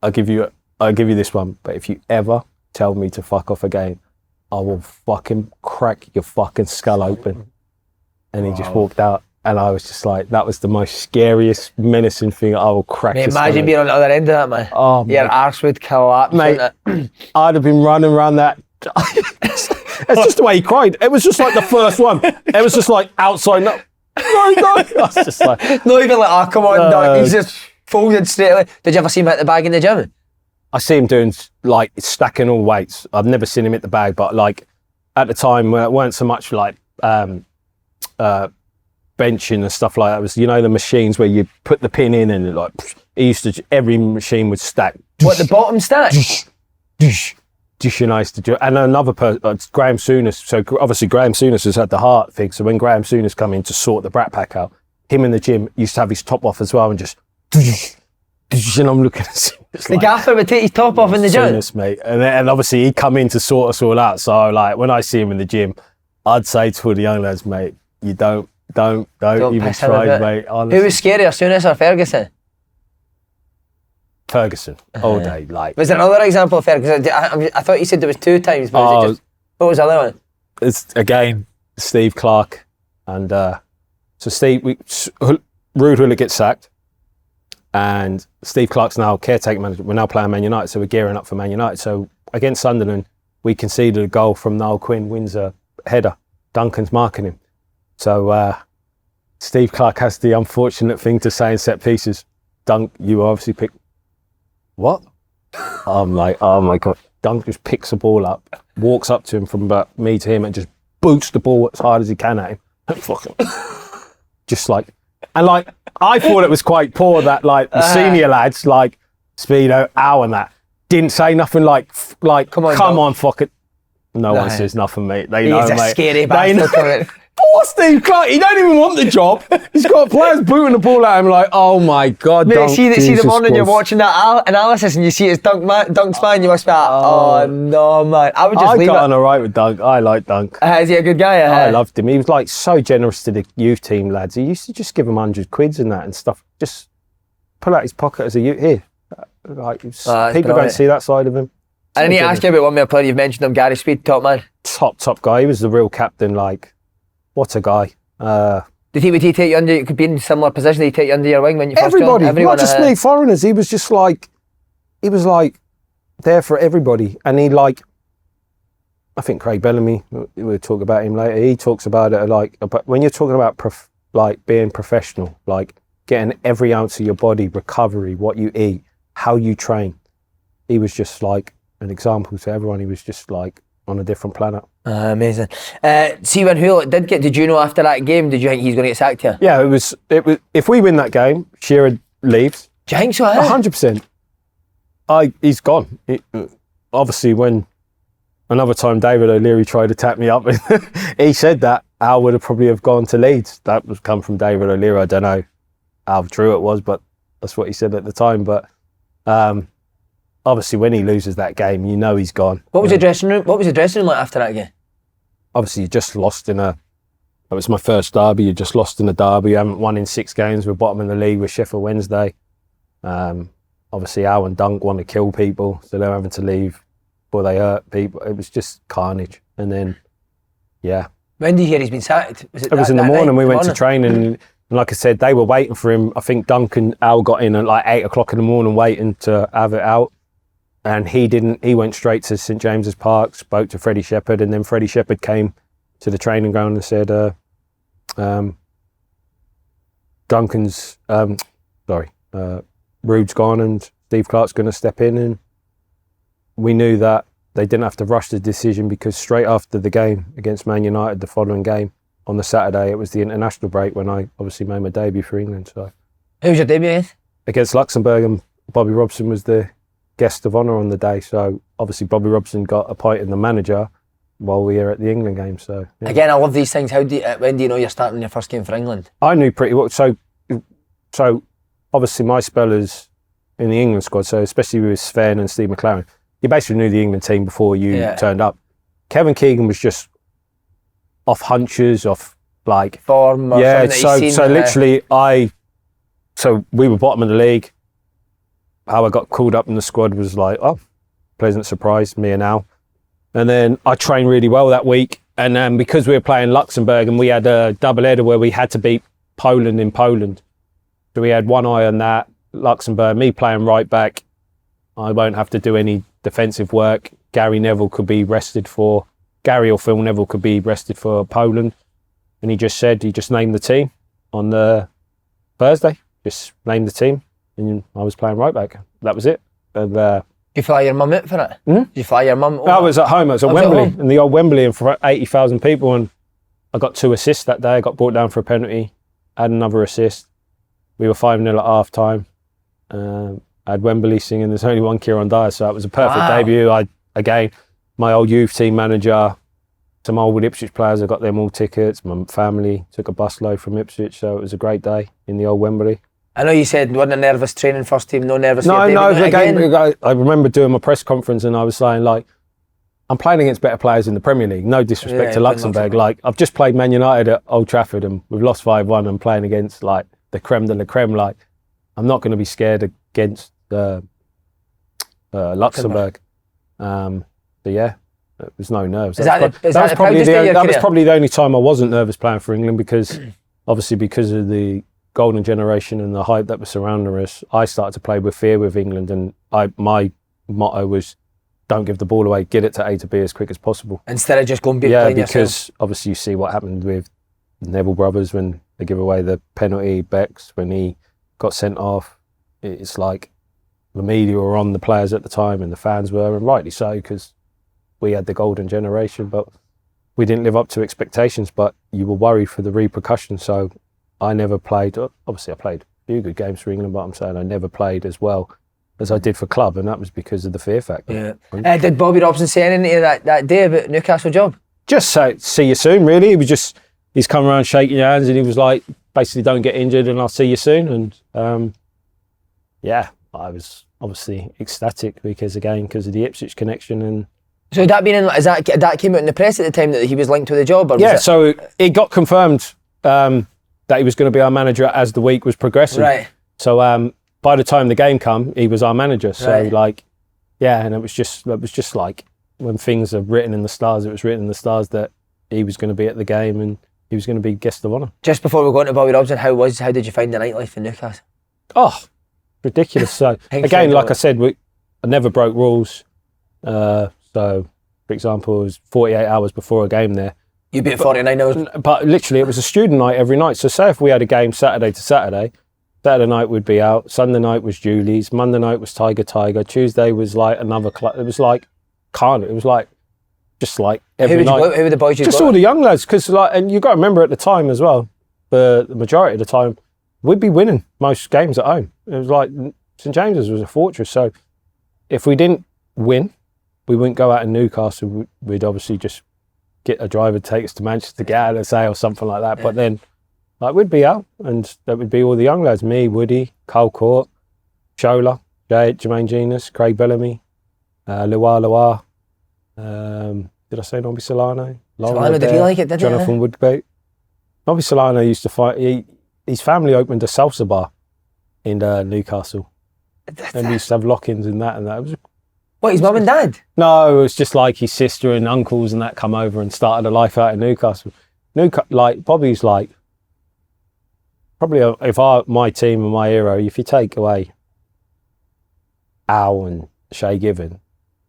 I'll give you this one, but if you ever tell me to fuck off again, I will fucking crack your fucking skull open." And he just walked out. And I was just like, that was the most scariest, menacing thing. I will crack his skull. Imagine being on the other end of that, man. Oh, your arse would collapse. Mate, I'd have been running around that. It's just the way he cried. It was just like the first one. It was just like outside. No. I was just like, not even like, oh, come on, Doug. He's just folded straight away. Did you ever see him hit the bag in the gym? I see him doing, like, stacking all weights. I've never seen him hit the bag, but like at the time, it weren't so much like benching and stuff like that. It was, you know, the machines where you put the pin in and like, he used to, every machine would stack. What, the bottom stack? And I used to do, and another person, Graeme Souness. So obviously Graeme Souness has had the heart thing. So when Graeme Souness come in to sort the Brat Pack out, him in the gym used to have his top off as well and just, and I'm looking at him. The gaffer would take his top off in the gym? Souness, mate. And obviously he'd come in to sort us all out. So like, when I see him in the gym, I'd say to all the young lads, mate, you don't even try, mate. Honestly. Who was scarier, Souness or Ferguson? Ferguson, all day. Like, was there another example of Ferguson? I thought you said there was 2 times, but was it just, what was the other one? It's again Steve Clarke, and so Ruud Gullit gets sacked, and Steve Clarke's now caretaker manager. We're now playing Man United, so we're gearing up for Man United. So against Sunderland, we conceded a goal from Niall Quinn, wins a header. Duncan's marking him. So Steve Clarke has the unfortunate thing to say in set pieces, Dunk, you obviously picked... What? I'm like, oh my God. Dunk just picks the ball up, walks up to him from about me to him and just boots the ball as hard as he can at him. Fucking just like... And like, I thought it was quite poor that like the senior lads, like Speedo, Al and that, didn't say nothing like come on, fuck it. No one says nothing, mate. They know, mate. He's a scary bastard. Poor Steve Clarke, he don't even want the job. He's got players booting the ball at him like, oh my God, Mate, Dunk, see the morning you're Christ. watching that analysis and you see it's Dunk's man, you must be like, oh no, man. I would just leave it. I got on alright with Dunk. I like Dunk. Is he a good guy? I loved him. He was like so generous to the youth team lads. He used to just give them 100 quids and that and stuff. Just pull out his pocket as a youth. Here. Like, people don't see that side of him. I need to ask you about one more player. You've mentioned him, Gary Speed, top man. Top guy. He was the real captain. Like, what a guy. Would he take you under? You could be in a similar position. Did he take you under your wing when you first joined? Everybody, not just me, foreigners. He was just like, there for everybody. And he like, I think Craig Bellamy, we'll talk about him later. He talks about it like, but when you're talking about like being professional, like getting every ounce of your body, recovery, what you eat, how you train, he was just like an example to everyone. He was just like on a different planet. Amazing. See, when Gullit did you know after that game, did you think he's going to get sacked here? Yeah, it was. If we win that game, Shearer leaves. Do you think so? 100%. He's gone. Obviously, when another time David O'Leary tried to tap me up, he said that Al would have probably have gone to Leeds. That was come from David O'Leary. I don't know how true it was, but that's what he said at the time. But obviously, when he loses that game, you know he's gone. What was the dressing room? What was the dressing room like after that game? Obviously, you just lost in a. That was my first derby. You just lost in a derby. You haven't won in 6 games. We're bottom of the league with Sheffield Wednesday. Obviously, Al and Dunk want to kill people, so they're having to leave before they hurt people. It was just carnage. And then, yeah. When did you hear he's been sacked? It was in the morning. We went to training, and like I said, they were waiting for him. I think Dunk and Al got in at like 8 o'clock in the morning, waiting to have it out. And he didn't. He went straight to St James's Park, spoke to Freddie Shepherd, and then Freddie Shepherd came to the training ground and said, Ruud's gone and Steve Clarke's going to step in. And we knew that they didn't have to rush the decision because straight after the game against Man United, the following game on the Saturday, it was the international break when I obviously made my debut for England. So, who was your debut against? Against Luxembourg, and Bobby Robson was the guest of honour on the day. So obviously Bobby Robson got appointed the manager while we were at the England game. So yeah. Again, I love these things. When do you know you're starting your first game for England? I knew pretty well. So obviously my spellers in the England squad, so especially with Sven and Steve McLaren, you basically knew the England team before you turned up. Kevin Keegan was just off hunches, off like form. Or so literally so we were bottom of the league. How I got called up in the squad was like, oh, pleasant surprise, me and Al. And then I trained really well that week. And then because we were playing Luxembourg and we had a double header where we had to beat Poland in Poland. So we had one eye on that, Luxembourg, me playing right back. I won't have to do any defensive work. Gary or Phil Neville could be rested for Poland. And he just named the team on the Thursday, just named the team. And I was playing right back. That was it. And, did you fly your mum out for it? Did you fly your mum over? I was at home. I was at Wembley, in the old Wembley, and for 80,000 people. And I got 2 assists that day. I got brought down for a penalty, had another assist. We were 5-0 at half time. I had Wembley singing "There's Only One Kieron Dyer," so it was a perfect debut. My old youth team manager, some old Ipswich players, I got them all tickets. My family took a bus load from Ipswich, so it was a great day in the old Wembley. I know you said you wasn't a nervous training first team, no nervous. No, I remember doing my press conference and I was saying, like, I'm playing against better players in the Premier League. No disrespect to Luxembourg. Like, I've just played Man United at Old Trafford and we've lost 5-1 and playing against, like, the creme de la creme. Like, I'm not going to be scared against Luxembourg. But yeah, there was no nerves. That was probably the only time I wasn't nervous playing for England because, obviously, because of the golden generation and the hype that was surrounding us, I started to play with fear with England, and my motto was, don't give the ball away, get it to A to B as quick as possible. Instead of just going playing yourself. Yeah, because obviously you see what happened with Neville brothers when they give away the penalty, Bex when he got sent off. It's like the media were on the players at the time and the fans were, and rightly so, because we had the golden generation, but we didn't live up to expectations, but you were worried for the repercussions. So I never played, obviously I played a few good games for England, but I'm saying I never played as well as I did for club, and that was because of the fear factor. Yeah. Did Bobby Robson say anything to you that day about Newcastle job? Just say, see you soon, really. It was just, he's come around shaking your hands, and he was like, basically, don't get injured, and I'll see you soon. And yeah, I was obviously ecstatic because of the Ipswich connection. And so that that came out in the press at the time that he was linked with the job? Or yeah, so it got confirmed that he was going to be our manager as the week was progressing. Right. So by the time the game come, he was our manager. So like, yeah, and it was just like when things are written in the stars, it was written in the stars that he was going to be at the game and he was going to be guest of honour. Just before we go on to Bobby Robson, how did you find the nightlife in Newcastle? Oh, ridiculous. So again, like I said, I never broke rules. So for example, it was 48 hours before a game there. You beat 49 hours? But literally, it was a student night every night. So say if we had a game Saturday to Saturday night we'd be out, Sunday night was Julie's, Monday night was Tiger, Tuesday was like another club. It was like carnival. It was like just like every night. Who were the boys you just all the young lads, because and you got to remember at the time as well, the majority of the time we'd be winning most games at home. It was like St James's was a fortress. So if we didn't win, we wouldn't go out in Newcastle. We'd obviously just get a driver to take us to Manchester to get out, let's say, or something like that. Yeah. But then, like, we'd be out, and that would be all the young lads: me, Woody, Cole Court, Shola, Jermaine Genius, Craig Bellamy, Loa. Did I say Nobby Solano? Solano, did he like it? Jonathan Woodgate. Nobby Solano used to fight. His family opened a salsa bar in Newcastle, and we used to have lock-ins in that and that. It was. What, his mum and dad? No, it was just like his sister and uncles and that come over and started a life out in Newcastle. Like Bobby's like probably my team and my hero. If you take away Al and Shay Given,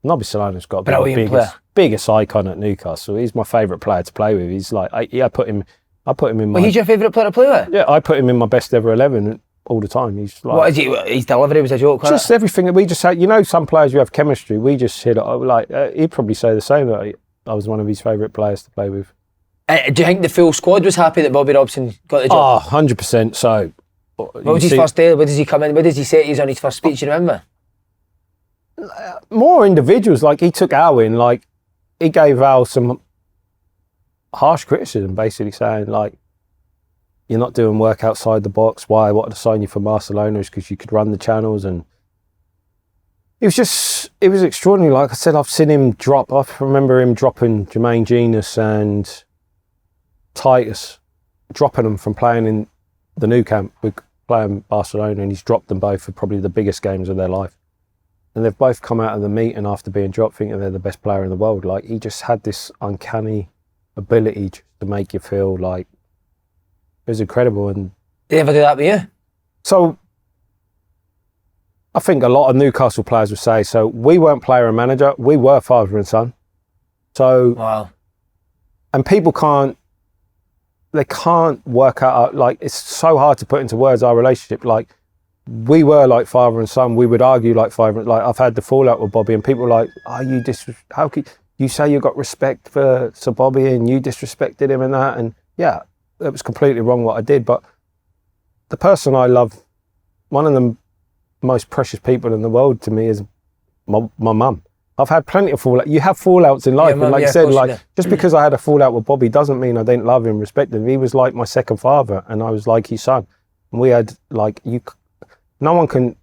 Nobby Solano's got to be the biggest icon at Newcastle. He's my favourite player to play with. He's like I put him in my. Well, he's your favourite player to play with? Yeah, I put him in my best ever 11 all the time. He's like, what is he? His delivery was a joke. Just everything that we just had. You know, some players you have chemistry. We just hit it. Like he'd probably say the same. That I was one of his favourite players to play with. Do you think the full squad was happy that Bobby Robson got the job? Oh, 100%. So, what was his first day? Where does he come in? What does he say to you on his first speech? You remember? More individuals. Like he took Al in. Like he gave Al some harsh criticism, basically saying like, you're not doing work outside the box. Why? I wanted to sign you for Barcelona is because you could run the channels. And it was extraordinary. Like I said, I've seen him drop. I remember him dropping Jermaine Genius and Titus, dropping them from playing in the new camp with playing Barcelona, and he's dropped them both for probably the biggest games of their life. And they've both come out of the meeting after being dropped thinking they're the best player in the world. Like he just had this uncanny ability to make you feel like, it was incredible. And did he ever do that with you? So I think a lot of Newcastle players would say, so we weren't player and manager, we were father and son. So wow. And people can't work out, like it's so hard to put into words our relationship. Like we were like father and son, we would argue like father. Like I've had the fallout with Bobby and people are like, how could you say you got respect for Sir Bobby and you disrespected him and that? And yeah, it was completely wrong what I did, but the person I love, one of the most precious people in the world to me is my mum. I've had plenty of fallout. You have fallouts in life, and like you said, like just because I had a fallout with Bobby doesn't mean I didn't love him, respect him. He was like my second father, and I was like his son. And we had no one can.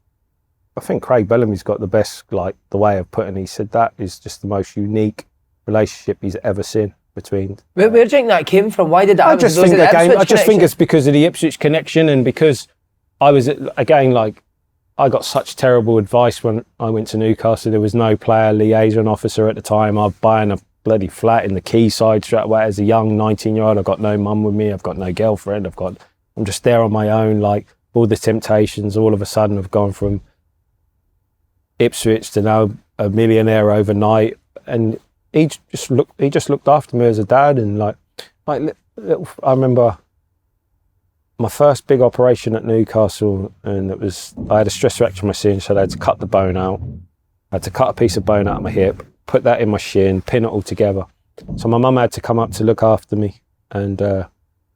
I think Craig Bellamy's got the best, like the way of putting. He said that is just the most unique relationship he's ever seen. Between where do you think that came from? Why did that happen? I just think it's because of the Ipswich connection, and because I was again like I got such terrible advice when I went to Newcastle. There was no player liaison officer at the time. I'm buying a bloody flat in the quayside straight away as a young 19-year-old. I've got no mum with me. I've got no girlfriend. I'm just there on my own. Like all the temptations. All of a sudden, I've gone from Ipswich to now a millionaire overnight, and he just looked after me as a dad. And like I remember my first big operation at Newcastle, and I had a stress fracture in my shin, so I had to cut the bone out. I had to cut a piece of bone out of my hip, put that in my shin, pin it all together. So my mum had to come up to look after me, and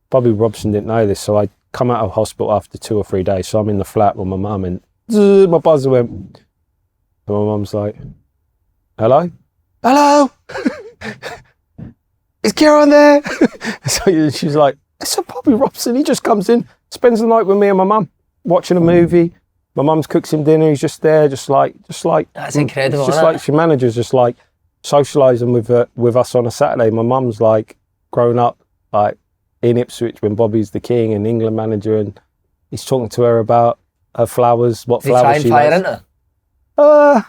Bobby Robson didn't know this, so I come out of hospital after 2 or 3 days. So I'm in the flat with my mum, and my buzzer went. And my mum's like, "Hello? Hello?" is Kieron there? So she's like, it's a Bobby Robson. He just comes in, spends the night with me and my mum, watching a movie. My mum's cooks him dinner. He's just there, just like. That's incredible. Just like she manages, just like socialising with us on a Saturday. My mum's like grown up like in Ipswich when Bobby's the king and England manager, and he's talking to her about her flowers, what flowers she likes. Did you try and fire into her?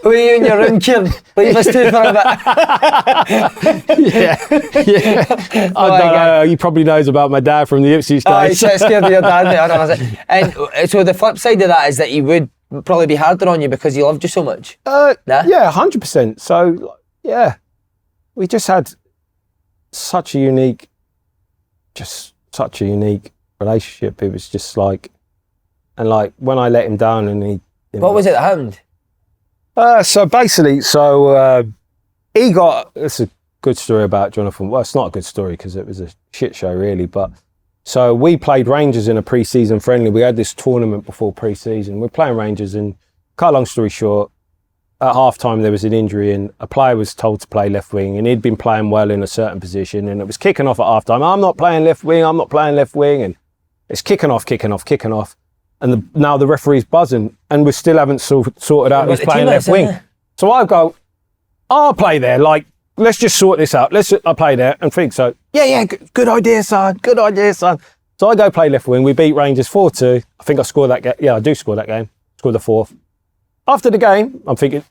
Were you in your room, Kieron? Leave us two for a bit. yeah. I don't know. He probably knows about my dad from the Ipswich days. He's scared of your dad, mate. And so the flip side of that is that he would probably be harder on you because he loved you so much. Yeah, 100%. So, yeah, we just had such a unique relationship. It was just like, and like when I let him down and he... What was it that happened? So basically, he got, it's a good story about Jonathan. Well, it's not a good story because it was a shit show really, but so we played Rangers in a pre-season friendly. We had this tournament before pre-season. We're playing Rangers and cut a long story short, at half-time there was an injury and a player was told to play left wing and he'd been playing well in a certain position and it was kicking off at half-time. I'm not playing left wing and it's kicking off. And now the referee's buzzing and we still haven't sorted out who's playing left wing. So I go, I'll play there. Like, let's just sort this out. I'll play there and think so. Yeah, good idea, son. So I go play left wing. We beat Rangers 4-2. I think I scored that game. Yeah, I do score that game. Scored the fourth. After the game, I'm thinking,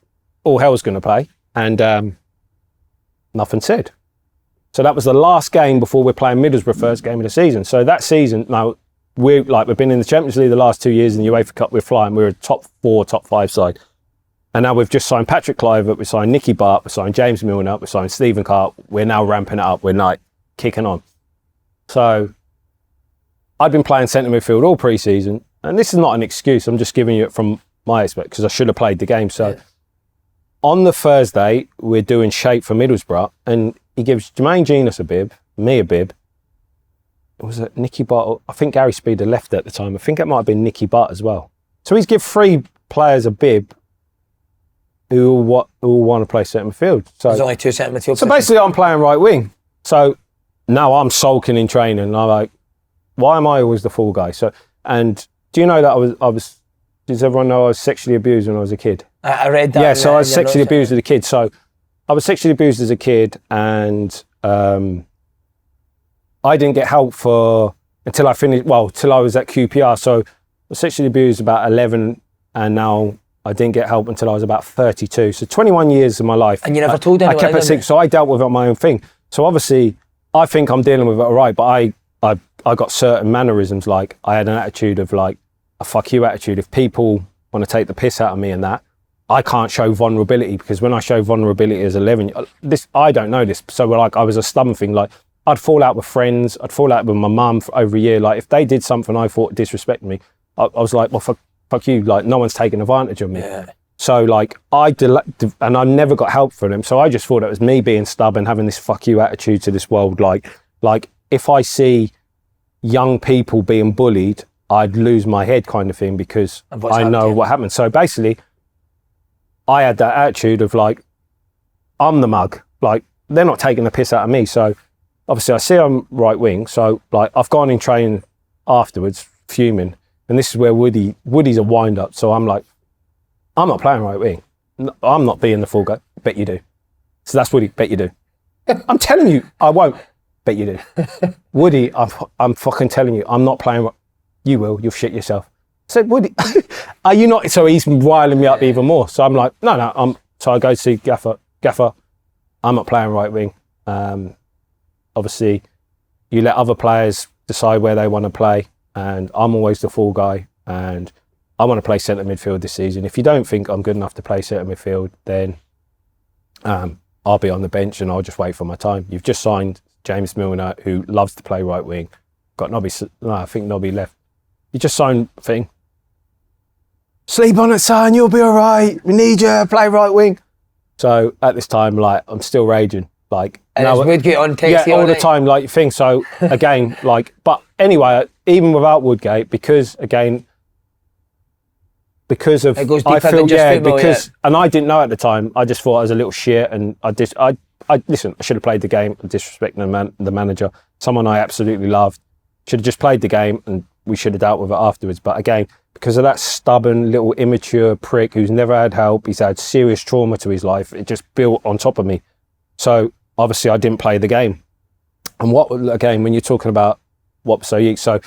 all hell's going to play. And nothing said. So that was the last game before we're playing Middlesbrough first game of the season. So that season, now, we've been in the Champions League the last 2 years, in the UEFA Cup we're flying. We're a top 4, top 5 side. And now we've just signed Patrick Kluivert, we signed Nicky Butt, we signed James Milner, we signed Stephen Carr. We're now ramping it up. We're like kicking on. So I'd been playing centre midfield all pre-season. And this is not an excuse. I'm just giving you it from my aspect because I should have played the game. So on the Thursday, we're doing shape for Middlesbrough. And he gives Jermaine Genius a bib, me a bib. Was it Nicky Butt? I think Gary Speeder left at the time. I think it might have been Nicky Butt as well. So he's give 3 players a bib who all want to play centre midfield. So there's only 2 centre midfield. So basically I'm playing right wing. So now I'm sulking in training and I'm like, why am I always the fall guy? So, and do you know that I was does everyone know I was sexually abused when I was a kid? I read that. Yeah, so I was sexually abused as a kid. So I was sexually abused as a kid and I didn't get help until I was at QPR. So I was sexually abused about 11 and now I didn't get help until I was about 32. So 21 years of my life. And you never told anyone? I kept it sick, so I dealt with it on my own thing. So obviously, I think I'm dealing with it all right, but I got certain mannerisms, like I had an attitude of like a fuck you attitude. If people want to take the piss out of me and that, I can't show vulnerability because when I show vulnerability as 11, I don't know this. So like I was a stubborn thing, like I'd fall out with friends, I'd fall out with my mum for over a year. Like if they did something I thought disrespected me, I was like, well, fuck you, like no one's taking advantage of me. Yeah. So like and I never got help from them. So I just thought it was me being stubborn, having this fuck you attitude to this world. Like if I see young people being bullied, I'd lose my head kind of thing because I know what happened. So basically, I had that attitude of like, I'm the mug. Like they're not taking the piss out of me. So obviously I see I'm right wing. So like I've gone in training afterwards, fuming. And this is where Woody's a wind up. So I'm like, I'm not playing right wing. I'm not being the full guy. Bet you do. So that's Woody. Bet you do. I'm telling you, I won't. Bet you do. Woody, I'm fucking telling you, I'm not playing. You will. You'll shit yourself. I said, Woody, are you not? So he's riling me up even more. So I'm like, no. So I go see Gaffer. Gaffer, I'm not playing right wing. Obviously, you let other players decide where they want to play. And I'm always the full guy. And I want to play centre midfield this season. If you don't think I'm good enough to play centre midfield, then I'll be on the bench and I'll just wait for my time. You've just signed James Milner, who loves to play right wing. Got Nobby, I think Nobby left. You just signed thing. Sleep on it, son, you'll be all right. We need you to play right wing. So at this time, like, I'm still raging. Like, and now, Woodgate on text all the time, like, you think. So again, like, but anyway, even without Woodgate, because of, it goes deeper I feel, than just football, because, and I didn't know at the time, I just thought I was a little shit and I listen, I should have played the game. I'm disrespecting the manager, someone I absolutely loved. Should have just played the game and we should have dealt with it afterwards. But again, because of that stubborn little immature prick who's never had help, he's had serious trauma to his life, it just built on top of me. So obviously I didn't play the game. And again, when you're talking about so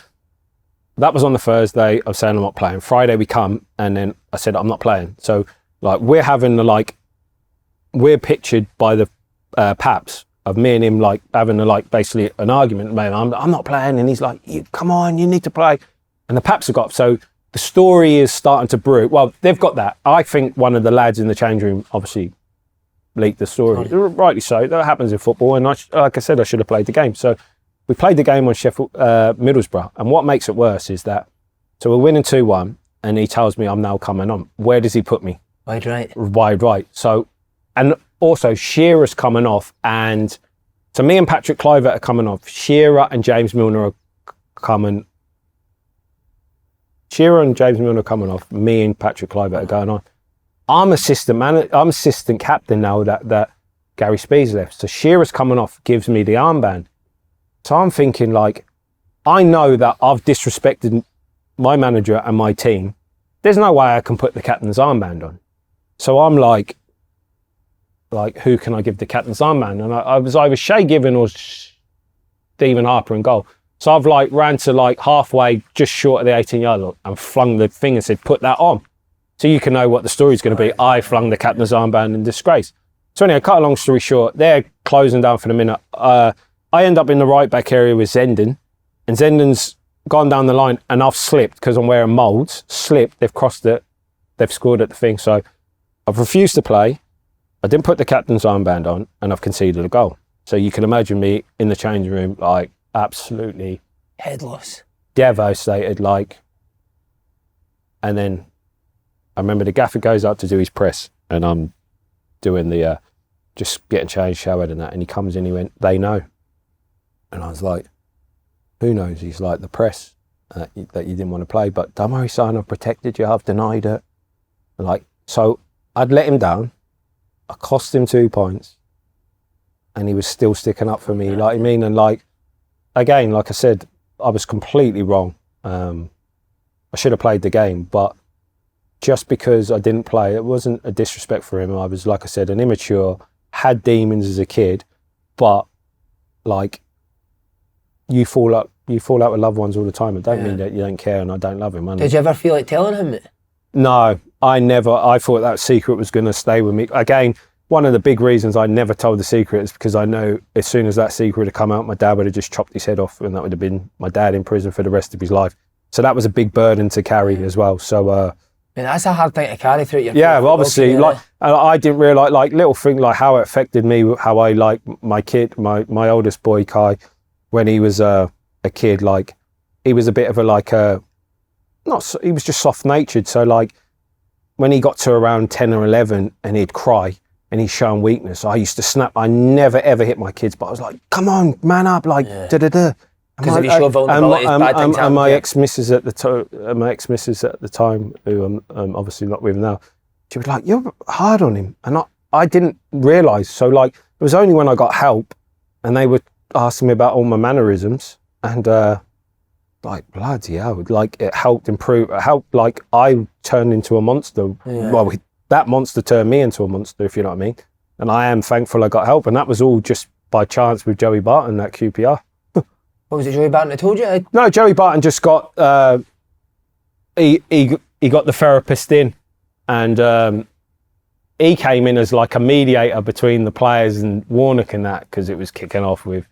that was on the Thursday. I was saying I'm not playing. Friday we come and then I said I'm not playing. So like we're pictured by the Paps of me and him like having basically an argument. Man, I'm not playing, and he's like, come on, you need to play. And the Paps have got, so the story is starting to brew. Well, they've got that. I think one of the lads in the change room obviously leaked the story. Rightly so. That happens in football. And like I said, I should have played the game. So we played the game on Middlesbrough. And what makes it worse is that, so we're winning 2-1 and he tells me I'm now coming on. Where does he put me? Wide right. Wide right. So, and also Shearer's coming off, and so me and Patrick Kluivert are coming off. Shearer and James Milner are coming. Shearer and James Milner are coming off. Me and Patrick Kluivert are going on. I'm assistant captain now that Gary Speed's left. So Shearer's coming off, gives me the armband. So I'm thinking like, I know that I've disrespected my manager and my team. There's no way I can put the captain's armband on. So I'm like, who can I give the captain's armband? And I was either SHAY Given or Stephen Harper in goal. So I've ran to halfway, just short of the 18-yard line, and flung the thing and said, put that on. So you can know what the story's going to be. I flung the captain's armband in disgrace. So anyway, cut a long story short, they're closing down for the minute. I end up in the right back area with Zenden, and Zenden's gone down the line, and I've slipped because I'm wearing moulds. Slipped, they've crossed it, they've scored at the thing. So I've refused to play. I didn't put the captain's armband on, and I've conceded a goal. So you can imagine me in the changing room, absolutely headless, devastated, and then I remember the gaffer goes up to do his press, and I'm doing the just getting changed, showered and that, and he comes in, he went, they know. And I was like, who knows? He's like, the press, that you didn't want to play, but don't worry, son, I've protected you, I've denied it. So I'd let him down, I cost him 2 points, and he was still sticking up for me, and again, like I said, I was completely wrong. I should have played the game, but just because I didn't play, it wasn't a disrespect for him. I was, like I said, an immature, had demons as a kid, but you fall out with loved ones all the time. It don't mean that you don't care and I don't love him. Did you ever feel like telling him it? No, I never. I thought that secret was going to stay with me. Again, one of the big reasons I never told the secret is because I know as soon as that secret had come out, my dad would have just chopped his head off, and that would have been my dad in prison for the rest of his life. So that was a big burden to carry as well. So that's a hard thing to carry through your well, obviously, I didn't realise, little thing how it affected me, how I my kid, my oldest boy Kai, when he was a kid, he was a bit of he was just soft natured. So when he got to around 10 or 11 and he'd cry and he's showing weakness, I used to snap. I never ever hit my kids, but I was like, come on, man up, da-da-da. Because if you show vulnerability, bad things happen. My ex-missus at the time, who I'm obviously not with now, she was like, you're hard on him. And I didn't realise. So it was only when I got help and they were asking me about all my mannerisms, and bloody hell, it helped improve. It helped, I turned into a monster. Yeah. Well, that monster turned me into a monster, if you know what I mean. And I am thankful I got help. And that was all just by chance with Joey Barton at QPR. What was it, Joey Barton that told you? No, Joey Barton just got, he got the therapist in, and he came in as a mediator between the players and Warnock and that, because it was kicking off with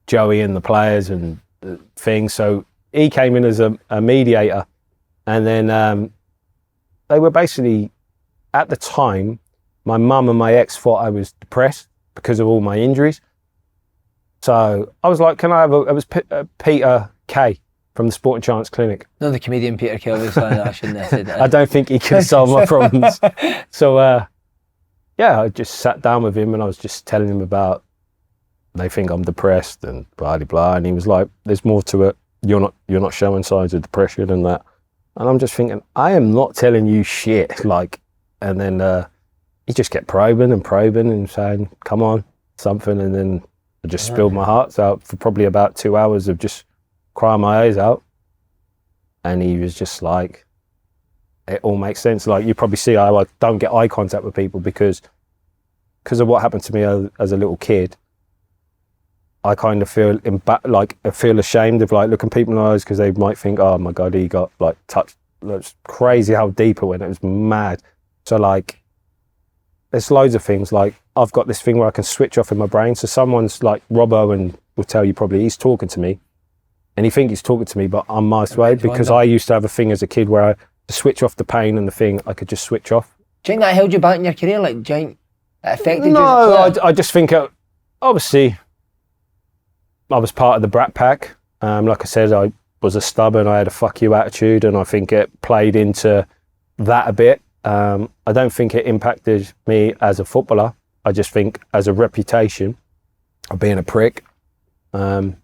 Joey and the players and the thing. So he came in as a mediator, and then they were basically, at the time, my mum and my ex thought I was depressed because of all my injuries. So I was like, can I have it was Peter Kay from the Sporting Chance Clinic. No, the comedian Peter Kay, I shouldn't have said that. I don't think he could solve my problems. So, I just sat down with him and I was just telling him about, they think I'm depressed and blah, blah, blah. And he was like, there's more to it. You're not showing signs of depression and that. And I'm just thinking, I am not telling you shit. And then he just kept probing and saying, come on, something. And then I just spilled my hearts out for probably about 2 hours of just crying my eyes out. And he was just like, it all makes sense. Like, you probably see how I don't get eye contact with people because of what happened to me as a little kid. I kind of feel ashamed of like looking people in the eyes because they might think, oh my God, he got like touched. It's crazy how deep it went. It was mad. So like, there's loads of things. Like, I've got this thing where I can switch off in my brain. So someone's like, Rob Owen will tell you probably, he's talking to me and he thinks he's talking to me, but I'm miles away because I used to have a thing as a kid where to switch off the pain and the thing, I could just switch off. Do you think that held you back in your career? Like, do you think it affected you? No, I just think, obviously, I was part of the Brat Pack. Like I said, I was a stubborn, I had a fuck you attitude, and I think it played into that a bit. I don't think it impacted me as a footballer. I just think as a reputation of being a prick, I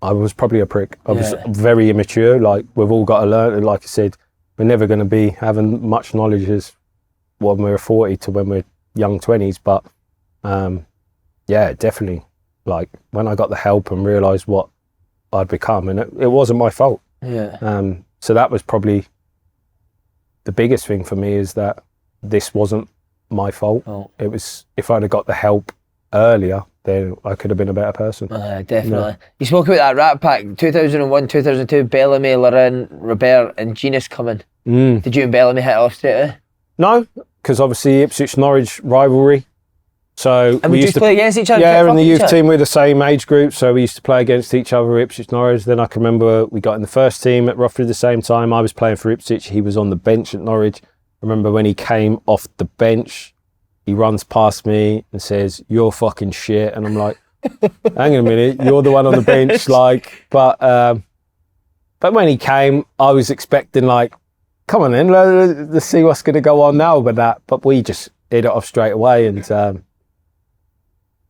was probably a prick. I was very immature. Like, we've all got to learn, and like I said, we're never going to be having much knowledge as when we're 40 to when we're young 20s. But yeah, definitely. Like, when I got the help and realised what I'd become, and it wasn't my fault. Yeah. So that was probably the biggest thing for me, is that this wasn't my fault. Oh. It was, if I'd have got the help earlier, then I could have been a better person. Definitely. Yeah. You spoke about that Rat Pack, 2001, 2002, Bellamy, Laurent, Robert and Genius coming. Did you and Bellamy hit off straight away? No, because obviously Ipswich-Norwich rivalry. So and we used to play against each other? Yeah, in the youth team, we're the same age group, so we used to play against each other, Ipswich-Norwich. Then I can remember we got in the first team at roughly the same time. I was playing for Ipswich, he was on the bench at Norwich. I remember when he came off the bench, he runs past me and says, "You're fucking shit." And I'm like, hang on a minute, you're the one on the bench. Like, but when he came, I was expecting like, come on then, let's see what's going to go on now with that. But we just hit it off straight away. And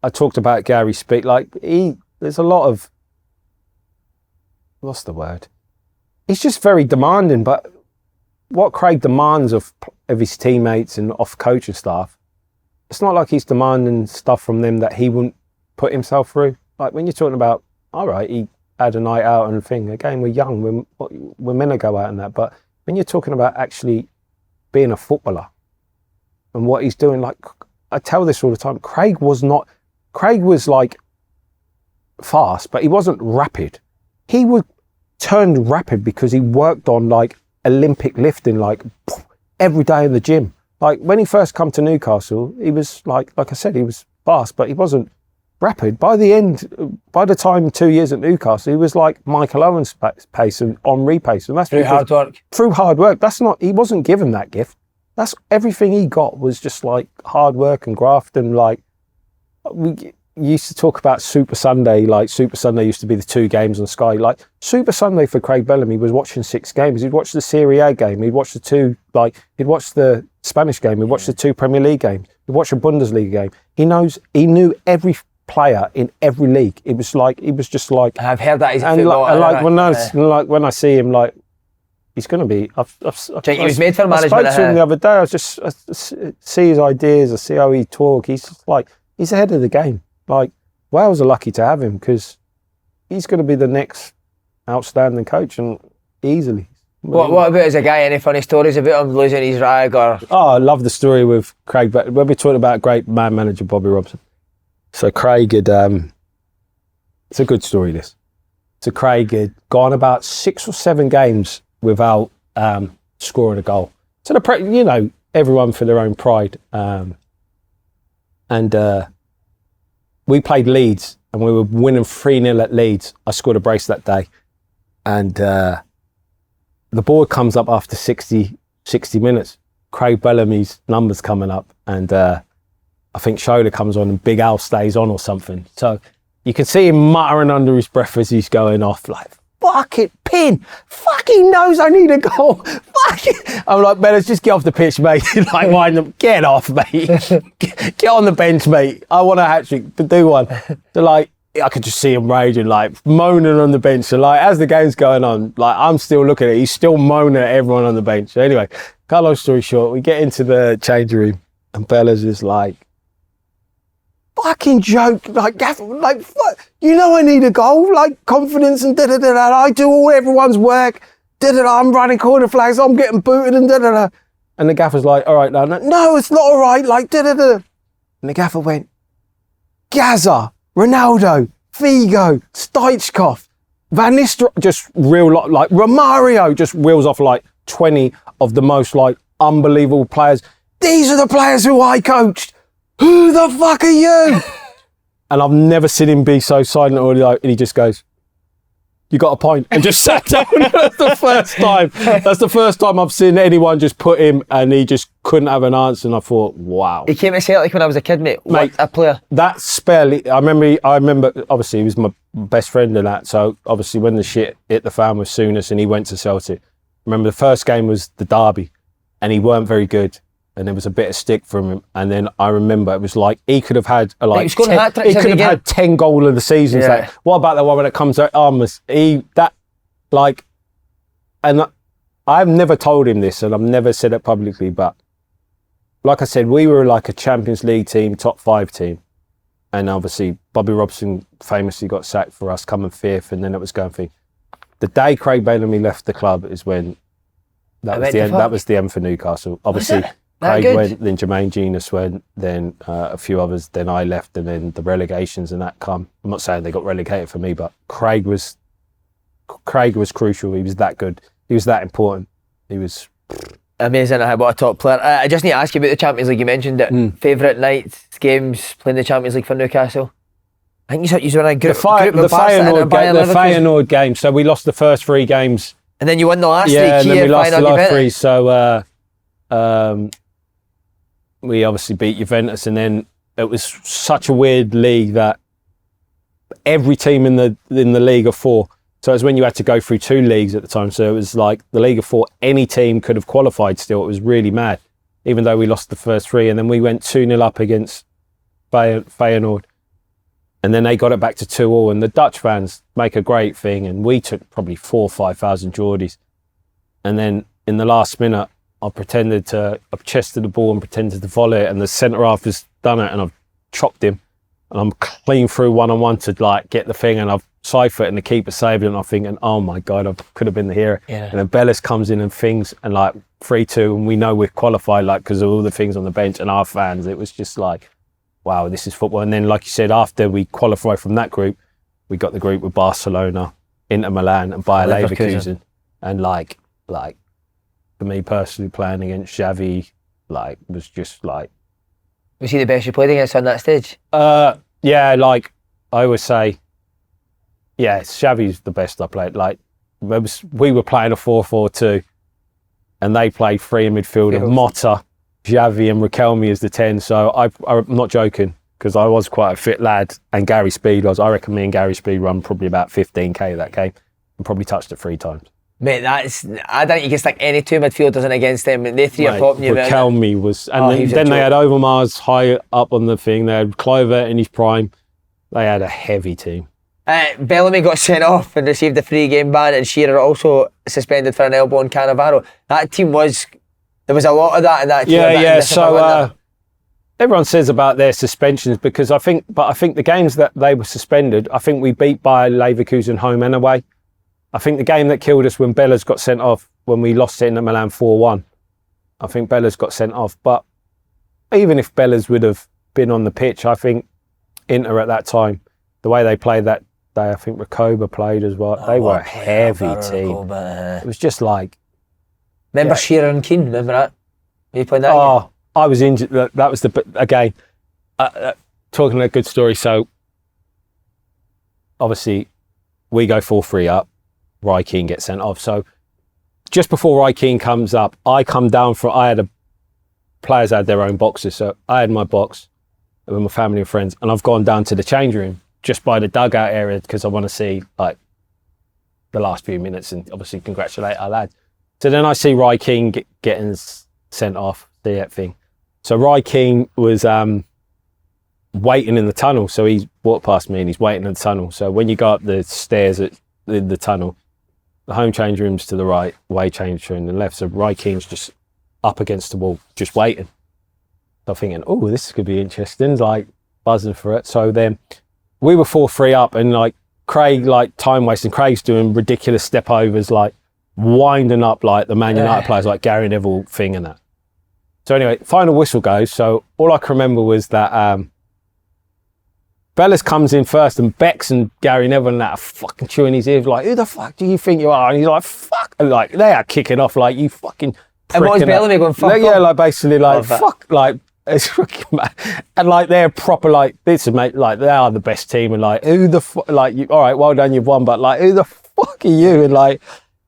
I talked about Gary Speak. Like, there's a lot of, what's the word? He's just very demanding. But what Craig demands of his teammates and off coaching staff, it's not like he's demanding stuff from them that he wouldn't put himself through. Like, when you're talking about, all right, he had a night out and a thing. Again, we're young, we're meant to go out and that. But when you're talking about actually being a footballer and what he's doing, like, I tell this all the time, Craig was like fast, but he wasn't rapid. He would turn rapid because he worked on like Olympic lifting, like every day in the gym. Like, when he first come to Newcastle, he was like I said, he was fast, but he wasn't rapid. By the time 2 years at Newcastle, he was like Michael Owen's pace and Henri pace. And that's through hard work. Through hard work. He wasn't given that gift. That's everything he got was just like hard work and graft. And like, we used to talk about Super Sunday. Like, Super Sunday used to be the 2 games on Sky. Like, Super Sunday for Craig Bellamy was watching 6 games. He'd watch the Serie A game. He'd watch he'd watch the Spanish game. He'd watch the 2 Premier League games. He'd watch a Bundesliga game. He knew every player in every league. It was just like, I've heard that he's a footballer. When I see him, like, he's going to be. He was made for management. I spoke to him the other day. I see his ideas. I see how he talks. He's just like, he's ahead of the game. Like, Wales are lucky to have him because he's going to be the next outstanding coach, and easily. What about as a guy? Any funny stories about him losing his rag or? Oh, I love the story with Craig. When we're talking about great man manager Bobby Robson. So Craig had, it's a good story, this. So Craig had gone about 6 or 7 games without scoring a goal. So everyone for their own pride. We played Leeds and we were winning 3-0 at Leeds. I scored a brace that day. And the board comes up after 60 minutes. Craig Bellamy's number's coming up, and I think Shoulder comes on and Big Al stays on or something. So you can see him muttering under his breath as he's going off, like, fuck it, Pin. Fucking knows I need a goal. Fuck it. I'm like, man, let's just get off the pitch, mate. Like, wind them, get off, mate. Get on the bench, mate. I want a hat-trick to do one. So, like, I could just see him raging, like, moaning on the bench. So, like, as the game's going on, like, I'm still looking at it. He's still moaning at everyone on the bench. So, anyway, cut long story short, we get into the change room And Bella's is like, fucking joke, like, Gaffer, like, you know I need a goal, like, confidence and da-da-da-da, I do all everyone's work, da-da-da, I'm running corner flags, I'm getting booted and da-da-da. And the Gaffer's like, all right, no, it's not all right, like, da-da-da. And the Gaffer went, Gazza, Ronaldo, Figo, Stoichkov, Van Nistelrooy, just real, like, Romario just reels off like 20 of the most, like, unbelievable players. These are the players who I coached. Who the fuck are you? And I've never seen him be so silent or like, and he just goes, you got a point, and just sat down. That's the first time. That's the first time I've seen anyone just put him, and he just couldn't have an answer. And I thought, wow. He came to Celtic when I was a kid, mate. What a player. That spell, I remember, obviously, he was my best friend in that. So, obviously, when the shit hit the fan with Souness and he went to Celtic, I remember the first game was the derby, and he weren't very good. And there was a bit of stick from him. And then I remember it was like, he could have had like, 10 goal of the season. Yeah. Like, what about the one when it comes to Armas? And I've never told him this and I've never said it publicly, but like I said, we were like a Champions League team, top 5 team. And obviously Bobby Robson famously got sacked for us coming 5th, and then it was going for the day Craig Bellamy left the club is when that was the end. That was the end for Newcastle. Obviously, Craig went, then Jermaine Genius went, then a few others. Then I left, and then the relegations and that come. I'm not saying they got relegated for me, but Craig was crucial. He was that good. He was that important. He was amazing. What a top player. I just need to ask you about the Champions League. You mentioned it. Favourite nights, games, playing the Champions League for Newcastle. I think you were in a group. The Feyenoord game. So we lost the first 3 games, and then you won the last 3. Yeah, and then we lost the last 3. So we obviously beat Juventus, and then it was such a weird league that every team in the League of 4. So it was when you had to go through 2 leagues at the time. So it was like the League of 4. Any team could have qualified. Still, it was really mad. Even though we lost the first 3, and then we went 2-0 up against Feyenoord. And then they got it back to 2-2, and the Dutch fans make a great thing, and we took probably 4,000 or 5,000 Geordies. And then in the last minute, I've chested the ball and pretended to volley it, and the centre half has done it, and I've chopped him, and I'm clean through 1-on-1 to like get the thing, and I've side-foot and the keeper saved it, and I'm thinking, oh my God, I could have been the hero. Yeah. And then Bellis comes in and things, and like 3-2, and we know we're qualified, like because of all the things on the bench and our fans. It was just like, wow, this is football. And then, like you said, after we qualified from that group, we got the group with Barcelona, Inter Milan, and Bayer Leverkusen. And like for me personally, playing against Xavi, like was just like. Was he the best you played against on that stage? Yeah, like I always say, yeah, Xavi's the best I played. Like we were playing a 4-4-2, and they played 3 in midfield, and Motta, Xavi and Riquelme as the 10. So I'm not joking, because I was quite a fit lad, and Gary Speed was. I reckon me and Gary Speed run probably about 15k that game, and probably touched it 3 times. Mate, I don't think you can stick any 2 midfielders in against them. They 3 are popping you. Riquelme was, and then they had Overmars high up on the thing. They had Kluivert in his prime. They had a heavy team. Bellamy got sent off and received a 3-game ban, and Shearer also suspended for an elbow on Cannavaro. That team there was a lot of that in that team. Yeah. So everyone says about their suspensions, because I think the games that they were suspended, I think we beat Bayer Leverkusen home and away. I think the game that killed us when Bellas got sent off, when we lost it in Milan 4-1, I think Bellas got sent off. But even if Bellas would have been on the pitch, I think Inter at that time, the way they played that day, I think Recoba played as well. They were a heavy team. It was just like... Remember Shearer and Keane? Remember that? Were you playing that game? I was injured. That was again, talking a good story. So, obviously, we go 4-3 up. Roy Keane gets sent off. So, just before Roy Keane comes up, I come down players had their own boxes. So, I had my box with my family and friends, and I've gone down to the change room just by the dugout area, because I want to see like the last few minutes and obviously congratulate our lads. So then I see Roy Keane getting sent off, the thing. So Roy Keane was waiting in the tunnel. So he's walked past me and he's waiting in the tunnel. So when you go up the stairs in the tunnel, the home change room's to the right, away change room to the left. So Roy Keane's just up against the wall, just waiting. So I'm thinking, oh, this could be interesting, like buzzing for it. So then we were 4-3 up, and like Craig, like time wasting, Craig's doing ridiculous step overs, like winding up like the Man United players, like Gary Neville thing and that. So anyway, final whistle goes. So all I can remember was that Bellas comes in first, and Bex and Gary Neville and that are fucking chewing his ears like, who the fuck do you think you are? And he's like, fuck. And like, they are kicking off like, you fucking prick. And what was Bellamy going, fuck? Yeah, like basically like, fuck, like, it's fucking mad. And like, they're proper like, this is mate, like, they are the best team. And like, who the fuck, like, you, all right, well done, you've won. But like, who the fuck are you? And like,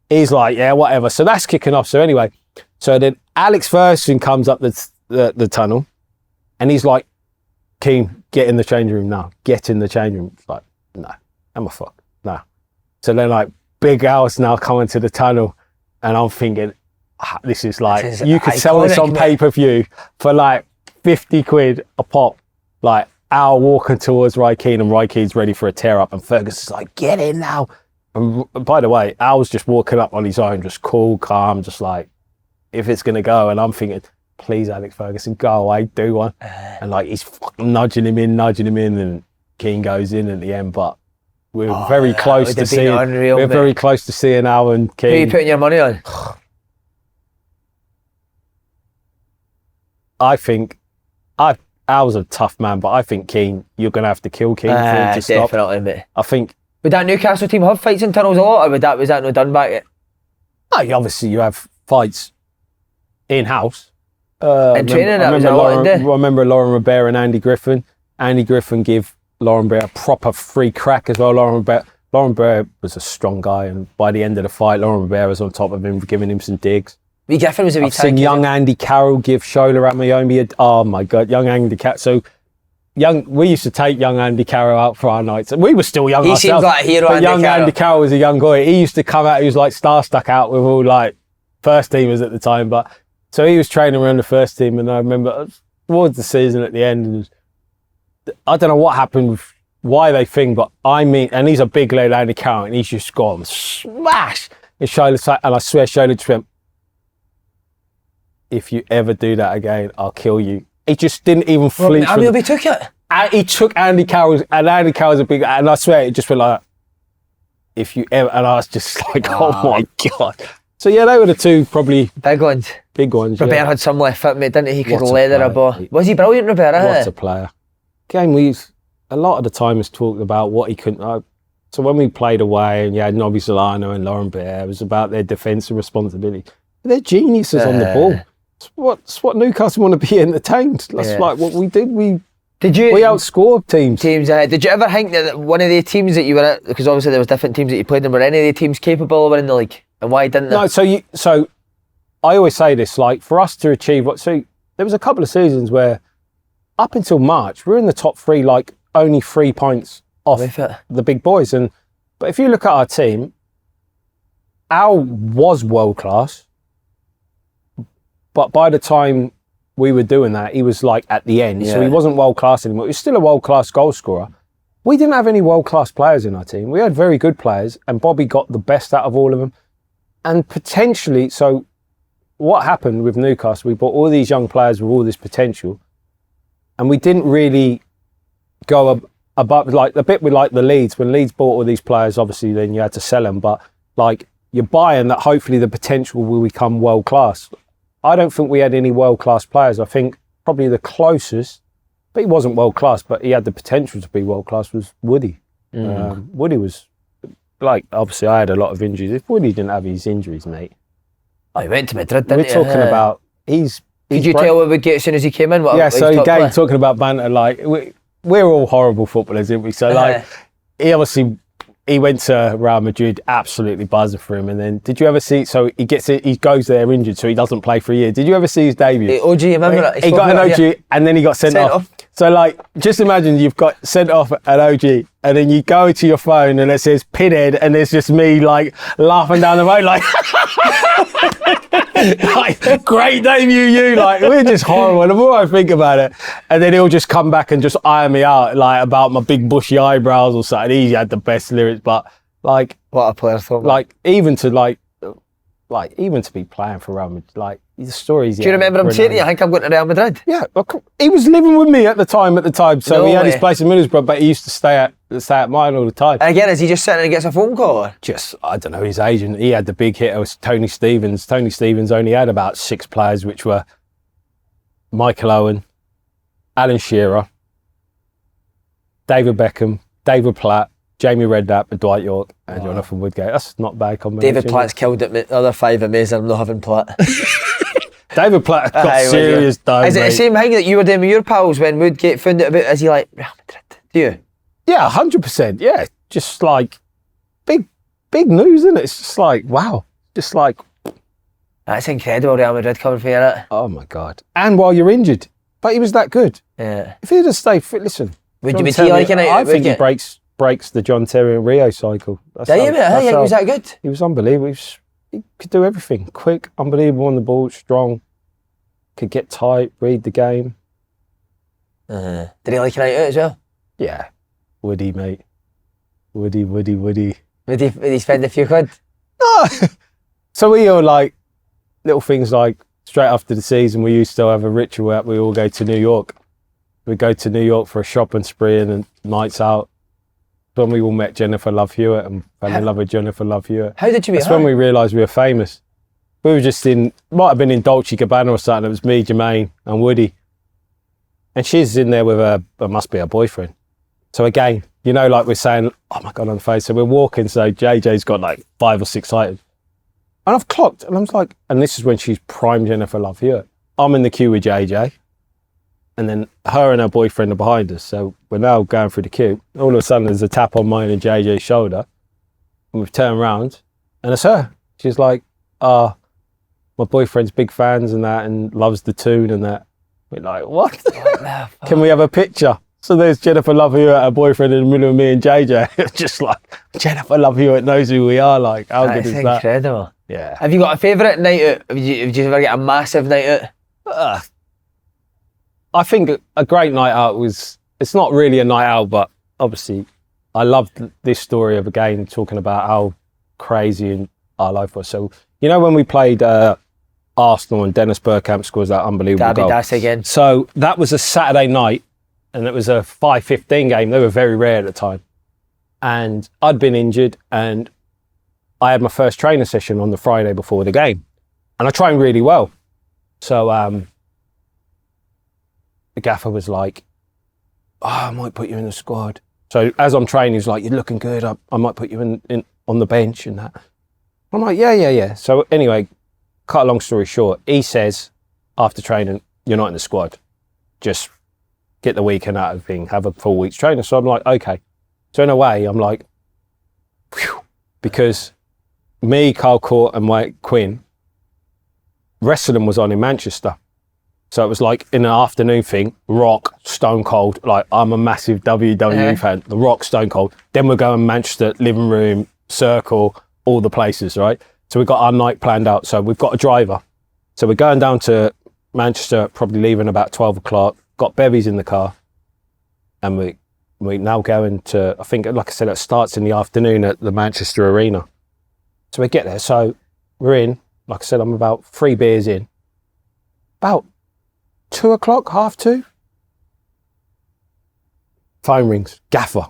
he's like, yeah, whatever. So that's kicking off. So anyway, so then Alex Ferguson comes up the tunnel, and he's like, Keane, get in the changing room now. Get in the changing room. It's like, no, I'm a fuck, no. So then like Big Al's now coming to the tunnel, and I'm thinking, this is like, you could sell this on pay-per-view for like 50 quid a pop. Like Al walking towards Roy Keane, and Roy Keane's ready for a tear up, and Ferguson's like, get in now. And by the way, Al's just walking up on his own, just cool, calm, just like, if it's going to go. And I'm thinking, please, Alex Ferguson, go away, do one. And like, he's fucking nudging him in, and Keane goes in at the end. But we're very close to seeing. We're very close to seeing Al and Keane. Who are you putting your money on? I think Al's a tough man, but I think Keane, you're going to have to kill Keane for him to stop. Definitely, mate. I think. Would that Newcastle team have fights in tunnels a lot, or was that not done back yet? No, obviously you have fights in house. In training, that was a lot, I remember Lauren Robert and Andy Griffin. Andy Griffin gave Lauren Robert a proper free crack as well. Lauren Robert was a strong guy, and by the end of the fight, Lauren Robert was on top of him, giving him some digs. Griffin was a wee I've seen young Andy Carroll give Shola at Miami. Oh my God, young Andy Carroll. So we used to take young Andy Carroll out for our nights. We were still young ourselves. He seems like a hero, but Andy Carroll was a young guy. He used to come out, he was like star-stuck out with all like first teamers at the time. But so he was training around the first team, and I remember towards the season at the end, I don't know what happened, why they think, but I mean, and he's a big lad, Andy Carroll, and he's just gone smash. And I swear Shola just went, if you ever do that again, I'll kill you. He just didn't even flinch. I mean, he took it. He took Andy Carroll's, and Andy Carroll's a big, and I swear it just went like, if you ever, and I was just like, oh my God. So yeah, they were the two probably big ones. Robert had some left foot, mate, didn't he? He could leather a ball. Was he brilliant, Robert? What a player. Again, a lot of the time was talked about what he couldn't. So when we played away, and you had Nobby Solano and Lauren Bear, it was about their defensive responsibility. They're geniuses on the ball. It's what Newcastle want to be entertained. That's like what we did. We outscored teams. Did you ever think that one of the teams that you were at, because obviously there was different teams that you played in, were any of the teams capable of winning the league? And why didn't they? No, so I always say this, like for us to achieve so there was a couple of seasons where up until March, we're in the top three, like only 3 points off the big boys. But if you look at our team, Al was world class. But by the time we were doing that, he was like at the end. So he wasn't world class anymore. He was still a world class goal scorer. We didn't have any world class players in our team. We had very good players, and Bobby got the best out of all of them. And potentially, so what happened with Newcastle, we bought all these young players with all this potential, and we didn't really go above, like a bit with like the Leeds. When Leeds bought all these players, obviously then you had to sell them. But like you're buying that hopefully the potential will become world class. I don't think we had any world-class players. I think probably the closest, but he wasn't world-class, but he had the potential to be world-class, was Woody. Woody was, like, obviously I had a lot of injuries. If Woody didn't have his injuries, mate. Oh, he went to Madrid, didn't he? We're talking about, Did you tell what Woodgate as soon as he came in? So again, talking about banter, like, we're all horrible footballers, aren't we? So, like, he went to Real Madrid, absolutely buzzing for him. And then, did you ever see? So he goes there injured, so he doesn't play for a year. Did you ever see his debut? OG, remember that? He got an OG, and then he got sent off. So, like, just imagine you've got sent off an OG, and then you go to your phone, and it says Pinhead, and there's just me like laughing down the road, like, like great debut, you. Like, we're just horrible. And the more I think about it, and then he'll just come back and just iron me out, like about my big bushy eyebrows or something. He had the best lyrics, but like, what a player! Like, even to like, like, even to be playing for Real Madrid, like, the stories. Do you remember him saying to you, I think I'm going to Real Madrid? Yeah, he was living with me at the time, so he had his way. place in Middlesbrough, but he used to stay at mine all the time. And again, is he just sitting and gets a phone call? Or? Just, I don't know, his agent, he had the big hit. It was Tony Stevens. Tony Stevens only had about 6 players, which were Michael Owen, Alan Shearer, David Beckham, David Platt, Jamie Redknapp, and Dwight York, and Jonathan Woodgate. That's not a bad combination. David Platt's killed it. The other 5 amazing. I'm not having Platt. David Platt got serious dough. Is it the same thing that you were doing with your pals when Woodgate found out about? Is he like Real Madrid? Do you? Yeah, 100%. Yeah, just like big news, isn't it? It's just like, wow, just like, that's incredible. Real Madrid coming for you, innit? oh my God! And while you're injured, but he was that good. Yeah. If he'd have stayed fit, listen. Would John you be Terry, liking it? I think he breaks the John Terry and Rio cycle. Do you, mate? I think he was that good. He was unbelievable. He could do everything. Quick, unbelievable on the ball, strong. Could get tight, read the game. Did he like United as well? Yeah. Woody, mate. Woody. Would he spend a few quid? No. So we all like little things like straight after the season, we used to have a ritual that we all go to New York. We'd go to New York for a shopping spree and nights out. When we all met Jennifer Love Hewitt and fell in love with Jennifer Love Hewitt. How did you meet her? That's when we realised we were famous. We were just might have been in Dolce Gabbana or something. It was me, Jermaine and Woody. And she's in there with must be her boyfriend. So again, you know, like we're saying, oh my God, on the face. So we're walking, so JJ's got like 5 or 6 items. And I've clocked, and I was like, and this is when she's prime Jennifer Love Hewitt. I'm in the queue with JJ. And then her and her boyfriend are behind us. So we're now going through the queue. All of a sudden there's a tap on mine and JJ's shoulder. And we've turned around and it's her. She's like, my boyfriend's big fans and that and loves the tune and that. We're like, what? Can we have a picture? So there's Jennifer Love Hewitt, her boyfriend in the middle of me and JJ. Just like, Jennifer Love Hewitt knows who we are. Like, how good is that? That's incredible. Yeah. Have you got a favourite night out? Have you ever get a massive night out? I think a great night out it's not really a night out, but obviously I loved this story of, again, talking about how crazy our life was. So, you know, when we played Arsenal and Dennis Bergkamp scores that unbelievable goal. That's again. So that was a Saturday night and it was a 5:15 game. They were very rare at the time. And I'd been injured and I had my first training session on the Friday before the game. And I trained really well. So the gaffer was like, I might put you in the squad. So as I'm training, he's like, you're looking good. I might put you in on the bench and that. I'm like, yeah. So anyway, cut a long story short, he says, after training, you're not in the squad. Just get the weekend out of thing, have a full week's training. So I'm like, okay. So in a way, I'm like, phew, because me, Carl Court and Mike Quinn, wrestling was on in Manchester. So it was like in an afternoon thing, Rock, Stone Cold. Like, I'm a massive WWE fan. The Rock, Stone Cold. Then we're going Manchester, living room, Circle, all the places, right? So we've got our night planned out. So we've got a driver. So we're going down to Manchester, probably leaving about 12 o'clock. Got bevies in the car. And we now going to, I think, like I said, it starts in the afternoon at the Manchester Arena. So we get there. So we're in. Like I said, I'm about 3 beers in. About 2 o'clock, 2:30. Phone rings. Gaffer.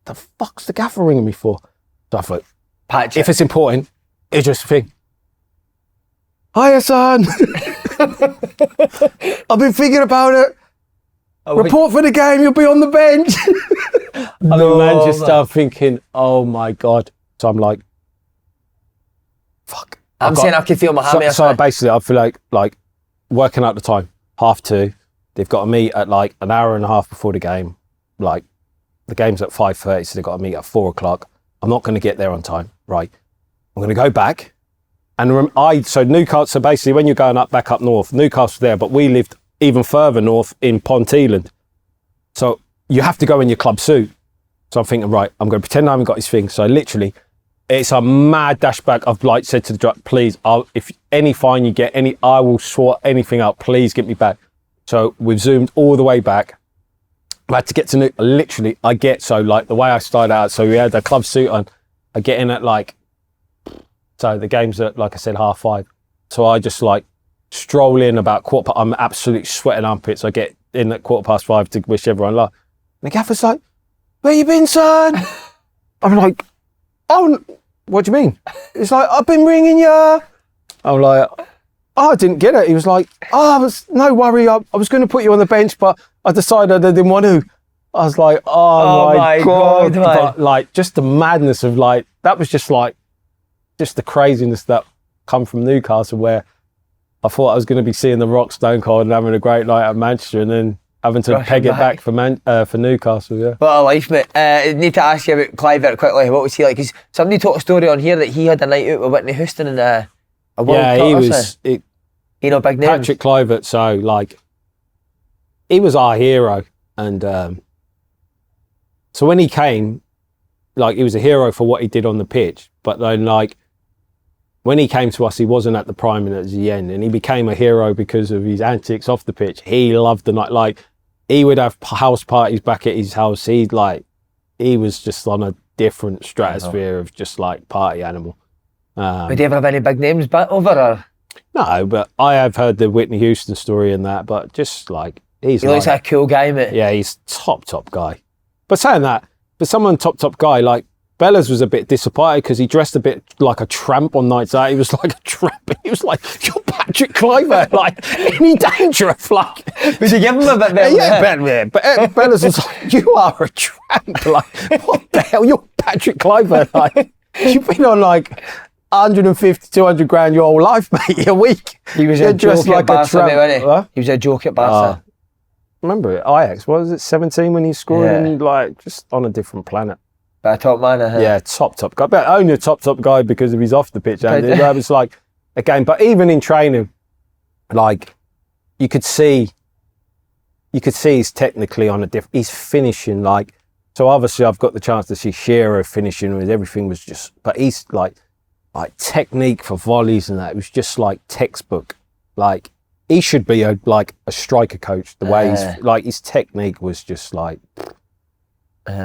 The fuck's the gaffer ringing me for? So I thought, Patch if it's important, it's just a thing. Hiya, son. I've been thinking about it. Report for the game, you'll be on the bench. I'm in Manchester, I'm thinking, oh my God. So I'm like, fuck. I'm saying I can feel my hammy. So basically, I feel like working out the time, 2:30. They've got to meet at like an hour and a half before the game. Like, the game's at 5:30, so they've got to meet at 4 o'clock. I'm not going to get there on time, right? I'm going to go back. And so Newcastle, so basically when you're going back up north, Newcastle there, but we lived even further north in Ponteland. So you have to go in your club suit. So I'm thinking, right, I'm going to pretend I haven't got his thing. So literally, it's a mad dash back. I've like said to the driver, please, if any fine you get, I will sort anything out. Please get me back. So we've zoomed all the way back. I had to get to literally, so like the way I started out, so we had a club suit on. I get in at like So the game's at, like I said, 5:30. So I just like stroll in about I'm absolutely sweating armpits. I get in at 5:15 to wish everyone luck. And the gaffer's like, "Where you been, son?" I'm like, "Oh, what do you mean?" It's like, "I've been ringing you." I'm like, "Oh, I didn't get it." He was like, "Oh, no worry. I was going to put you on the bench, but I decided I didn't want to." I was like, oh my God. But like, just the madness of like, that was just like, just the craziness that come from Newcastle, where I thought I was going to be seeing the Rock Stone Cold and having a great night at Manchester, and then having to peg it back for Newcastle. Yeah. What a life, mate. I need to ask you about Kluivert quickly. What was he like? Because somebody told a story on here that he had a night out with Whitney Houston in a World Cup. He was. You know, big names. Patrick Kluivert. So like, he was our hero, and so when he came, like, he was a hero for what he did on the pitch. But then, like, when he came to us, he wasn't at the prime and at the end, and he became a hero because of his antics off the pitch. He loved the night. Like, he would have house parties back at his house. He was just on a different stratosphere of just like party animal. Did you ever have any big names over? Or? No, but I have heard the Whitney Houston story and that. But just like he looks like a cool guy, mate. Yeah, he's top guy. But saying that, for someone top guy, like, Bellas was a bit disappointed because he dressed a bit like a tramp on nights out. He was like a tramp. He was like, "You're Patrick Kluivert, like, any danger of like..." Would you give him a bit better? Yeah, better. But Bellas was like, "You are a tramp. Like, what the hell? You're Patrick Kluivert. Like, you've been on like 150, 200 grand your whole life, mate, a week." He was a joke at Barca, mate, wasn't he? He was a joke at Barca. Remember Ajax, what was it, 17 when he scored, and like, just on a different planet. But a top man, Yeah, top guy. But only a top guy because of his off the pitch. And it was like a game. But even in training, like, you could see he's technically on a different. He's finishing like. So obviously, I've got the chance to see Shearer finishing with everything was just. But he's like technique for volleys and that. It was just like textbook. Like, he should be a striker coach. The way he's like, his technique was just like.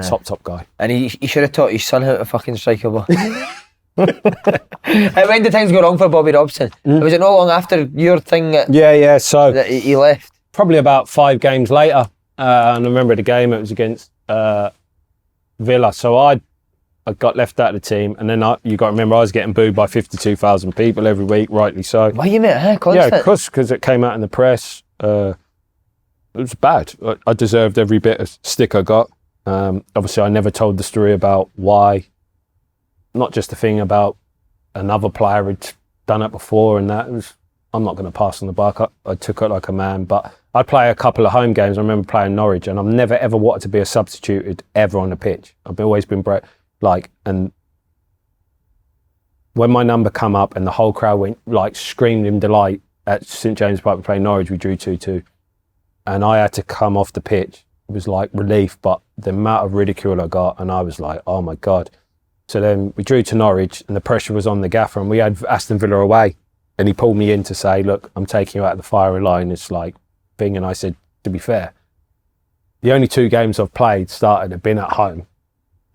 Top guy. And he should have taught his son how to fucking strike a ball. When did things go wrong for Bobby Robson? Was it not long after your thing so that he left? Probably about 5 games later. And I remember the game, it was against Villa. So I got left out of the team, and then you got to remember I was getting booed by 52,000 people every week, rightly so. Why you mate? Constant? Yeah, because it came out in the press. It was bad. I deserved every bit of stick I got. Obviously, I never told the story about why. Not just the thing about another player had done it before, and that was. I'm not going to pass on the buck. I took it like a man, but I'd play a couple of home games. I remember playing Norwich, and I've never ever wanted to be a substituted ever on the pitch. I've always been and when my number come up and the whole crowd went like screamed in delight at St James Park, we played Norwich, we drew 2-2, and I had to come off the pitch. It was like relief, but the amount of ridicule I got, and I was like, oh my God. So then we drew to Norwich, and the pressure was on the gaffer, and we had Aston Villa away, and he pulled me in to say, look, I'm taking you out of the firing line. It's like thing. And I said, to be fair, the only 2 games I've played have been at home,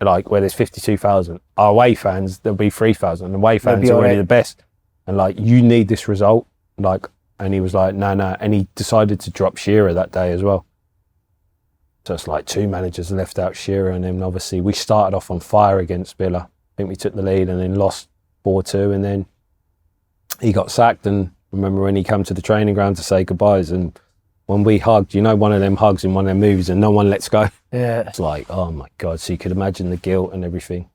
like where there's 52,000. Our away fans, there'll be 3,000. Away fans are already the best. And like, you need this result. Like, and he was like, no. And he decided to drop Shearer that day as well. So it's like 2 managers left out Shearer, and then obviously we started off on fire against Villa. I think we took the lead and then lost 4-2, and then he got sacked. And I remember when he came to the training ground to say goodbyes, and when we hugged, one of them hugs in one of them movies and no one lets go. Yeah. It's like, oh my God. So you could imagine the guilt and everything.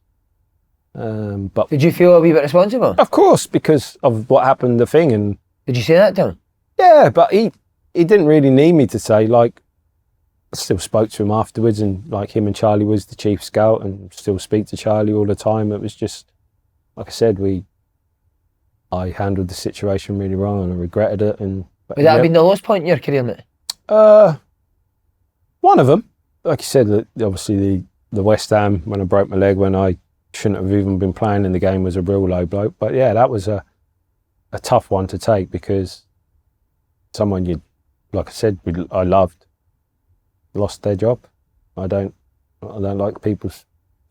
But did you feel a wee bit responsible? Of course, because of what happened, the thing. And did you say that to him? Yeah, but he didn't really need me to say, like, I still spoke to him afterwards, and like him and Charlie was the chief scout, and still speak to Charlie all the time. It was just, like I said, I handled the situation really wrong, and I regretted it. And would that have been the lowest point in your career, mate? One of them. Like you said, obviously the West Ham, when I broke my leg, when I shouldn't have even been playing in the game, was a real low blow. But yeah, that was a tough one to take, because someone like I said, I loved, lost their job. I don't like people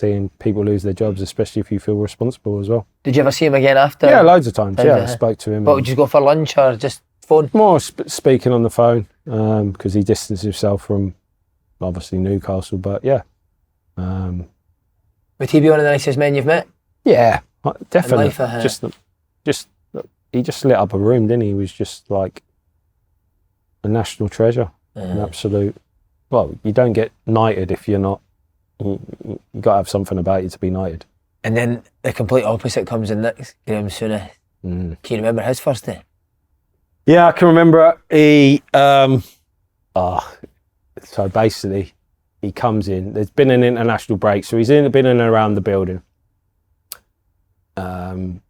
seeing people lose their jobs, especially if you feel responsible as well. Did you ever see him again after? Yeah, loads of times. Yeah, I spoke to him. But would you go for lunch or just phone? More speaking on the phone, because he distanced himself from obviously Newcastle. But yeah. Would he be one of the nicest men you've met? Yeah, definitely. He just lit up a room, didn't he? He was just like a national treasure, an absolute. Well, you don't get knighted if you're not. You got to have something about you to be knighted. And then the complete opposite comes in next. Graeme Souness. Can you remember his first day? Yeah, I can remember. He. So basically, he comes in. There's been an international break, so he's been in and around the building. And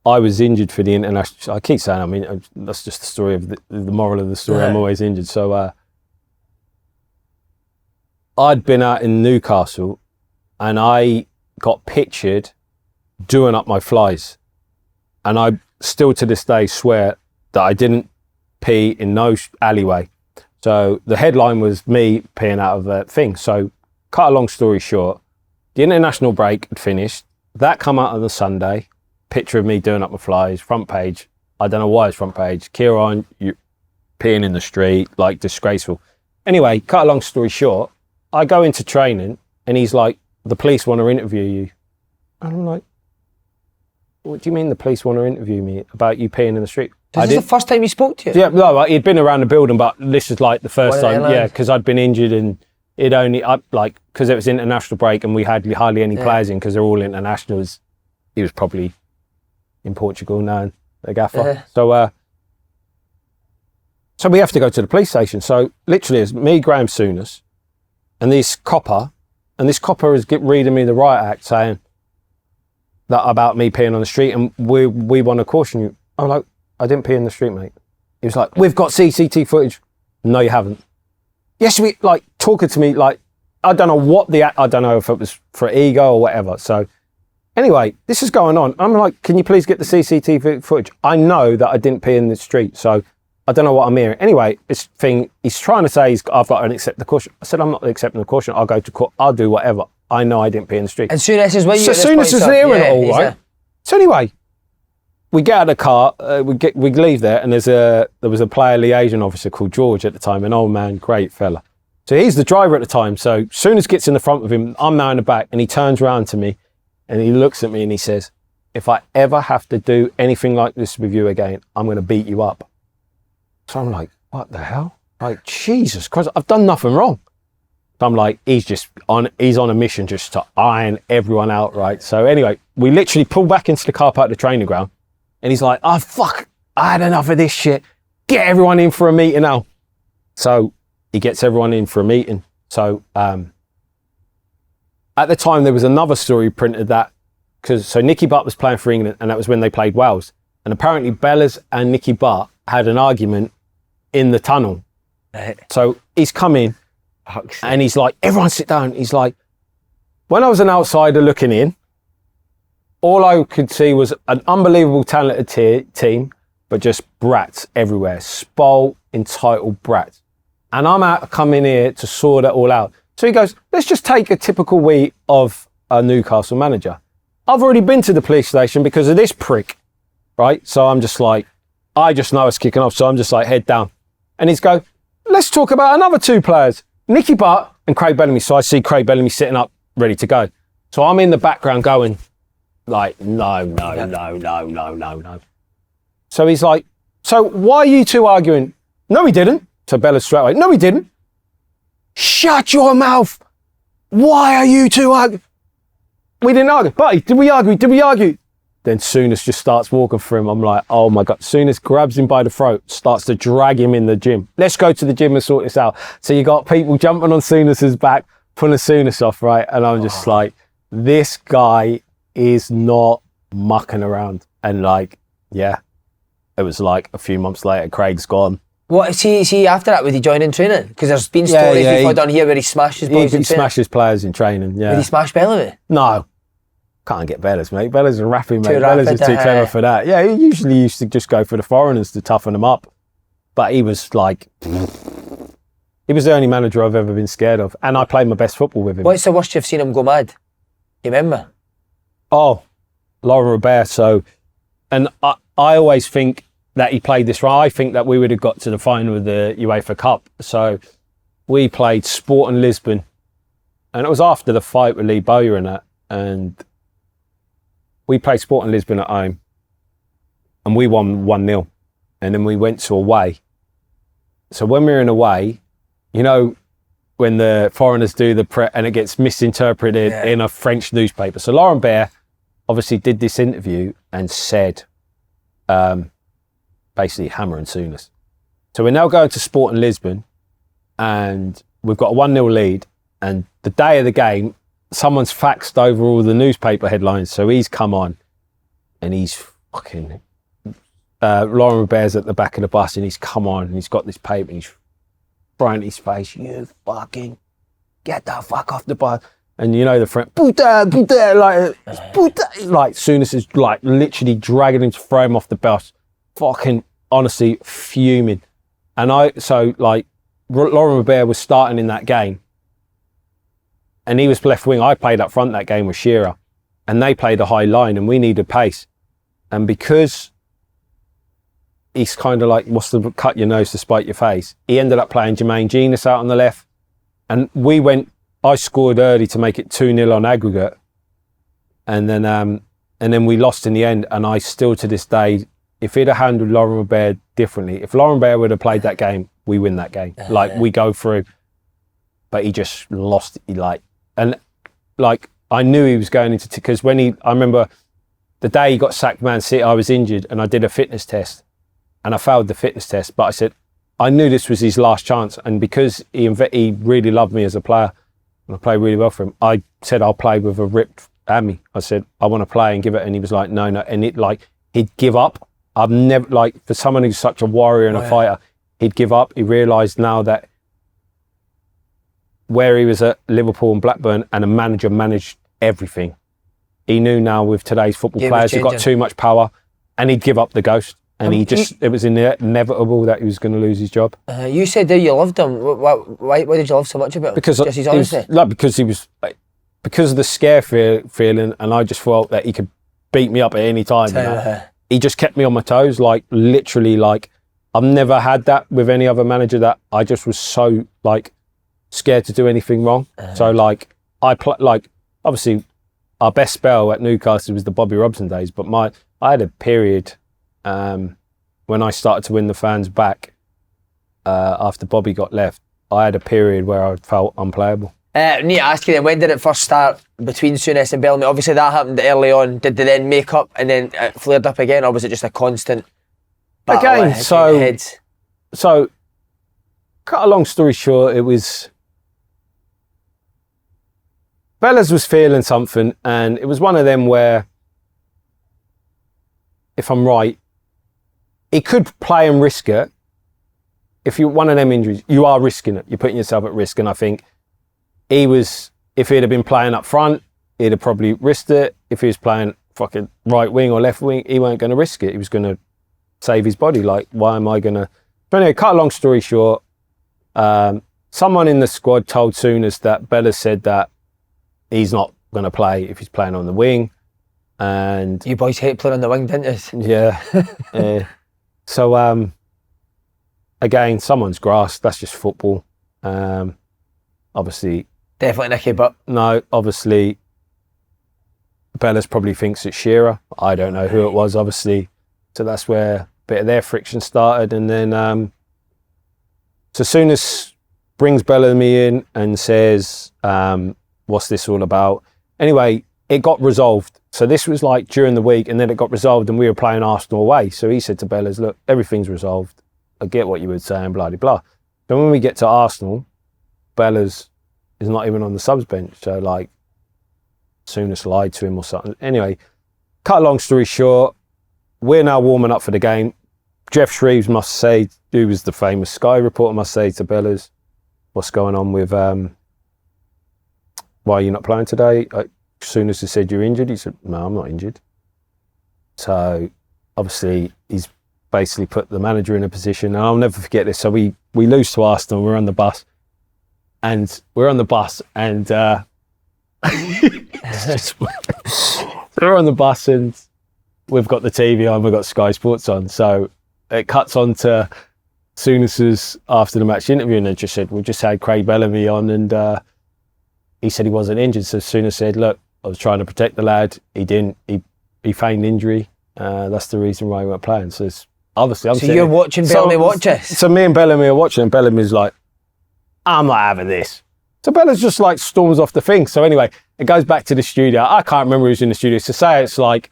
I was injured for the international. I keep saying, I mean, that's just the story of the moral of the story. I'm always injured. So I'd been out in Newcastle, and I got pictured doing up my flies, and I still to this day swear that I didn't pee in no alleyway. So the headline was me peeing out of a thing. So cut a long story short, the international break had finished. That come out on the Sunday. Picture of me doing up my flies, front page. I don't know why it's front page. Kieron, you peeing in the street, like disgraceful. Anyway, cut a long story short, I go into training and he's like, the police want to interview you. And I'm like, what do you mean the police want to interview me about you peeing in the street? This is the first time he spoke to you? Yeah, no, he'd been around the building, but this is like the first time. Yeah, because I'd been injured and it only, because it was international break and we had hardly any players in because they're all internationals. He was probably in Portugal now, the gaffer. So we have to go to the police station. So literally it's me, Graeme Souness, and this copper is reading me the riot act saying that about me peeing on the street and we want to caution you. I'm like, I didn't pee in the street, mate. He was like, we've got CCTV footage. No, you haven't. Yes, we like talking to me like, I don't know if it was for ego or whatever. So anyway, this is going on. I'm like, can you please get the CCTV footage? I know that I didn't pee in the street, so I don't know what I'm hearing. Anyway, this thing, he's trying to say I've got to accept the caution. I said, I'm not accepting the caution. I'll go to court. I'll do whatever. I know I didn't pee in the street. And Souness is with you. So Souness is there and all, right? So anyway, we get out of the car, we leave there, and there was a player liaison officer called George at the time, an old man, great fella. So he's the driver at the time. So Souness gets in the front of him, I'm now in the back, and he turns around to me and he looks at me and he says, if I ever have to do anything like this with you again, I'm going to beat you up. So I'm like, what the hell? Like, Jesus Christ, I've done nothing wrong. So I'm like, he's on a mission just to iron everyone out, right? So anyway, we literally pull back into the car park at the training ground. And he's like, oh, fuck, I had enough of this shit. Get everyone in for a meeting now. So he gets everyone in for a meeting. So at the time, there was another story printed that, so Nicky Butt was playing for England, and that was when they played Wales. And apparently Bellas and Nicky Butt had an argument in the tunnel. So he's come in, and he's like, everyone sit down. He's like, when I was an outsider looking in, all I could see was an unbelievable talented team, but just brats everywhere. Spoiled, entitled brats. And I'm out coming here to sort it all out. So he goes, let's just take a typical week of a Newcastle manager. I've already been to the police station because of this prick, right? So I'm just like, I just know it's kicking off. So I'm just like, head down. And he's go, let's talk about another two players, Nicky Butt and Craig Bellamy. So I see Craig Bellamy sitting up, ready to go. So I'm in the background going, like, no. So he's like, so why are you two arguing? No, he didn't. So Bella straight away, no, he didn't. Shut your mouth. Why are you two arguing? We didn't argue. Buddy, did we argue? Then Souness just starts walking through him. I'm like, oh my God. Souness grabs him by the throat, starts to drag him in the gym. Let's go to the gym and sort this out. So you got people jumping on Souness's back, pulling Souness off, right? And I'm just like, this guy is not mucking around. And like, yeah, it was like a few months later, Craig's gone. What, see after that, was he joining training? Because there's been stories before down here where he smashes boys in training. He smashes players in training, yeah. Did he smash Bellamy? No. Can't get Bellas, mate. Bellas are rapping, mate. Bellas is too clever for that. Yeah, he usually used to just go for the foreigners to toughen them up. But he was like, He was the only manager I've ever been scared of, and I played my best football with him. What's the worst you've seen him go mad? You remember? Oh, Laurent Robert. So, and I always think that he played this right. I think that we would have got to the final of the UEFA Cup. So we played Sporting Lisbon, and it was after the fight with Lee Bowyer and that, and we played Sporting Lisbon at home, and we won 1-0, and then we went to away. So when we were in away, you know, when the foreigners do the prep and it gets misinterpreted in a French newspaper. So Laurent Robert obviously did this interview and said, basically Hammer and Souness. So we're now going to Sporting Lisbon, and we've got a 1-0 lead, and the day of the game, someone's faxed over all the newspaper headlines. So he's come on, and he's fucking... Laurent Robert's at the back of the bus, and he's come on, and he's got this paper, and he's throwing his face, you fucking get the fuck off the bus. And you know the friend, puta, like, puta, like Souness is like literally dragging him to throw him off the bus. Fucking honestly fuming. And Laurent Robert was starting in that game, and he was left wing. I played up front that game with Shearer, and they played a high line, and we needed pace. And because he's kind of like, what's the cut your nose to spite your face? He ended up playing Jermaine Genius out on the left. And I scored early to make it 2-0 on aggregate. And then we lost in the end. And I still to this day, if he'd have handled Laurent Robert differently, if Laurent Robert would have played that game, we win that game. Like, we go through. But he just lost it. I knew he was going into, because I remember the day he got sacked Man City, I was injured and I did a fitness test. And I failed the fitness test, but I said, I knew this was his last chance. And because he really loved me as a player, and I played really well for him, I said, I'll play with a ripped hammy. I said, I want to play and give it. And he was like, no. And he'd give up. I've never, for someone who's such a warrior and a fighter, he'd give up. He realised now that where he was at Liverpool and Blackburn, and a manager managed everything. He knew now with today's football players who've got too much power, and he'd give up the ghost. And it was inevitable that he was going to lose his job. You said that you loved him. Why did you love so much about him? Because just his honesty? Because he was, because of the scare feeling, and I just felt that he could beat me up at any time. He just kept me on my toes, literally, I've never had that with any other manager, that I just was so, scared to do anything wrong. So, obviously, our best spell at Newcastle was the Bobby Robson days, but I had a period when I started to win the fans back after Bobby got left. I had a period where I felt unplayable. I need to ask you then, when did it first start between Souness and Bellamy? Obviously that happened early on. Did they then make up and then it flared up again, or was it just a constant battle heads? So cut a long story short, it was Bellas was feeling something, and it was one of them where, if I'm right, he could play and risk it. If you're one of them injuries, you are risking it. You're putting yourself at risk. And I think if he'd have been playing up front, he'd have probably risked it. If he was playing fucking right wing or left wing, he weren't going to risk it. He was going to save his body. Why am I going to... But anyway, cut a long story short, someone in the squad told Souness that Bella said that he's not going to play if he's playing on the wing. And you boys hate playing on the wing, didn't you? Yeah. So, again, someone's grass. That's just football. Obviously... Definitely Nicky, but... No, obviously, Bellas probably thinks it's Shearer. I don't know who it was, obviously. So that's where a bit of their friction started. And then, so Souness brings Bellamy in and says, what's this all about? Anyway, it got resolved. So this was during the week, and then it got resolved, and we were playing Arsenal away. So he said to Bellas, look, everything's resolved. I get what you were saying, blah, blah, blah. Then when we get to Arsenal, Bellas is not even on the subs bench. So Souness lied to him or something. Anyway, cut a long story short, we're now warming up for the game. Jeff Shreves must say, who was the famous Sky reporter, must say to Bellas, what's going on with, why are you not playing today? Souness has said you're injured. He said, no, I'm not injured. So obviously he's basically put the manager in a position, and I'll never forget this. So we lose to Arsenal, we're on the bus, and we're on the bus, and so we're on the bus, and we've got the TV on, we've got Sky Sports on, so it cuts on to Souness's after the match interview, and they just said, we just had Craig Bellamy on, and he said he wasn't injured. So Souness said, look, I was trying to protect the lad. He didn't. He feigned injury. That's the reason why he weren't playing. So it's obviously, I'm so you're watching Bellamy watch us? So me and Bellamy are watching, and Bellamy's like, I'm not having this. So Bella's just like storms off the thing. So anyway, it goes back to the studio. I can't remember who's in the studio. So say it's like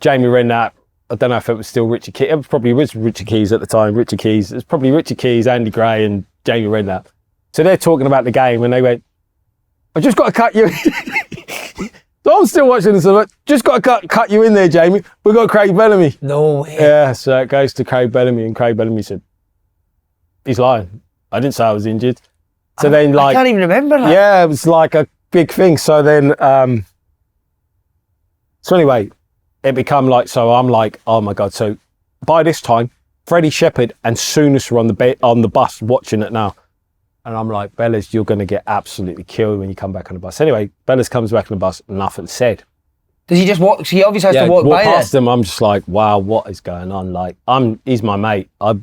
Jamie Redknapp. I don't know if it was still Richard Keys. It probably was Richard Keys at the time. Richard Keys. It's probably Richard Keys, Andy Gray, and Jamie Redknapp. So they're talking about the game, and they went, I just got to cut you. So I'm still watching this. I'm like, just got to cut you in there, Jamie. We've got Craig Bellamy. No way. Yeah, so it goes to Craig Bellamy, and Craig Bellamy said, he's lying. I didn't say I was injured. So then, like, I can't even remember that. Yeah, it was like a big thing. So then, so anyway, it become like, so I'm like, oh my God. So by this time, Freddie Shepherd and Souness were on the bus watching it now. And I'm like, Bellas, you're going to get absolutely killed when you come back on the bus. Anyway, Bellas comes back on the bus, nothing said. Does he just walk? So he obviously has to walk by past them. I'm just like, wow, what is going on? Like, he's my mate. I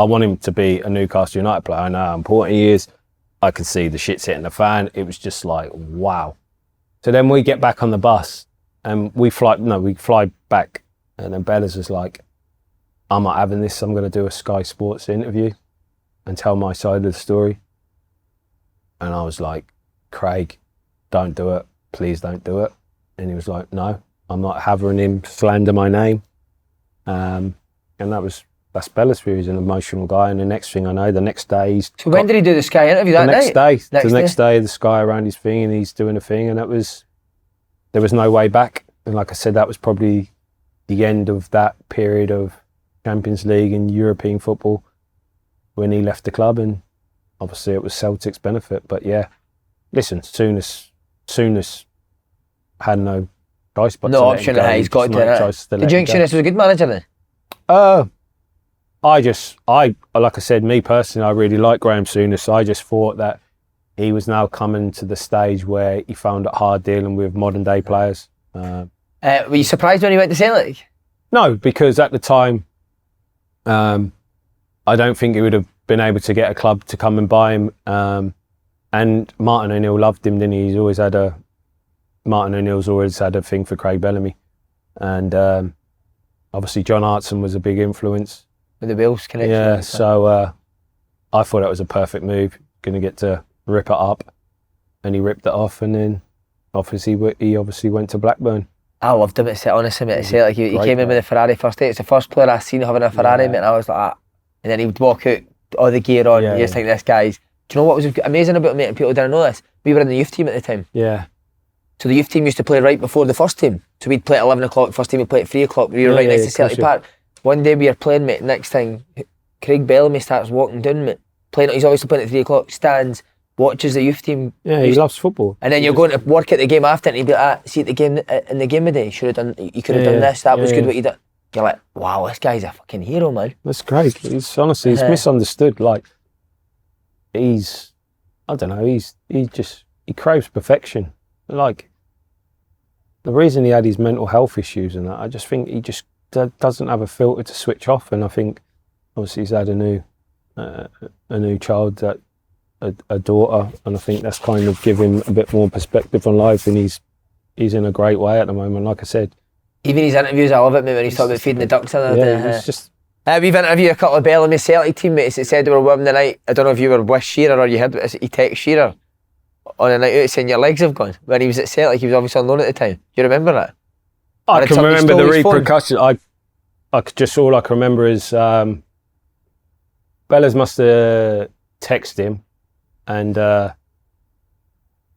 want him to be a Newcastle United player. I know how important he is. I could see the shit's hitting the fan. It was just like, wow. So then we get back on the bus and we fly back. And then Bellas was like, I'm not having this. I'm going to do a Sky Sports interview and tell my side of the story. And I was like, Craig, don't do it. Please don't do it. And he was like, no, I'm not having him slander my name. And that's Bellas view. He's an emotional guy. And the next thing I know, the next day So when did he do the Sky interview? That night? The next day, the Sky around his thing, and he's doing a thing, and there was no way back. And like I said, that was probably the end of that period of Champions League and European football when he left the club, and obviously it was Celtic's benefit. But yeah, listen, Souness had no choice but no option. He's got to that. Did you think Souness was a good manager then? Like I said, me personally, I really like Graeme Souness. I just thought that he was now coming to the stage where he found it hard dealing with modern day players. Were you surprised when he went to Celtic? No, because at the time, I don't think he would have been able to get a club to come and buy him. And Martin O'Neill loved him, didn't he? Martin O'Neill's always had a thing for Craig Bellamy. And obviously John Hartson was a big influence. With the Wales connection. Yeah, so I thought that was a perfect move. Going to get to rip it up. And he ripped it off, and then he obviously went to Blackburn. I loved him at Celtic. He came in with a Ferrari first day. It's the first player I've seen having a Ferrari, mate, and I was like, ah. And then he would walk out, all the gear on, and you just think, this guy's... Do you know what was amazing about him, mate, and people didn't know this? We were in the youth team at the time. Yeah. So the youth team used to play right before the first team. So we'd play at 11 o'clock, first team we'd play at 3 o'clock. We were right next to Celtic Park. One day we were playing, mate, next thing, Craig Bellamy starts walking down, mate. He's obviously playing at 3 o'clock, stands, watches the youth team. Yeah, he loves football. And then you're going to work at the game after, and he'd be like, see, at the game, in the game today, you could have done this, that was good what you did. You're like, wow, this guy's a fucking hero, man. That's great. He's honestly, he's misunderstood. Like, I don't know, he craves perfection. Like, the reason he had his mental health issues and that, I just think he just doesn't have a filter to switch off. And I think, obviously, he's had a new child, a daughter, and I think that's kind of given him a bit more perspective on life, and he's in a great way at the moment. Like I said, even his interviews, I love it, mate, when he's talking about feeding the ducks. It's just. We've interviewed a couple of Bellamy Celtic teammates that said they were with him the night. I don't know if you were with Shearer or you heard he texted Shearer on a night out saying your legs have gone. When he was at Celtic, he was obviously on loan at the time. Do you remember that? I can remember the repercussions. All I can remember is Bellas must have texted him, and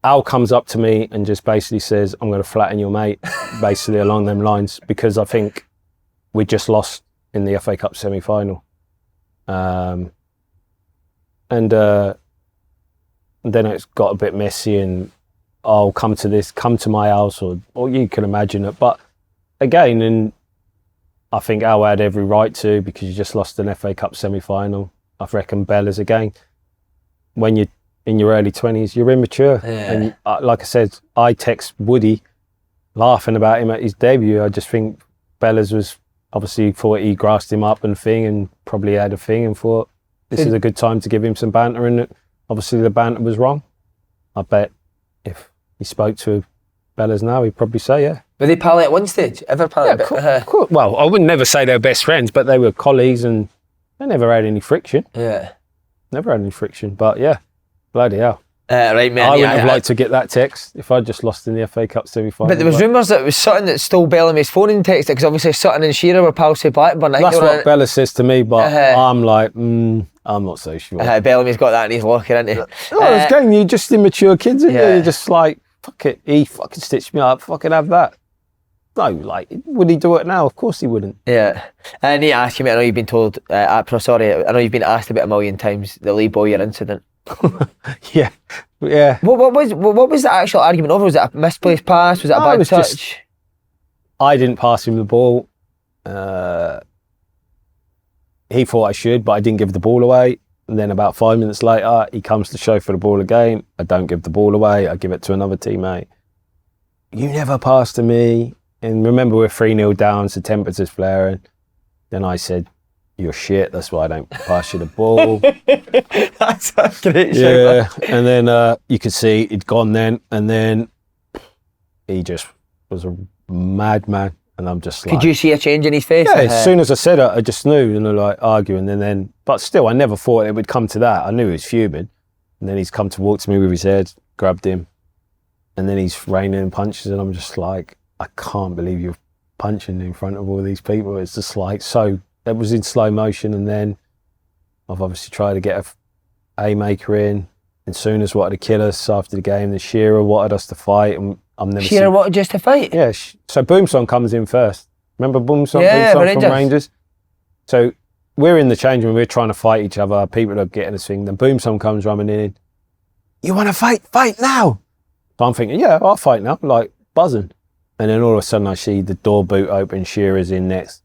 Al comes up to me and just basically says, I'm going to flatten your mate, basically along them lines, because I think we just lost in the FA Cup semi-final. And then it's got a bit messy, and I'll come to my house, or you can imagine it. But again, and I think Al had every right to, because you just lost an FA Cup semi-final. I reckon Bellas, again, when you're in your early 20s, you're immature. Yeah. And like I said, I text Woody laughing about him at his debut. I just think Bellas was obviously thought he grassed him up and probably had a thing and thought this is a good time to give him some banter, and obviously the banter was wrong. I bet if he spoke to Bellas now, he'd probably say, yeah. Were they pal at one stage? Ever pal at cool. Well, I wouldn't never say they were best friends, but they were colleagues and they never had any friction. Yeah. Never had any friction, but yeah, bloody hell. Right, man. I would have liked to get that text if I'd just lost in the FA Cup semi-final. But there was rumours that it was Sutton that stole Bellamy's phone and texted, because obviously Sutton and Shearer were pals with Blackburn. That's what Bella says to me, but I'm like, I'm not so sure. Bellamy's got that in his locker, isn't he? It's game. You're just immature kids, aren't you? You're just like, fuck it. He fucking stitched me up. Fucking have that. No, like, would he do it now? Of course he wouldn't. Yeah. I need to ask you, mate, I know you've been told, I know you've been asked about a million times, the Lee Bowyer incident. Yeah. What was the actual argument over? Was it a misplaced pass? Was it a bad touch? I didn't pass him the ball. He thought I should, but I didn't give the ball away. And then about 5 minutes later, he comes to show for the ball again. I don't give the ball away. I give it to another teammate. You never pass to me. And remember, we're 3-0 down, so temperature's flaring. Then I said, you're shit, that's why I don't pass you the ball. That's a great shout. Yeah, and then you could see he'd gone then, and then he just was a madman. And I'm just like... Could you see a change in his face? Yeah, as soon as I said it, I just knew, and they're like arguing, and then... But still, I never thought it would come to that. I knew he was fuming. And then he's come to walk to me with his head, grabbed him, and then he's raining in punches, and I'm just like, I can't believe you're punching in front of all these people. It's just like, so... It was in slow motion, and then I've obviously tried to get a maker in, and Souness wanted to kill us after the game. The Shearer wanted us to fight, and I'm never Shearer wanted just to fight? Yeah, so Boomsong comes in first. Remember Boomsong? Yeah, Boomsong from Rangers? So we're in the change room, we're trying to fight each other, people are getting us thing, then Boomsong comes running in. You want to fight? Fight now! So I'm thinking, yeah, I'll fight now, like buzzing. And then all of a sudden I see the door boot open, Shearer's in next.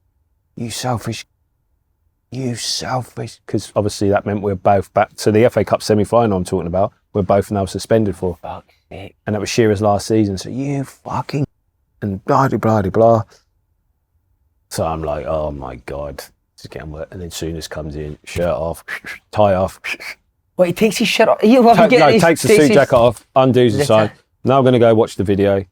You selfish, because obviously that meant we're both back. So the FA Cup semi-final I'm talking about, we're both now suspended for. Fuck's sake. And that was Shearer's last season. So you fucking, and blah, blah, blah, blah. So I'm like, oh my God, this is getting wet. And then Souness comes in, shirt off, tie off. What, he takes his shirt off? He takes the suit jacket off, undoes the side. Now I'm going to go watch the video.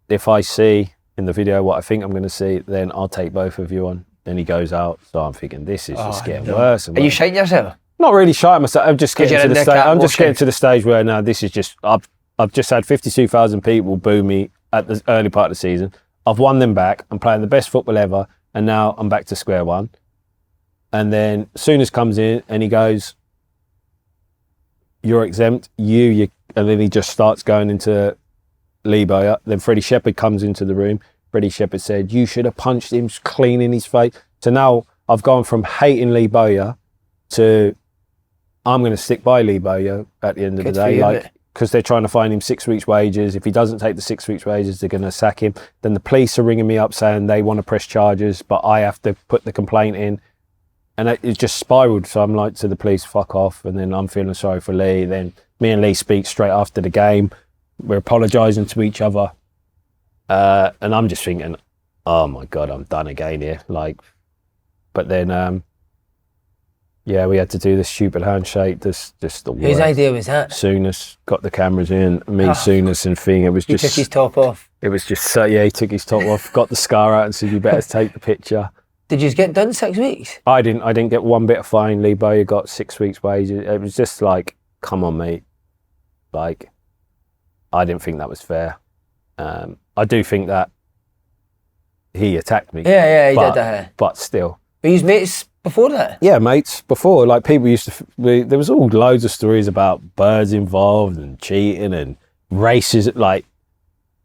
If I see in the video what I think I'm going to see, then I'll take both of you on. Then he goes out. So I'm thinking, this is just getting worse and worse. Are you shiting yourself? Not really shiting myself. I'm just getting to the stage. I'm just getting to the stage where now this is just. I've just had 52,000 people boo me at the early part of the season. I've won them back. I'm playing the best football ever, and now I'm back to square one. And then Souness comes in and he goes, "You're exempt. You." And then he just starts going into Lee Bowyer. Then Freddie Shepherd comes into the room. Freddie Shepherd said, "You should have punched him clean in his face." So now I've gone from hating Lee Bowyer to I'm going to stick by Lee Bowyer at the end of the day, like, because they're trying to find him 6 weeks' wages. If he doesn't take the 6 weeks' wages, they're going to sack him. Then the police are ringing me up saying they want to press charges, but I have to put the complaint in. And it just spiraled. So I'm like to the police, fuck off. And then I'm feeling sorry for Lee. Then me and Lee speak straight after the game. We're apologising to each other. And I'm just thinking, oh my God, I'm done again here. Like, but then, yeah, we had to do this stupid handshake. Just the worst. Whose idea was that? Souness got the cameras in, Souness and thing. It was just. He took his top off. It was just, yeah, he took his top off, got the scar out and said, you better take the picture. Did you get done 6 weeks? I didn't get one bit of fine. Lee Bowyer got 6 weeks' wages. It was just like, come on, mate. Like, I didn't think that was fair. I do think that he attacked me. Yeah, he did that. But still. Were you mates before that? Yeah, mates, before. Like, people used to... there was all loads of stories about birds involved and cheating and races. Like,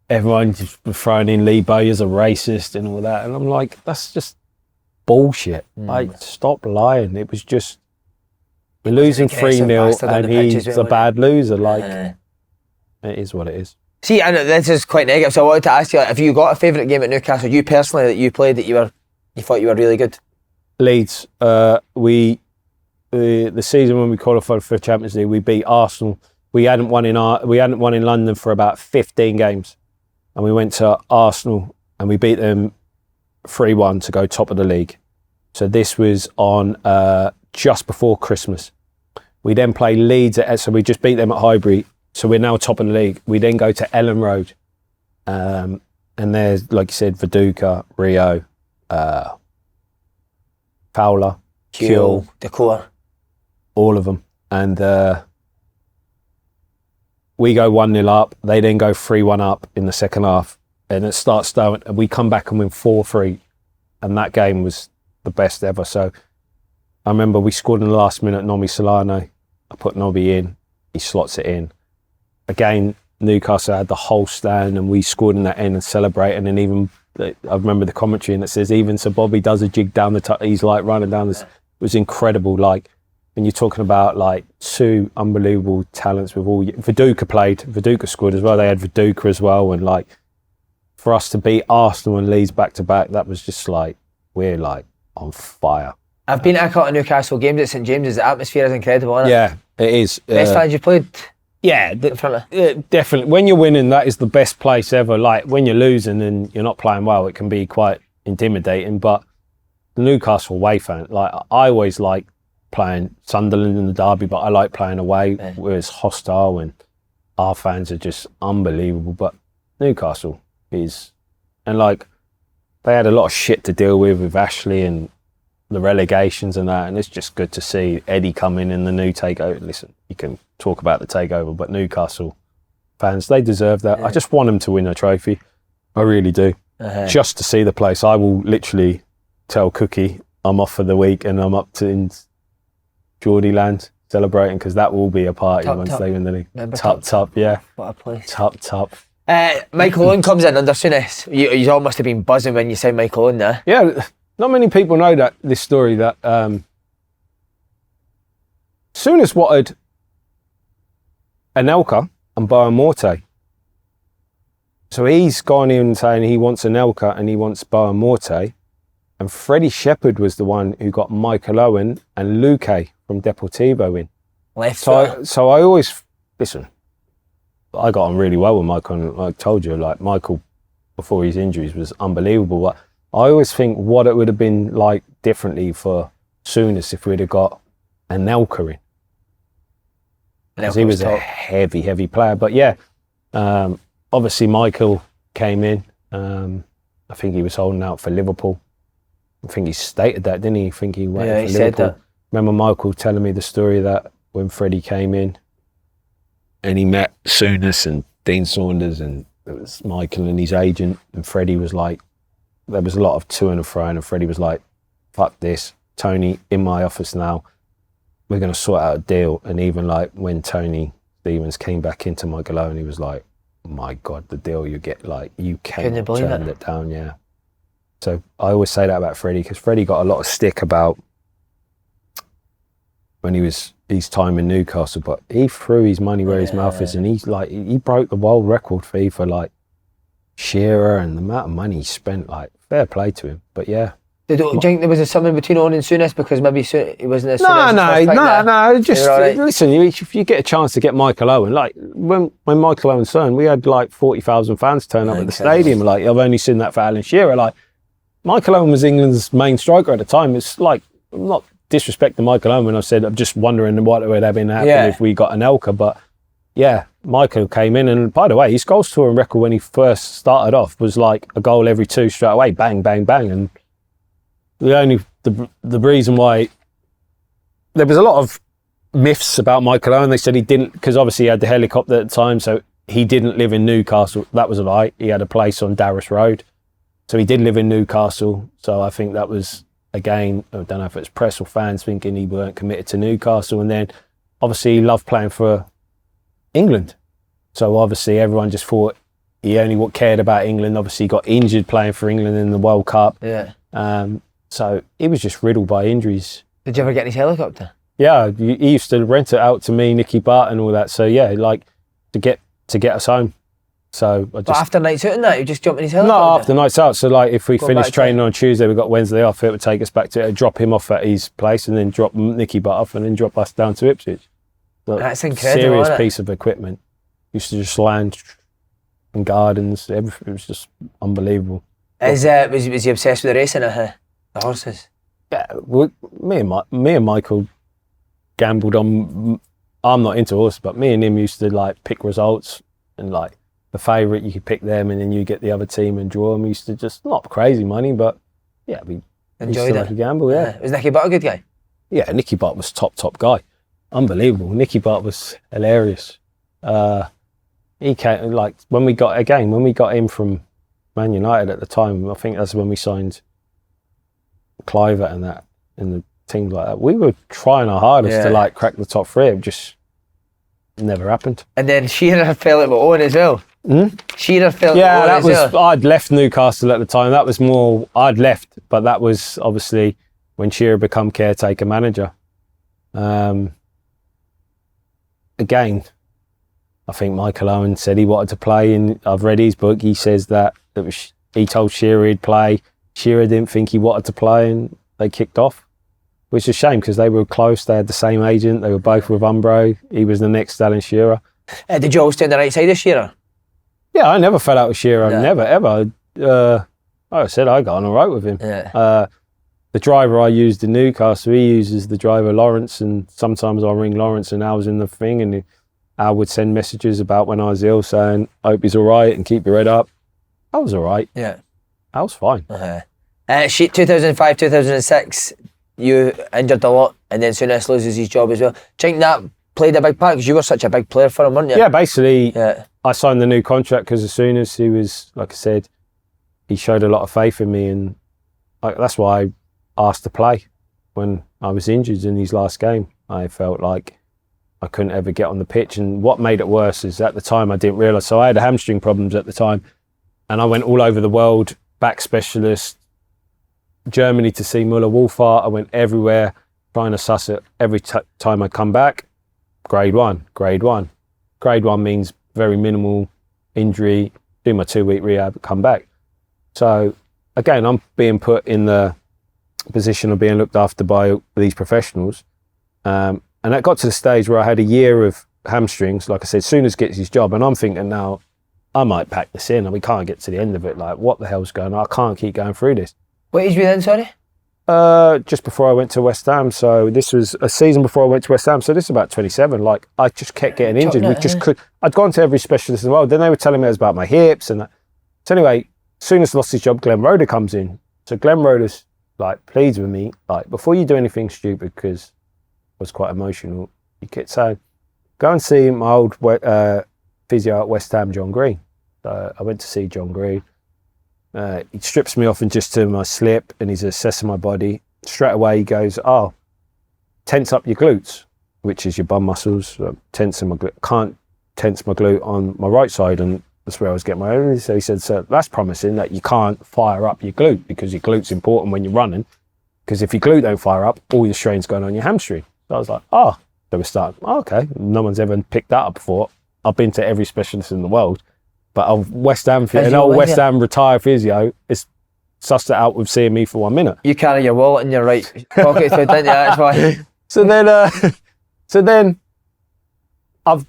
everyone just throwing in Lee Bowyer's a racist and all that. And I'm like, that's just bullshit. Like, stop lying. It was just... We're losing 3-0 and he's a bad loser. Like, it is what it is. See, and this is quite negative, so I wanted to ask you, like, have you got a favourite game at Newcastle, you personally, that you played that you thought you were really good? Leeds. the season when we qualified for Champions League, we beat Arsenal. We hadn't won in London for about 15 games, and we went to Arsenal and we beat them 3-1 to go top of the league. So this was on just before Christmas. We then play Leeds so we just beat them at Highbury. So we're now top of the league. We then go to Ellen Road, and there's, like you said, Viduka, Rio, Fowler, Kuehl, Decor, all of them, and we go 1-0 up. They then go 3-1 up in the second half, and it starts down. And we come back and win 4-3, and that game was the best ever. So I remember we scored in the last minute. Nomi Solano, I put Nobby in, he slots it in. Again, Newcastle had the whole stand, and we scored in that end and celebrated. And even I remember the commentary, and it says even Sir Bobby does a jig down the he's like running down this. It was incredible. Like, when you're talking about like two unbelievable talents with all Viduka scored as well. They had Viduka as well, and like for us to beat Arsenal and Leeds back to back, that was just like, we're like on fire. I've been at a couple of Newcastle games at St James's. The atmosphere is incredible, isn't it? Yeah, it is. Best fans you played? Yeah, definitely. When you're winning, that is the best place ever. Like when you're losing and you're not playing well, it can be quite intimidating. But the Newcastle away fan, like I always like playing Sunderland in the derby, but I like playing away where it's hostile and our fans are just unbelievable. But Newcastle is, and like they had a lot of shit to deal with Ashley and the relegations and that, and it's just good to see Eddie come in the new takeover. Listen, you can talk about the takeover, but Newcastle fans, they deserve that. I just want them to win a trophy. I really do. Just to see the place. I will literally tell Cookie I'm off for the week and I'm up to in Geordie land celebrating, because that will be a party once they win the league. Top, yeah. What a place. Top. Michael Owen comes in under Souness. You all must have been buzzing when you said Michael Owen there. Yeah, not many people know this story that Souness wanted Anelka and Boa Morte. So he's gone in saying he wants Anelka and he wants Boa Morte. And Freddie Shepherd was the one who got Michael Owen and Luque from Deportivo in. So I always, listen, I got on really well with Michael, and like I told you, like Michael before his injuries was unbelievable. But I always think what it would have been like differently for Souness if we'd have got Anelka in. Because he was a heavy player. But yeah, obviously Michael came in. I think he was holding out for Liverpool. I think he stated that, didn't he? I think he went for Liverpool. Said that. Remember Michael telling me the story that when Freddie came in and he met Souness and Dean Saunders, and it was Michael and his agent, and Freddie was like, there was a lot of to and fro, and Freddie was like, fuck this, Tony, in my office now, we're going to sort out a deal. And even like when Tony Stevens came back into Michael Owen, he was like, my God, the deal you get, like, you can't turn it down, yeah. So I always say that about Freddie, because Freddie got a lot of stick about when he was his time in Newcastle, but he threw his money where his mouth is, and he broke the world record fee for like Shearer, and the amount of money he spent, like, fair play to him. But yeah. Do you think there was something between Owen and Souness, because maybe he wasn't as No. Just listen, if you get a chance to get Michael Owen, like when Michael Owen's son, we had like 40,000 fans turn up at the stadium. Like, I've only seen that for Alan Shearer. Like, Michael Owen was England's main striker at the time. It's like, I'm not disrespecting Michael Owen when I said I'm just wondering what would have been happening if we got Anelka. But yeah, Michael came in, and by the way, his goal scoring record when he first started off was like a goal every two straight away, bang, bang, bang. And the reason why there was a lot of myths about Michael Owen. They said he didn't, because obviously he had the helicopter at the time, so he didn't live in Newcastle. That was a lie. He had a place on Darras Road, so he did live in Newcastle. So I think that was, again, I don't know if it's press or fans thinking he weren't committed to Newcastle. And then obviously he loved playing for England, so obviously everyone just thought he only cared about England. Obviously he got injured playing for England in the World Cup. So he was just riddled by injuries. Did you ever get his helicopter? Yeah, he used to rent it out to me, Nicky Bart and all that. So yeah, like to get us home. So But after nights out and that, you just jump in his not helicopter? after nights out. So like if we Go finished back to- training on Tuesday, we got Wednesday off. It would take us back to drop him off at his place, and then drop Nicky Butt off, and then drop us down to Ipswich. So That's incredible, serious isn't it? piece of equipment. Used to just land in gardens. Everything. It was just unbelievable. Was he obsessed with the racing of the horses? Yeah, me and Michael gambled on. I'm not into horses, but me and him used to like pick results, and like the favourite, you could pick them, and then you get the other team and draw them. We used to just not crazy money, but yeah, we Enjoyed used to it. like a gamble. Yeah, Was Nicky Butt a good guy? yeah. Nicky Butt was top guy, unbelievable. Nicky Butt was hilarious. He came like when we got him from Man United at the time. I think that's when we signed Kluivert and that, and the teams like that. We were trying our hardest to like crack the top three. It just never happened. And then Shearer fell out with Owen as well. Shearer fell out Yeah, with Owen that as was. well. I'd left Newcastle at the time. That was more. I'd left, but that was obviously when Shearer become caretaker manager. Again, I think Michael Owen said he wanted to play, and I've read his book. He says that it was. He told Shearer he'd play. Shearer didn't think he wanted to play, and they kicked off, which is a shame because they were close. They had the same agent. They were both with Umbro. He was the next Alan Shearer. Did you always stay on the right side of Shearer? Yeah, I never fell out with Shearer. No. Never, ever. Like I said, I got on all right with him. Yeah. The driver I used in Newcastle, he uses the driver Lawrence, and sometimes I'll ring Lawrence and Al's in the thing, and Al would send messages about when I was ill saying, I hope he's all right and keep your head up. I was all right. Yeah. I was fine. 2005, 2006, you injured a lot, and then Souness loses his job as well. Do you think that played a big part? Because you were such a big player for him, weren't you? Yeah, basically, Yeah. I signed the new contract because as soon as he was, like I said, he showed a lot of faith in me, and that's why I asked to play when I was injured in his last game. I felt like I couldn't ever get on the pitch, and what made it worse is at the time I didn't realise. So I had hamstring problems at the time, and I went all over the world, back specialist, Germany to see Muller Wolfart. I went everywhere trying to suss it. Every time I come back, grade one. Grade one means very minimal injury, do my 2-week rehab, come back. So again, I'm being put in the position of being looked after by these professionals. And it got to the stage where I had a year of hamstrings. Like I said, Souness gets his job, and I'm thinking now, I might pack this in and we can't get to the end of it. Like, what the hell's going on? I can't keep going through this. What age were you then, sorry? Just before I went to West Ham. So this was a season before I went to West Ham. So this is about 27. Like, I just kept getting injured. I'd gone to every specialist in the world. Then they were telling me it was about my hips and that. So anyway, Souness lost his job. Glenn Roeder comes in. So Glenn Roeder's like pleads with me, like, before you do anything stupid, because I was quite emotional, you could say, go and see my old physio at West Ham, John Green. So I went to see John Green. He strips me off and just to my slip, and he's assessing my body. Straight away he goes, oh, tense up your glutes, which is your bum muscles. Tensing my glute. Can't tense my glute on my right side, and that's where I was getting my own. So he said, so that's promising that you can't fire up your glute, because your glute's important when you're running, because if your glute don't fire up, all your strain's going on your hamstring. So I was like, oh. So we started, okay, no one's ever picked that up before. I've been to every specialist in the world, but a West Ham retired physio is sussed it out with seeing me for 1 minute. You carry your wallet in your right pocket, didn't you? That's why. So then,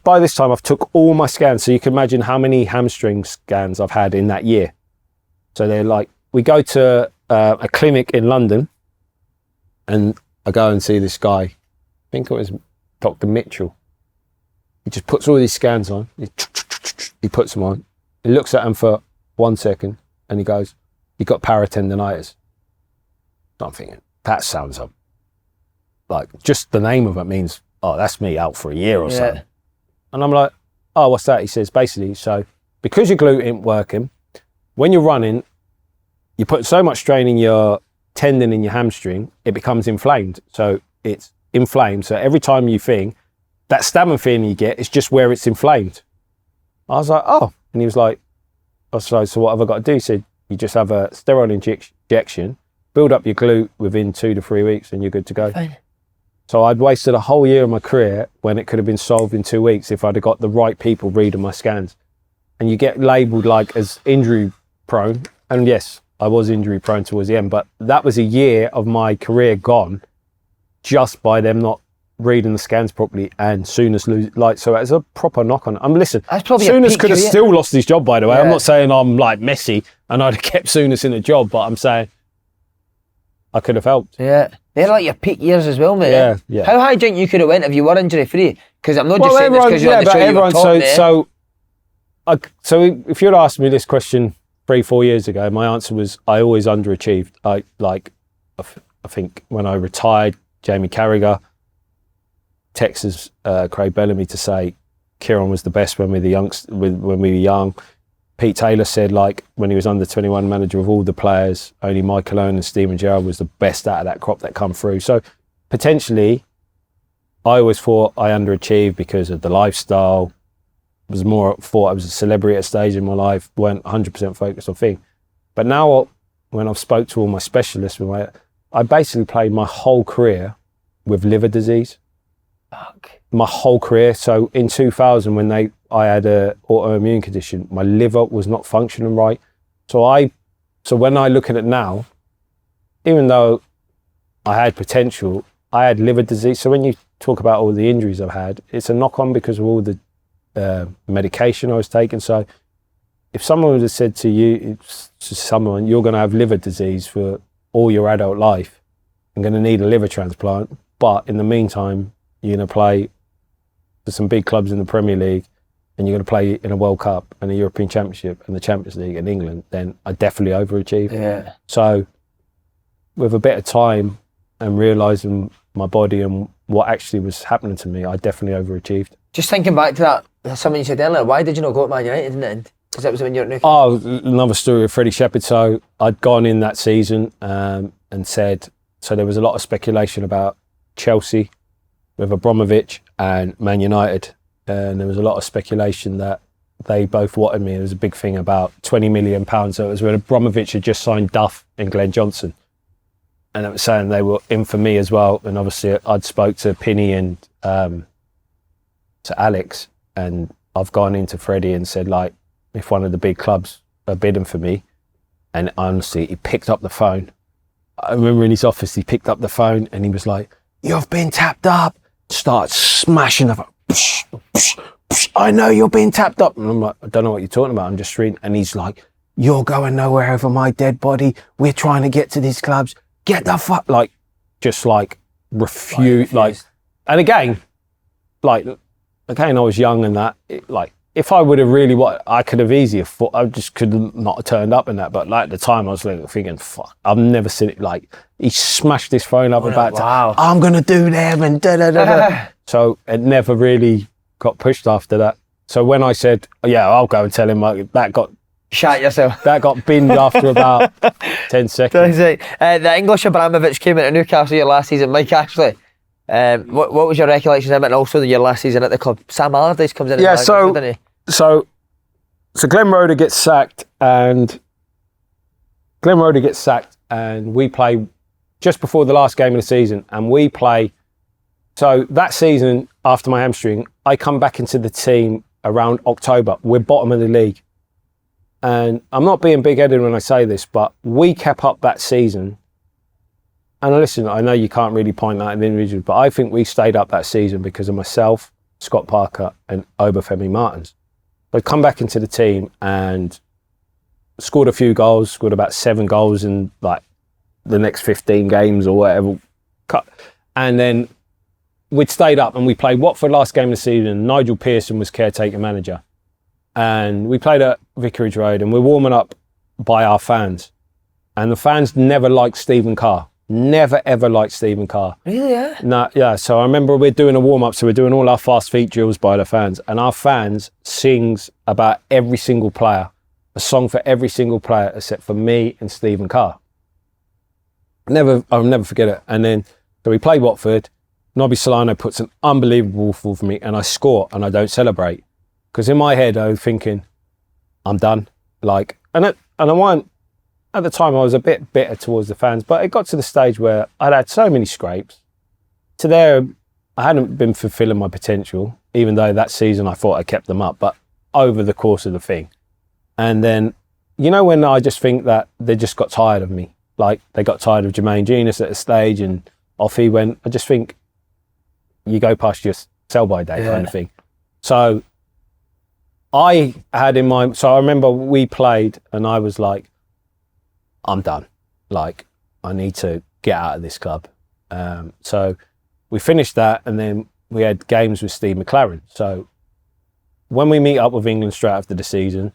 by this time I've took all my scans. So you can imagine how many hamstring scans I've had in that year. So they're like, we go to a clinic in London, and I go and see this guy. I think it was Dr. Mitchell. He just puts all these scans on. He puts them on. He looks at them for 1 second, and he goes, "You've got paratendinitis." I'm thinking, that sounds like just the name of it means, oh, that's me out for a year or so. And I'm like, oh, what's that? He says, basically, so because your glute ain't working, when you're running, you put so much strain in your tendon in your hamstring, it becomes inflamed. So it's inflamed. So every time you think, that stabbing feeling you get is just where it's inflamed. I was like, oh. And he was like, oh, so what have I got to do? He said, you just have a steroid injection, build up your glute within 2 to 3 weeks, and you're good to go. Fine. So I'd wasted a whole year of my career when it could have been solved in 2 weeks if I'd have got the right people reading my scans. and you get labelled like as injury prone. And yes, I was injury prone towards the end, but that was a year of my career gone just by them not reading the scans properly and Souness lose. Like, so it's a proper knock on. Listen, Souness could have still lost his job, by the way. Yeah. I'm not saying I'm like Messi and I'd have kept Souness in a job, but I'm saying I could have helped. Yeah. They're like your peak years as well, mate. Yeah, yeah. How high do you think you could have went if you were injury free? Because I'm not just saying this because you're on the show, everyone, you were top, so if you'd asked me this question 3-4 years ago, my answer was I always underachieved. I think when I retired, Jamie Carragher texts Craig Bellamy to say Kieron was the best when we were young. Pete Taylor said, like, when he was under 21 manager of all the players, only Michael Owen and Steven Gerrard was the best out of that crop that come through. So potentially, I always thought I underachieved because of the lifestyle. Thought I was a celebrity at a stage in my life, weren't 100% focused on things. But now, when I've spoke to all my specialists, I basically played my whole career with liver disease. Fuck. My whole career. So in 2000, when I had an autoimmune condition, my liver was not functioning right. So when I look at it now, even though I had potential, I had liver disease. So when you talk about all the injuries I've had, it's a knock on because of all the medication I was taking. So if someone would have said to you, you're going to have liver disease for all your adult life, I'm going to need a liver transplant, but in the meantime, you're going to play for some big clubs in the Premier League and you're going to play in a World Cup and a European Championship and the Champions League in England, then I definitely overachieved. Yeah. So with a bit of time and realising my body and what actually was happening to me, I definitely overachieved. Just thinking back to that, something you said earlier, why did you not go to Man United in the end? Because that was when you were at Newcastle. Oh, another story of Freddie Shepherd. So I'd gone in that season and said, so there was a lot of speculation about Chelsea with Abramovich and Man United. And there was a lot of speculation that they both wanted me. There was a big thing about £20 million. So it was when Abramovich had just signed Duff and Glenn Johnson. And it was saying they were in for me as well. And obviously I'd spoke to Pinny and to Alex, and I've gone into Freddie and said, like, if one of the big clubs are bidding for me, and honestly, he picked up the phone. I remember in his office, he picked up the phone and he was like, "You've been tapped up." Starts smashing the phone. Psh, psh, psh, "I know you're being tapped up." And I'm like, "I don't know what you're talking about. I'm just reading." And he's like, "You're going nowhere over my dead body. We're trying to get to these clubs. Get the fuck," like, just like refuse, like, and again, I was young and that, if I would have really I could have easily thought, I just could not have turned up in that. But like at the time, I was like thinking, fuck, I've never seen it. Like, he smashed his phone up I'm going to do them and da da da da. So it never really got pushed after that. So when I said, yeah, I'll go and tell him, that got... Shut yourself. That got binned after about 10 seconds. The English Abramovich came into Newcastle your last season, Mike Ashley. What was your recollection of him, and also your last season at the club? Sam Allardyce comes in. Yeah, so Glenn Roeder gets sacked, and we play just before the last game of the season, and we play. So that season, after my hamstring, I come back into the team around October. We're bottom of the league, and I'm not being big-headed when I say this, but we kept up that season. And listen, I know you can't really point out an individual, but I think we stayed up that season because of myself, Scott Parker and Obafemi Martins. I come back into the team and scored a few goals, scored about 7 goals in like the next 15 games or whatever. And then we'd stayed up and we played Watford last game of the season. Nigel Pearson was caretaker manager. And we played at Vicarage Road and we're warming up by our fans. And the fans never liked Stephen Carr. Never ever liked Stephen Carr. Really, yeah? No, yeah. So I remember we're doing a warm-up, so we're doing all our fast feet drills by the fans, and our fans sings about every single player, a song for every single player except for me and Stephen Carr. I'll never forget it. And then, so we play Watford, Nobby Solano puts an unbelievable ball for me, and I score, and I don't celebrate. Because in my head, I was thinking, I'm done. Like, and I weren't, at the time, I was a bit bitter towards the fans, but it got to the stage where I'd had so many scrapes. To there, I hadn't been fulfilling my potential, even though that season I thought I kept them up. But over the course of the thing. And then, you know, when I just think that they just got tired of me, like they got tired of Jermaine Genius at a stage and off he went, I just think you go past your sell-by date kind of thing. So I had in mind, so I remember we played and I was like, I'm done. Like, I need to get out of this club. So we finished that and then we had games with Steve McLaren. So when we meet up with England straight after the season,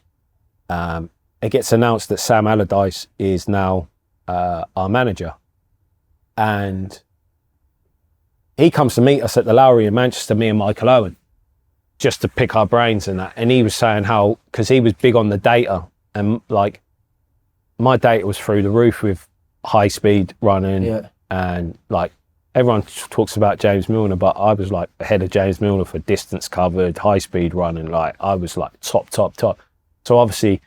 it gets announced that Sam Allardyce is now our manager. And he comes to meet us at the Lowry in Manchester, me and Michael Owen, just to pick our brains and that. And he was saying how, because he was big on the data, and like my data was through the roof with high speed running and like everyone talks about James Milner, but I was like ahead of James Milner for distance covered, high speed running. Like I was like top. So obviously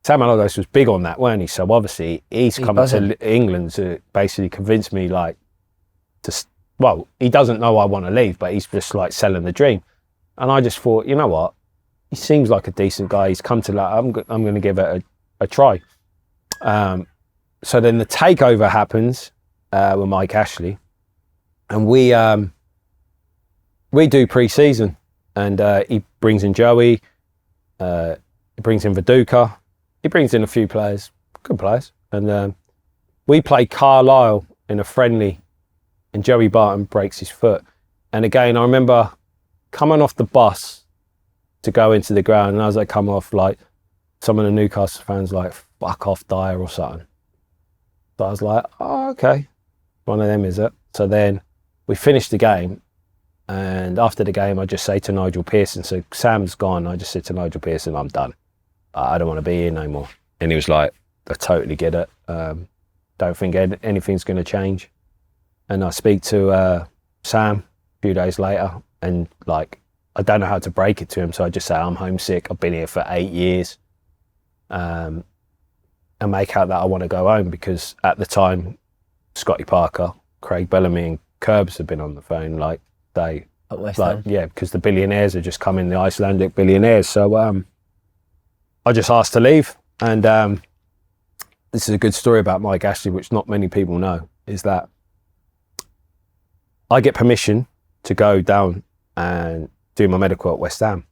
Sam Allardyce was big on that, weren't he? So obviously he's come to England to basically convince me like to, well, he doesn't know I want to leave, but he's just like selling the dream. And I just thought, you know what? He seems like a decent guy. He's come to that. I'm going to give it a try. So then the takeover happens with Mike Ashley, and we do pre-season, and he brings in Joey, he brings in Viduka, he brings in a few players, good players, and we play Carlisle in a friendly, and Joey Barton breaks his foot. And again, I remember coming off the bus to go into the ground, and as I come off, like some of the Newcastle fans like, fuck off Dyer or something. So I was like, oh, okay. One of them, is it? So then we finished the game, and after the game I just say to Nigel Pearson, so Sam's gone, I just said to Nigel Pearson, I'm done. I don't want to be here no more. And he was like, I totally get it. Don't think anything's going to change. And I speak to Sam a few days later, and like, I don't know how to break it to him, so I just say, I'm homesick, I've been here for 8 years. And make out that I want to go home, because at the time, Scotty Parker, Craig Bellamy and Curbs had been on the phone, like they, like, yeah, because the billionaires had just come in, the Icelandic billionaires. So I just asked to leave. And this is a good story about Mike Ashley, which not many people know, is that I get permission to go down and do my medical at West Ham.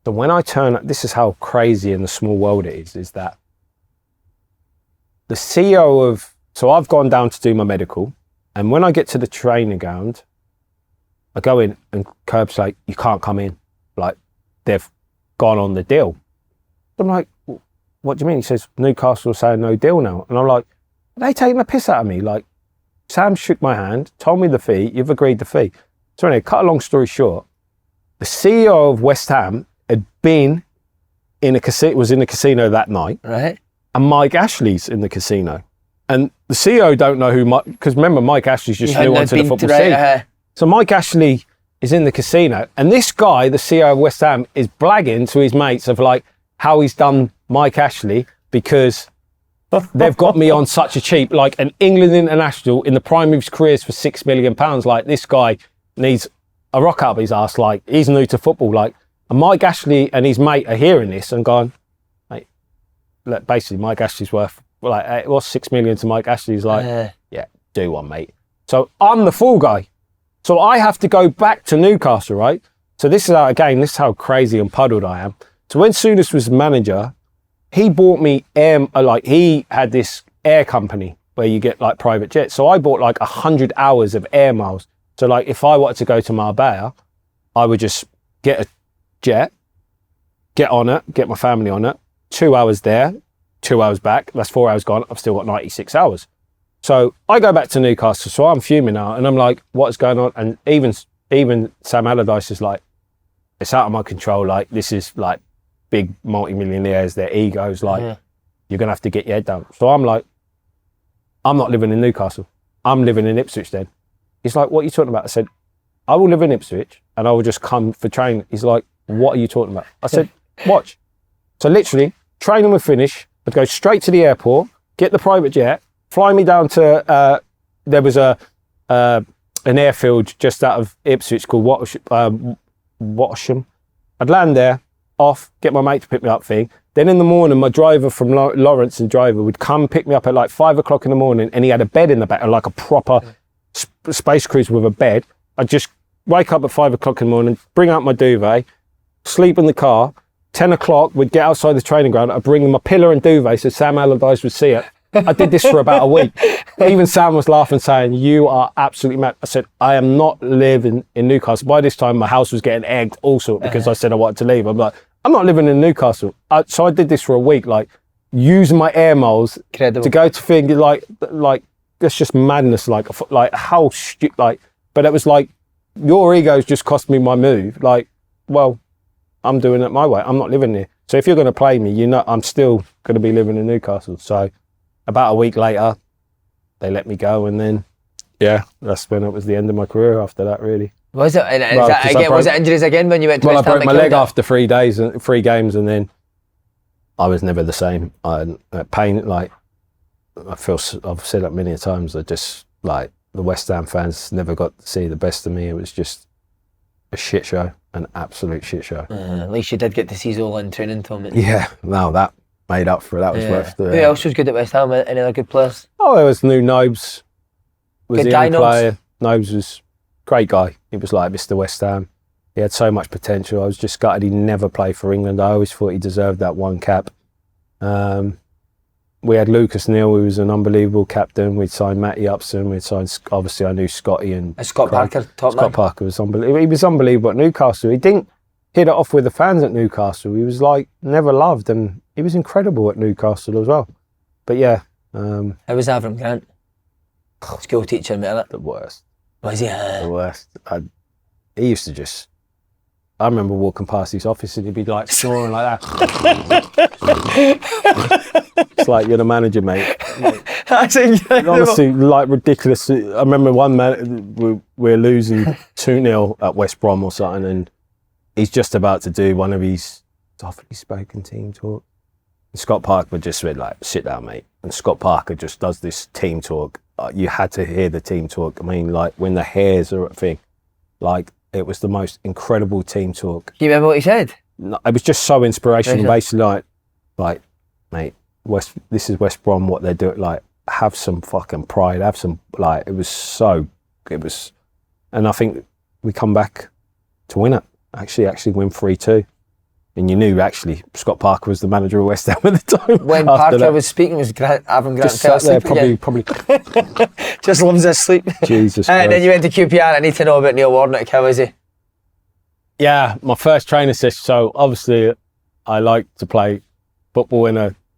So when I turn up, this is how crazy in the small world it is that the CEO of, so I've gone down to do my medical, and when I get to the training ground, I go in and Curb's like, you can't come in. Like, they've gone on the deal. I'm like, what do you mean? He says, Newcastle are saying no deal now. And I'm like, are they taking the piss out of me? Like, Sam shook my hand, told me the fee, you've agreed the fee. So anyway, cut a long story short, the CEO of West Ham had been in a casino, was in a casino that night. Right. And Mike Ashley's in the casino. And the CEO don't know who Mike, because remember, Mike Ashley's just new onto the football scene. So Mike Ashley is in the casino. And this guy, the CEO of West Ham, is blagging to his mates of like how he's done Mike Ashley, because they've got me on such a cheap, like an England international in the prime of his careers for £6 million. Like, this guy needs a rock up his ass. Like, he's new to football. Like, and Mike Ashley and his mate are hearing this and going, mate, look, basically Mike Ashley's worth, like, what's 6 million to Mike Ashley? He's like, yeah, do one, mate. So I'm the fool guy. So I have to go back to Newcastle, right? So this is how, again, this is how crazy and puddled I am. So when Souness was manager, he bought me like, he had this air company where you get like private jets. So I bought like 100 hours of air miles. So like, if I wanted to go to Marbella, I would just get a jet, get on it, get my family on it, 2 hours there, 2 hours back, that's 4 hours gone, I've still got 96 hours. So I go back to Newcastle, so I'm fuming now, and I'm like, what's going on? And even Sam Allardyce is like, it's out of my control, like, this is like big multi-millionaires, their egos, like, you're going to have to get your head down. So I'm like, I'm not living in Newcastle, I'm living in Ipswich then. He's like, what are you talking about? I said, I will live in Ipswich and I will just come for training. He's like, what are you talking about? I said, watch. So literally, training would finish, I'd go straight to the airport, get the private jet, fly me down to, there was an airfield just out of Ipswich called Watsham. I'd land there, off, get my mate to pick me up thing. Then in the morning, my driver from Lawrence and Driver would come pick me up at like 5 o'clock in the morning, and he had a bed in the back, like a proper space cruiser with a bed. I'd just wake up at 5 o'clock in the morning, bring out my duvet, sleep in the car. 10 o'clock, we'd get outside the training ground. I'd bring my pillow and duvet so Sam Allardyce would see it. I did this for about a week. Even Sam was laughing, saying, "You are absolutely mad." I said, "I am not living in Newcastle." By this time, my house was getting egged also because I said I wanted to leave. I'm like, I'm not living in Newcastle. So I did this for a week, like using my air miles to go to things like that's just madness. Like how stupid. Like, but it was like your ego's just cost me my move. Like, well, I'm doing it my way. I'm not living there. So if you're going to play me, you know, I'm still going to be living in Newcastle. So about a week later, they let me go, and then that's when it was the end of my career. After that, really. Was it? Was it injuries again when you went to West Ham? I broke my leg after 3 days, 3 games, and then I was never the same. I pain, like I've said that many times. I just like the West Ham fans never got to see the best of me. It was just a shit show, an absolute shit show. At least you did get to see Zola in training, Tom. Yeah, no, that made up for it. That was worth it. Who else was good at West Ham? Any other good players? Oh, there was Nobes. Was good the guy, young player. Nobes was a great guy. He was like Mr. West Ham. He had so much potential. I was just gutted he never played for England. I always thought he deserved that one cap. We had Lucas Neal, who was an unbelievable captain. We'd signed Matty Upson. We'd signed, obviously, I knew Scotty and Scott Parker. Scott Parker was unbelievable. He was unbelievable at Newcastle. He didn't hit it off with the fans at Newcastle. He was like never loved, and he was incredible at Newcastle as well. But yeah. How was Avram Grant? School teacher, mate. The worst. Was he? The worst. He used to just... I remember walking past his office and he'd be like snoring like that. It's like, you're the manager, mate. That's incredible. Honestly, like ridiculous. I remember one man, we're losing 2-0 at West Brom or something, and he's just about to do one of his softly spoken team talk. And Scott Parker just went like, "Sit down, mate." And Scott Parker just does this team talk. You had to hear the team talk. I mean, like when the hairs are a thing, like it was the most incredible team talk. Do you remember what he said? No, it was just so inspirational. Basically, like, mate, this is West Brom. What they're doing, like, have some fucking pride. Have some, like, it was, and I think we come back to win it. Actually win 3-2. And you knew, actually, Scott Parker was the manager of West Ham at the time. When Parker was speaking, was Avram Grant fell asleep probably just loves his sleep. Jesus Christ. And then you went to QPR. I need to know about Neil Warnock. How is he? Yeah, my first training session. So obviously, I like to play football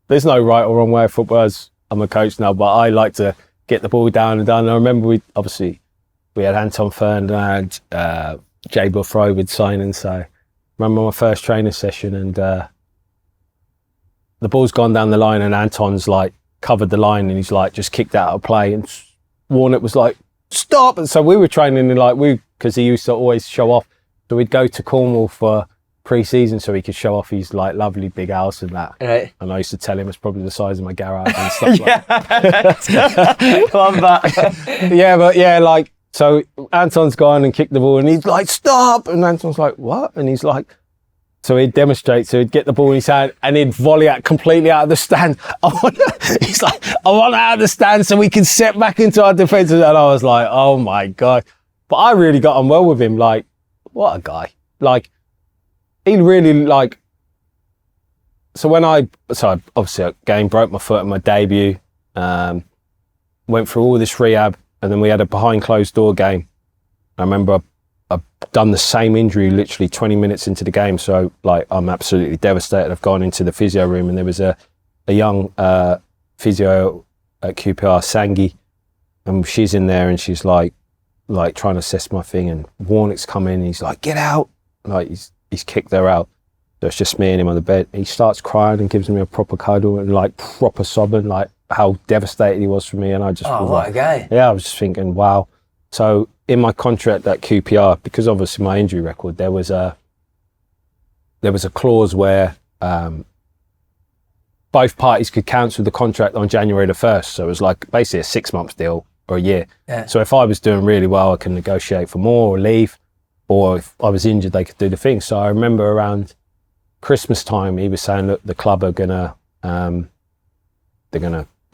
there's no right or wrong way of football, as I'm a coach now, but I like to get the ball down and down. I remember we had Anton Ferdinand, Jay Buffro with signing, so remember my first training session, and the ball's gone down the line and Anton's like covered the line and he's like just kicked out of play, and Warnock was like, "Stop!" And so we were training because he used to always show off. So we'd go to Cornwall for pre-season so he could show off his like lovely big house and that. Right. And I used to tell him it's probably the size of my garage and stuff like that. Come on back. Yeah, but yeah, like, so Anton's gone and kicked the ball and he's like, "Stop!" And Anton's like, "What?" And he's like, so he'd demonstrate, so he'd get the ball in his hand and he'd volley it completely out of the stand. He's like, "I want out of the stand so we can set back into our defence." And I was like, oh my God. But I really got on well with him. Like, what a guy. Like, he really like, so obviously again broke my foot in my debut, went through all this rehab, and then we had a behind closed door game. I remember I've done the same injury literally 20 minutes into the game. So like, I'm absolutely devastated. I've gone into the physio room and there was a young physio at QPR, Sangi, and she's in there and she's like trying to assess my thing, and Warnock's come in and he's like, "Get out." Like he's kicked her out. So it's just me and him on the bed. He starts crying and gives me a proper cuddle and like proper sobbing, like how devastated he was for me. And I just what a guy. Yeah, I was just thinking, wow. So in my contract at QPR, because obviously my injury record, there was a clause where both parties could cancel the contract on January the 1st. So it was like basically a 6-month deal or a year. Yeah. So if I was doing really well, I can negotiate for more or leave. or if I was injured, they could do the thing. So I remember around Christmas time, he was saying, look, the club are gonna,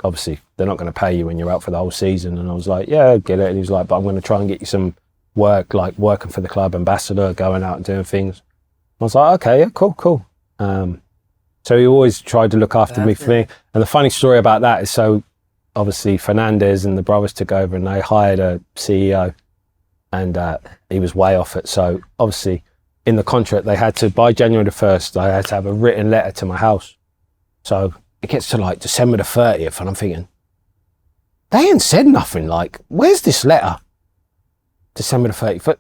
obviously, they're not going to pay you when you're out for the whole season. And I was like, yeah, I get it. And he was like, but I'm going to try and get you some work, like working for the club, ambassador, going out and doing things. I was like, okay, yeah, cool. So he always tried to look after me for me. And the funny story about that is, so obviously Fernandez and the brothers took over and they hired a CEO, and he was way off it. So obviously in the contract, they had to, by January the 1st, I had to have a written letter to my house. So it gets to like December the 30th and I'm thinking, they ain't said nothing. Like, where's this letter? December the 30th.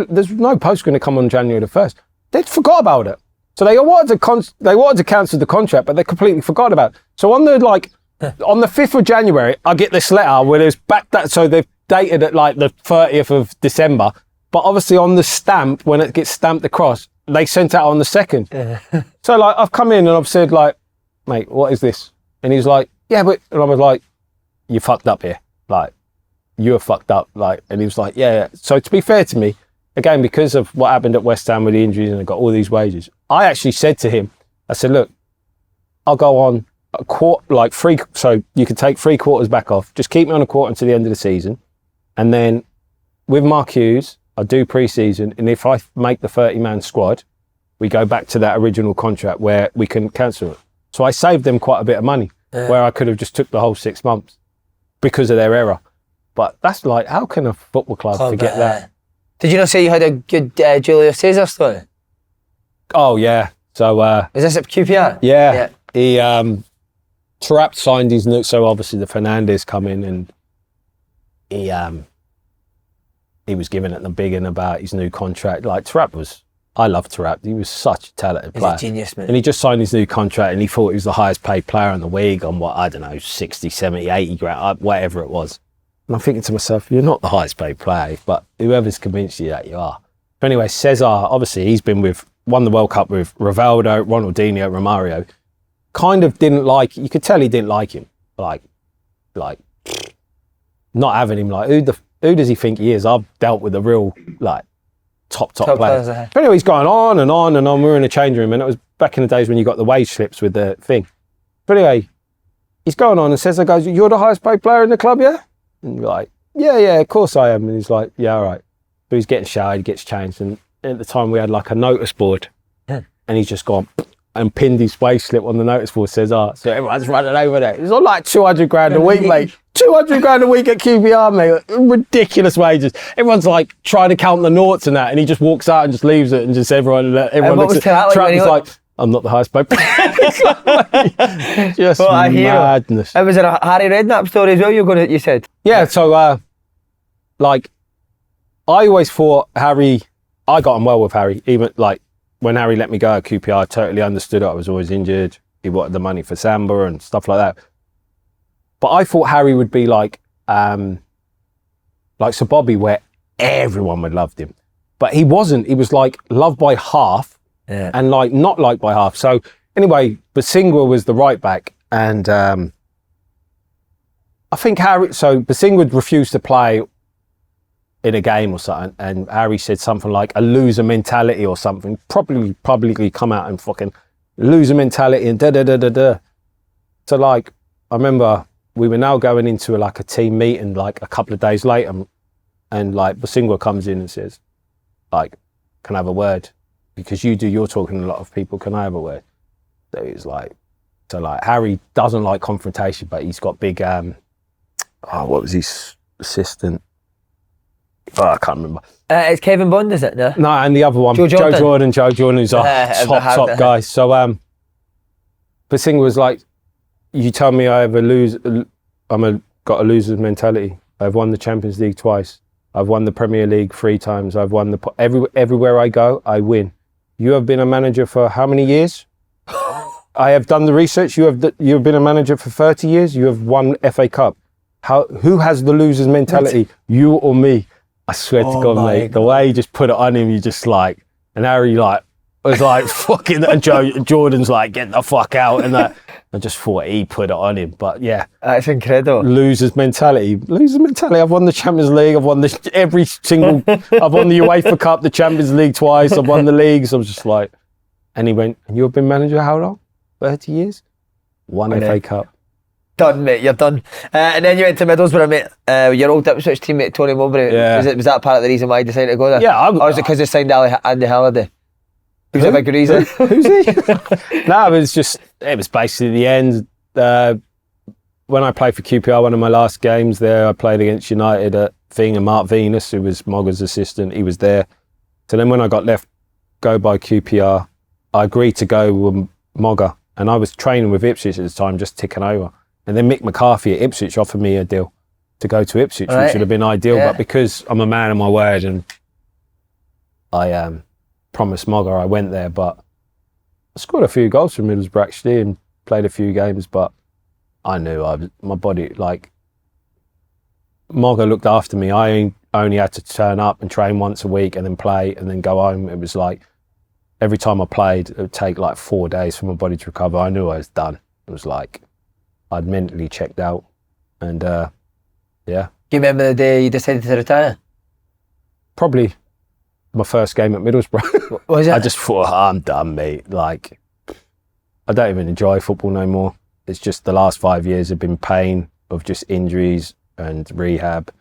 There's no post going to come on January the 1st. They'd forgot about it. So they wanted to cancel the contract, but they completely forgot about it. So on the 5th of January, I get this letter where there's so they've dated at like the 30th of December, but obviously on the stamp, when it gets stamped across, they sent it out on the 2nd. So like, I've come in and I've said like, mate, what is this? And he's like, yeah, but, and I was like, you fucked up here. Like, you're fucked up. Like, and he was like, yeah. So to be fair to me, again, because of what happened at West Ham with the injuries and I got all these wages, I actually said to him, I said, look, I'll go on a quarter, like so you can take 3 quarters back off. Just keep me on a quarter until the end of the season. And then with Mark Hughes, I'll do pre-season. And if I make the 30-man squad, we go back to that original contract where we can cancel it. So I saved them quite a bit of money, where I could have just took the whole 6 months because of their error. But that's like, how can a football club forget that? Did you not say you had a good Julio Cesar story? Oh, yeah. So... is this at QPR? Yeah. He... Trapp signed his new... So obviously the Fernandez come in and he was giving it the big one about his new contract. Like, Trapp was... I love Trapp. He was such a talented player. He's a genius, man. And he just signed his new contract and he thought he was the highest paid player in the league on what, I don't know, 60, 70, 80 grand, whatever it was. And I'm thinking to myself, you're not the highest paid player, but whoever's convinced you that you are. But anyway, Cesar, obviously he's won the World Cup with Rivaldo, Ronaldinho, Romario. Kind of didn't like, you could tell he didn't like him. Like, not having him, like, who does he think he is? I've dealt with a real, like, top player. But anyway, he's going on and on and on. We were in the change room and it was back in the days when you got the wage slips with the thing. But anyway, he's going on and Cesar goes, you're the highest paid player in the club, yeah? And you're like, yeah, of course I am. And he's like, yeah, all right. So he's getting showered, he gets changed. And at the time we had like a notice board and he's just gone and pinned his wage slip on the notice board, Cesar. So everyone's running over there. It's on like 200 grand a week, mate. 200 grand a week at QPR, mate. Ridiculous wages. Everyone's like trying to count the noughts and that, and he just walks out and just leaves it, and just everyone looks at Trapp's like, I'm not the highest paid player. Just madness. It was a Harry Redknapp story as well, you said? Yeah, so like, I always thought Harry, I got on well with Harry, even like when Harry let me go at QPR, I totally understood it. I was always injured. He wanted the money for Samba and stuff like that. But I thought Harry would be like Sir Bobby, where everyone would love him. But he wasn't. He was like loved by half and like not liked by half. So anyway, Basingwa was the right back. And I think Basingwa refused to play in a game or something. And Harry said something like a loser mentality or something. Probably publicly come out and fucking loser mentality and da-da-da-da-da. So like, I remember... we were now going into like a team meeting like a couple of days later and like Basingwa comes in and says, like, can I have a word? Because you're talking to a lot of people, can I have a word? So he's like, Harry doesn't like confrontation, but he's got big, what was his assistant? Oh, I can't remember. It's Kevin Bond, is it? No, and the other one, Joe Jordan, who's a top guy. So Basingwa was like, you tell me I have got a loser's mentality. I've won the Champions League twice. I've won the Premier League 3 times. I've won everywhere I go, I win. You have been a manager for how many years? I have done the research. You have been a manager for 30 years. You have won FA Cup. Who has the loser's mentality? You or me? I swear to God, mate. The way he just put it on him, you just like, and Harry like was like, fucking, and Jordan's like, get the fuck out, and that. I just thought he put it on him, but yeah. That's incredible. Loser's mentality. I've won the Champions League, I've won I've won the UEFA Cup, the Champions League twice, I've won the leagues. I was just like, and he went, and you've been manager how long? 30 years? One FA Cup. Done, mate, you're done. And then you went to Middlesbrough, mate. Your old Ipswich teammate, Tony Mowbray. Yeah. Was that part of the reason why you decided to go there? Yeah. Or was it because they signed Andy Halliday? Who's a big reason? Who's he? No, it was basically the end. When I played for QPR, one of my last games there, I played against United at Thing, and Mark Venus, who was Mogger's assistant, he was there. So then when I got go by QPR, I agreed to go with Mogger, and I was training with Ipswich at the time, just ticking over. And then Mick McCarthy at Ipswich offered me a deal to go to Ipswich, which would have been ideal. Yeah. But because I'm a man of my word and I promised Mogger, I went there. But I scored a few goals for Middlesbrough actually and played a few games. But I knew my body, like, Mogger looked after me. I only had to turn up and train once a week and then play and then go home. It was like every time I played, it would take like 4 days for my body to recover. I knew I was done. It was like I'd mentally checked out, and yeah. Do you remember the day you decided to retire? Probably my first game at Middlesbrough. Was it? I just thought, I'm done, mate. Like, I don't even enjoy football no more. It's just the last 5 years have been pain of just injuries and rehab,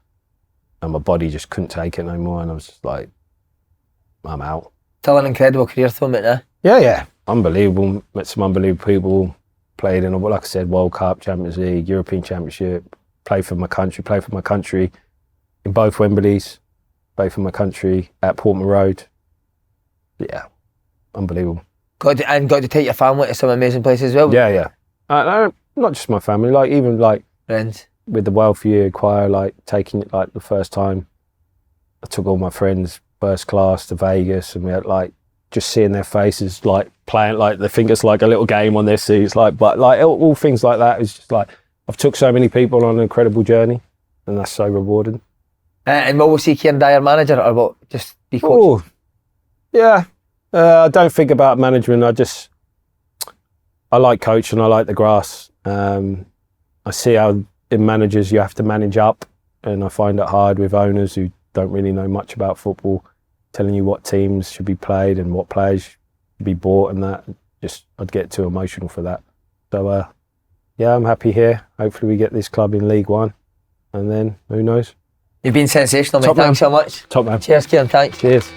and my body just couldn't take it no more, and I was just like, I'm out. Still an incredible career though, mate, eh? Yeah. Unbelievable. Met some unbelievable people. Played in, like I said, World Cup, Champions League, European Championship. Played for my country in both Wembleys. Played for my country at Portman Road. Yeah, unbelievable. Got to take your family to some amazing places as well. Yeah. Not just my family, like even like friends. With the welfare choir, like taking it like the first time. I took all my friends first class to Vegas, and we had like just seeing their faces, like playing, like they think it's like a little game on their seats, like, but like all things like that is just like, I've took so many people on an incredible journey, and that's so rewarding. And will we see Kieron Dyer manager, or what? Just be coach? Oh, yeah. I don't think about management. I like coaching. I like the grass. I see how in managers you have to manage up, and I find it hard with owners who don't really know much about football, telling you what teams should be played and what players should be bought, and that I'd get too emotional for that. So yeah, I'm happy here. Hopefully we get this club in League One, and then who knows. You've been sensational, mate. Thanks so much. Top man. Cheers, Kieron. Thanks. Cheers.